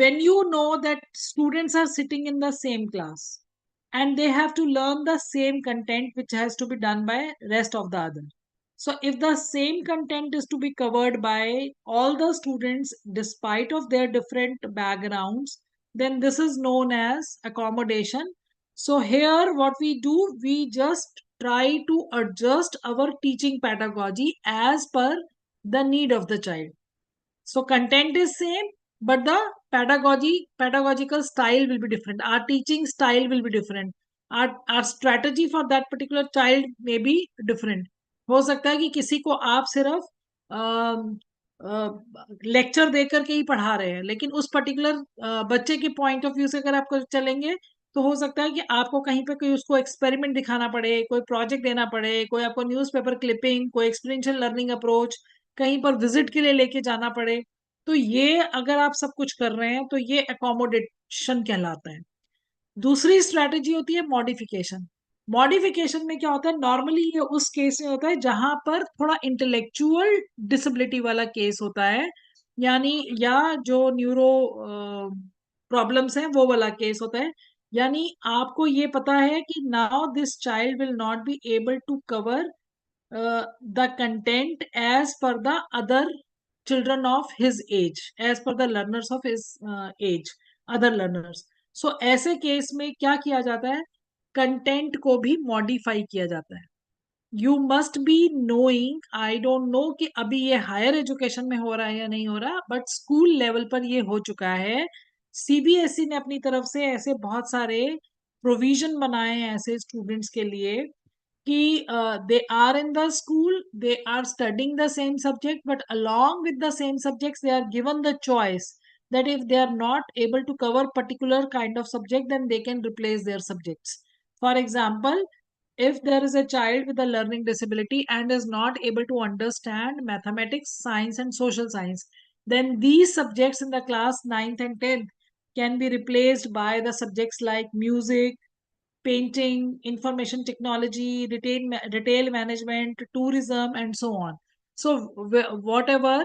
When you know that students are sitting in the same class and they have to learn the same content which has to be done by rest of the other. So if the same content is to be covered by all the students despite of their different backgrounds, then this is known as accommodation. So here what we do, we just try to adjust our teaching pedagogy as per the need of the child. So content is same, but the pedagogical style will be different. Our teaching style will be different. Our strategy for that particular child may be different. हो सकता है कि किसी को आप सिर्फ lecture दे करके ही पढ़ा रहे हैं, लेकिन उस पर्टिकुलर बच्चे के पॉइंट ऑफ व्यू से अगर आपको चलेंगे तो हो सकता है कि आपको कहीं पे कोई उसको एक्सपेरिमेंट दिखाना पड़े, कोई प्रोजेक्ट देना पड़े, कोई आपको न्यूज़पेपर क्लिपिंग, कोई एक्सपीरियंशियल लर्निंग अप्रोच, कहीं पर विजिट के लिए लेके जाना पड़े. तो ये अगर आप सब कुछ कर रहे हैं तो ये अकोमोडेशन कहलाता है. दूसरी स्ट्रैटेजी होती है मॉडिफिकेशन. मॉडिफिकेशन में क्या होता है, नॉर्मली ये उस केस में होता है जहां पर थोड़ा इंटेलेक्चुअल डिसेबिलिटी वाला केस होता है, यानी या जो न्यूरो प्रॉब्लम्स हैं वो वाला केस होता है। यानी आपको ये पता है कि now this child will not be able to cover the content as per the other children of his age, as per the learners of his age, other learners. So ऐसे केस में क्या किया जाता है, कंटेंट को भी modify किया जाता है। You must be knowing, I don't know कि अभी ये हायर एजुकेशन में हो रहा है या नहीं हो रहा, बट स्कूल लेवल पर ये हो चुका है। सीबीएसई ने अपनी तरफ से ऐसे बहुत सारे प्रोविजन बनाए हैं ऐसे स्टूडेंट्स के लिए कि they are in the school, they are studying the same subject, but along with the same subjects they are given the choice that if they are not able to cover particular kind of subject, then they can replace their subjects. For example, if there is a child with a learning disability and is not able to understand mathematics, science and social science, then these subjects in the class 9th and 10th can be replaced by the subjects like music, painting, information technology, retail management, tourism, and so on. So whatever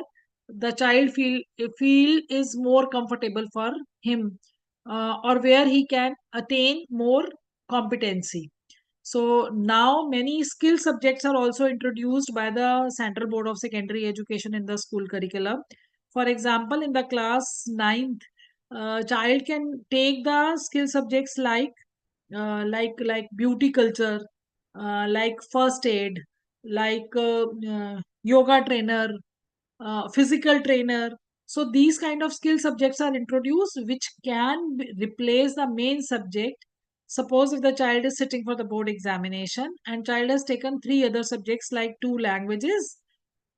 the child feel is more comfortable for him, or where he can attain more competency. So now many skill subjects are also introduced by the Central Board of Secondary Education in the school curriculum. For example, in the class 9th, child can take the skill subjects like beauty culture, like first aid, like yoga trainer, physical trainer. So these kind of skill subjects are introduced which can replace the main subject. Suppose if the child is sitting for the board examination and child has taken 3 other subjects like 2 languages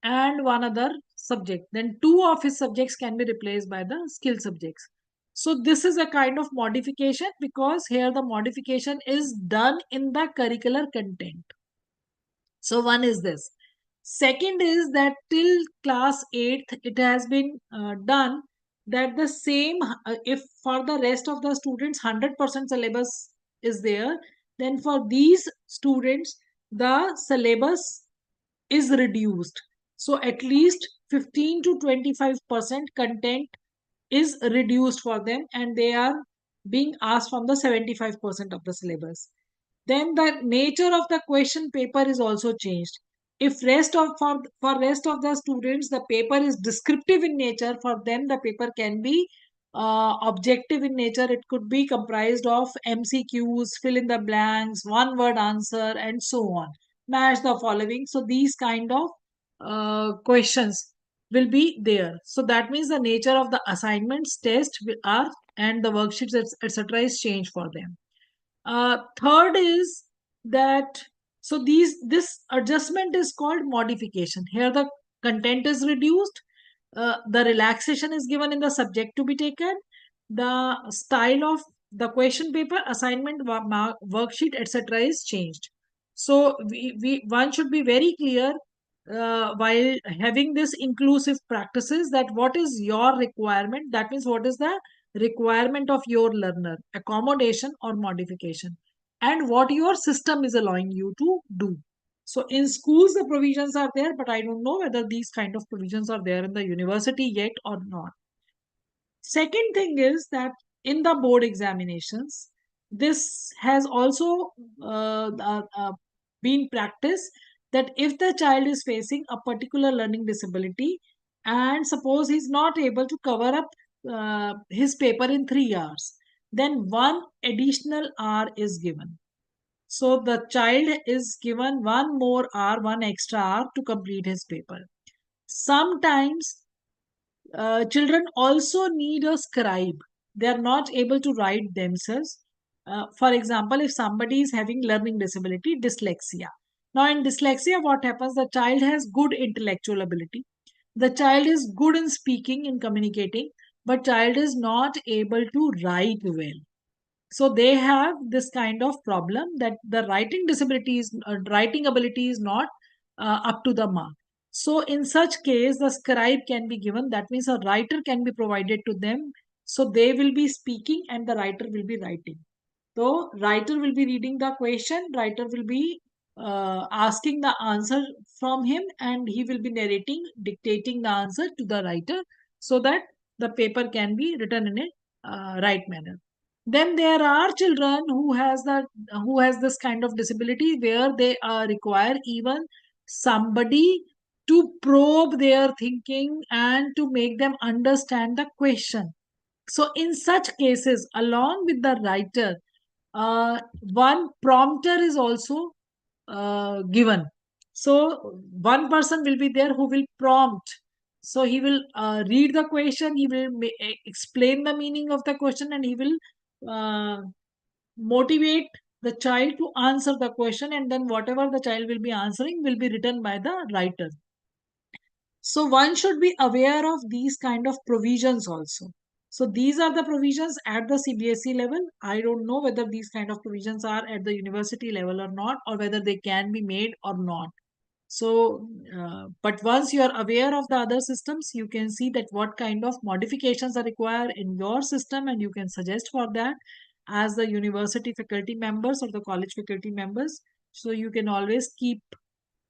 and 1 other subject, then 2 of his subjects can be replaced by the skill subjects. So this is a kind of modification because here the modification is done in the curricular content. So one is this. Second is that till class 8th it has been done that the same, if for the rest of the students 100% syllabus is there, then for these students the syllabus is reduced. So at least 15 to 25% content is reduced for them and they are being asked from the 75% of the syllabus. Then the nature of the question paper is also changed. If for rest of the students the paper is descriptive in nature, for them the paper can be objective in nature. It could be comprised of MCQs, fill in the blanks, 1-word answer, and so on. Match the following. So these kind of questions will be there. So that means the nature of the assignments, test are and the worksheets, etc. is changed for them. Third is that this adjustment is called modification. Here the content is reduced, the relaxation is given in the subject to be taken, the style of the question paper, assignment, worksheet, etc. is changed. So one should be very clear while having this inclusive practices that what is your requirement, that means what is the requirement of your learner, accommodation or modification, and what your system is allowing you to do. So in schools the provisions are there, but I don't know whether these kind of provisions are there in the university yet or not. Second thing is that in the board examinations, this has also been practiced that if the child is facing a particular learning disability and suppose he's not able to cover up his paper in 3 hours, then 1 additional hour is given. So the child is given 1 more hour, 1 extra hour to complete his paper. Sometimes children also need a scribe. They are not able to write themselves. For example, if somebody is having learning disability, dyslexia. Now in dyslexia, what happens? The child has good intellectual ability. The child is good in speaking, in communicating, but child is not able to write well. So they have this kind of problem that the writing disability is, writing ability is not up to the mark. So in such case, the scribe can be given. That means a writer can be provided to them. So they will be speaking and the writer will be writing. So writer will be reading the question, writer will be asking the answer from him, and he will be narrating, dictating the answer to the writer so that the paper can be written in a right manner. Then there are children who has this kind of disability where they require even somebody to probe their thinking and to make them understand the question. So in such cases, along with the writer, one prompter is also given. So one person will be there who will prompt. So he will read the question, he will explain the meaning of the question, and he will motivate the child to answer the question, and then whatever the child will be answering will be written by the writer. So one should be aware of these kind of provisions also. So these are the provisions at the CBSE level. I don't know whether these kind of provisions are at the university level or not, or whether they can be made or not. So, but once you are aware of the other systems, you can see that what kind of modifications are required in your system, and you can suggest for that as the university faculty members or the college faculty members. So you can always keep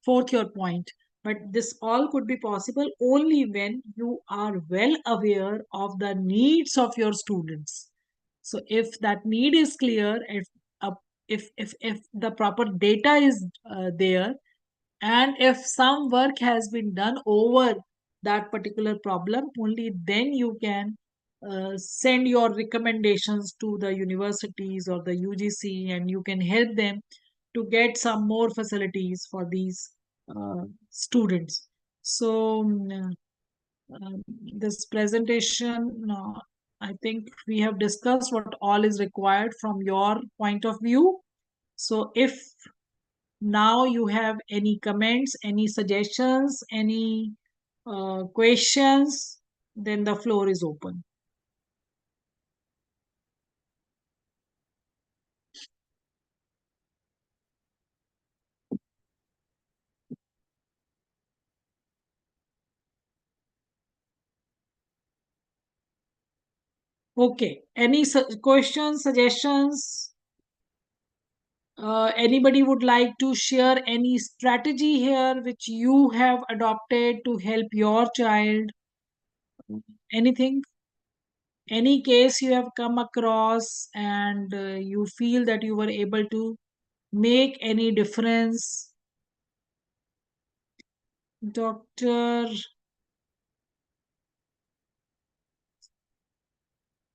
forth your point. But this all could be possible only when you are well aware of the needs of your students. So if that need is clear, if the proper data is there, and if some work has been done over that particular problem, only then you can send your recommendations to the universities or the UGC, and you can help them to get some more facilities for these students. So this presentation, I think we have discussed what all is required from your point of view. So if now you have any comments, any suggestions, any questions, then the floor is open. Okay, any questions, suggestions? Anybody would like to share any strategy here which you have adopted to help your child? Anything? Any case you have come across and you feel that you were able to make any difference? Doctor,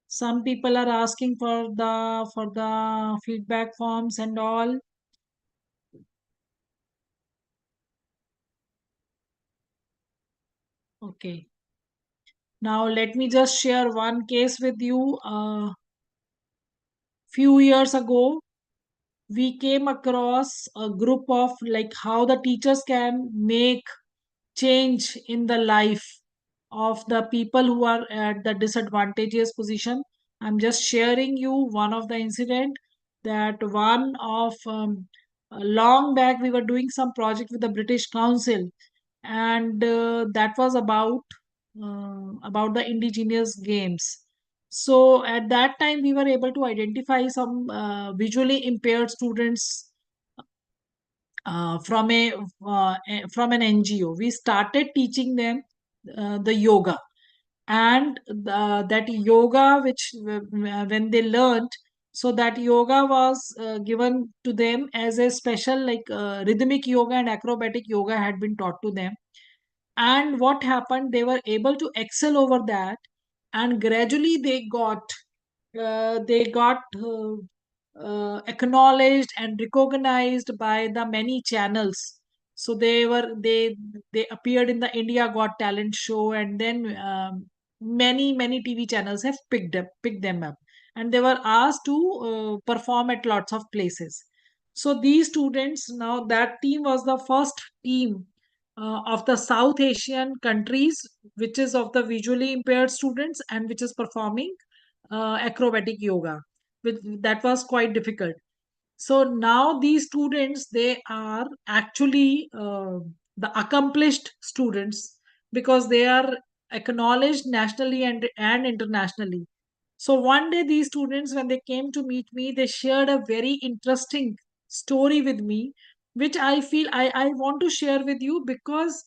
some people are asking for the feedback forms and all. Okay. Now let me just share one case with you. Few years ago, we came across a group of like how the teachers can make change in the life of the people who are at the disadvantageous position. I'm just sharing you one of the incident that one of long back we were doing some project with the British Council, and that was about the indigenous games. So at that time we were able to identify some visually impaired students from an NGO. We started teaching them the yoga, and that yoga which when they learned, so that yoga was given to them as a special, like rhythmic yoga and acrobatic yoga had been taught to them. And what happened, they were able to excel over that, and gradually they got acknowledged and recognized by the many channels. So they appeared in the India Got Talent show, and then many TV channels have picked them up, and they were asked to perform at lots of places. So these students, now that team was the first team of the South Asian countries, which is of the visually impaired students and which is performing acrobatic yoga. That was quite difficult. So now these students, they are actually the accomplished students, because they are acknowledged nationally and internationally. So one day these students, when they came to meet me, they shared a very interesting story with me, which I feel I want to share with you, because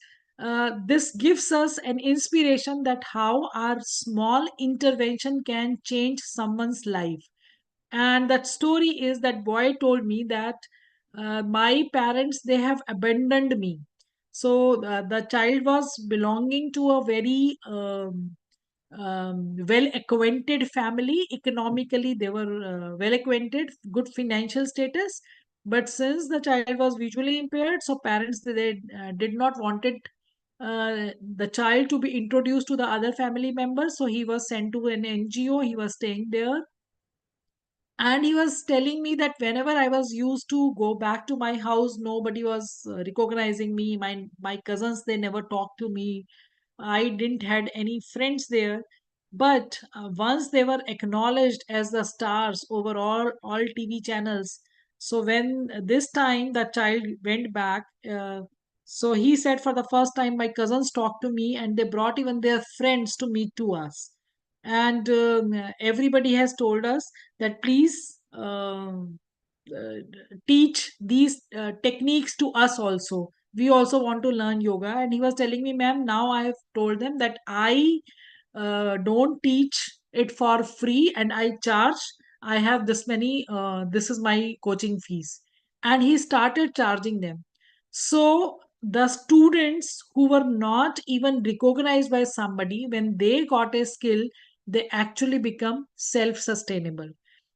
this gives us an inspiration that how our small intervention can change someone's life. And that story is that boy told me that my parents, they have abandoned me. So the child was belonging to a very well acquainted family. Economically they were well acquainted, good financial status, but since the child was visually impaired, so parents, they did not wanted the child to be introduced to the other family members. So he was sent to an NGO, he was staying there. And he was telling me that whenever I was used to go back to my house, nobody was recognizing me. My cousins, they never talked to me. I didn't had any friends there. But once they were acknowledged as the stars over all TV channels, so when this time the child went back, so he said, for the first time my cousins talked to me and they brought even their friends to meet to us. And everybody has told us that please uh, teach these techniques to us also. We also want to learn yoga. And he was telling me, ma'am, now I have told them that I don't teach it for free and I charge. I have this many, this is my coaching fees. And he started charging them. So the students who were not even recognized by somebody, when they got a skill, they actually become self-sustainable.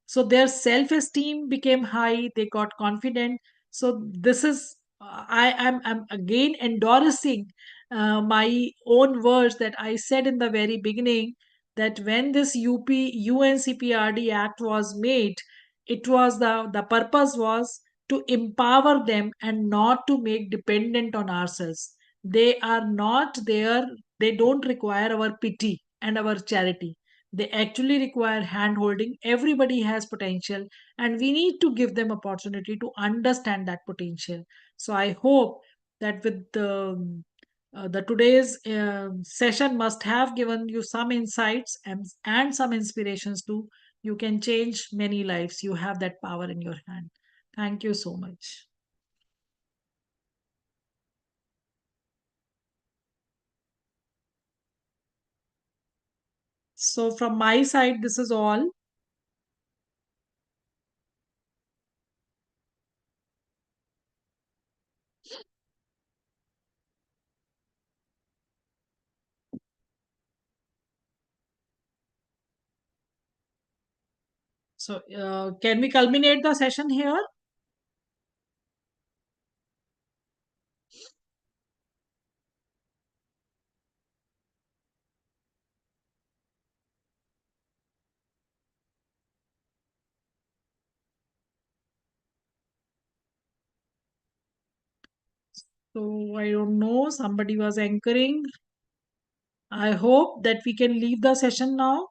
So their self-esteem became high, they got confident. So this is, I'm again endorsing my own words that I said in the very beginning, that when this UNCPRD Act was made, it was the purpose was to empower them and not to make dependent on ourselves. They are not there, they don't require our pity and our charity. They actually require hand holding. Everybody has potential and we need to give them opportunity to understand that potential. So I hope that with the today's session must have given you some insights and some inspirations too. You can change many lives. You have that power in your hand. Thank you so much. So from my side, this is all. So can we culminate the session here? So I don't know, somebody was anchoring. I hope that we can leave the session now.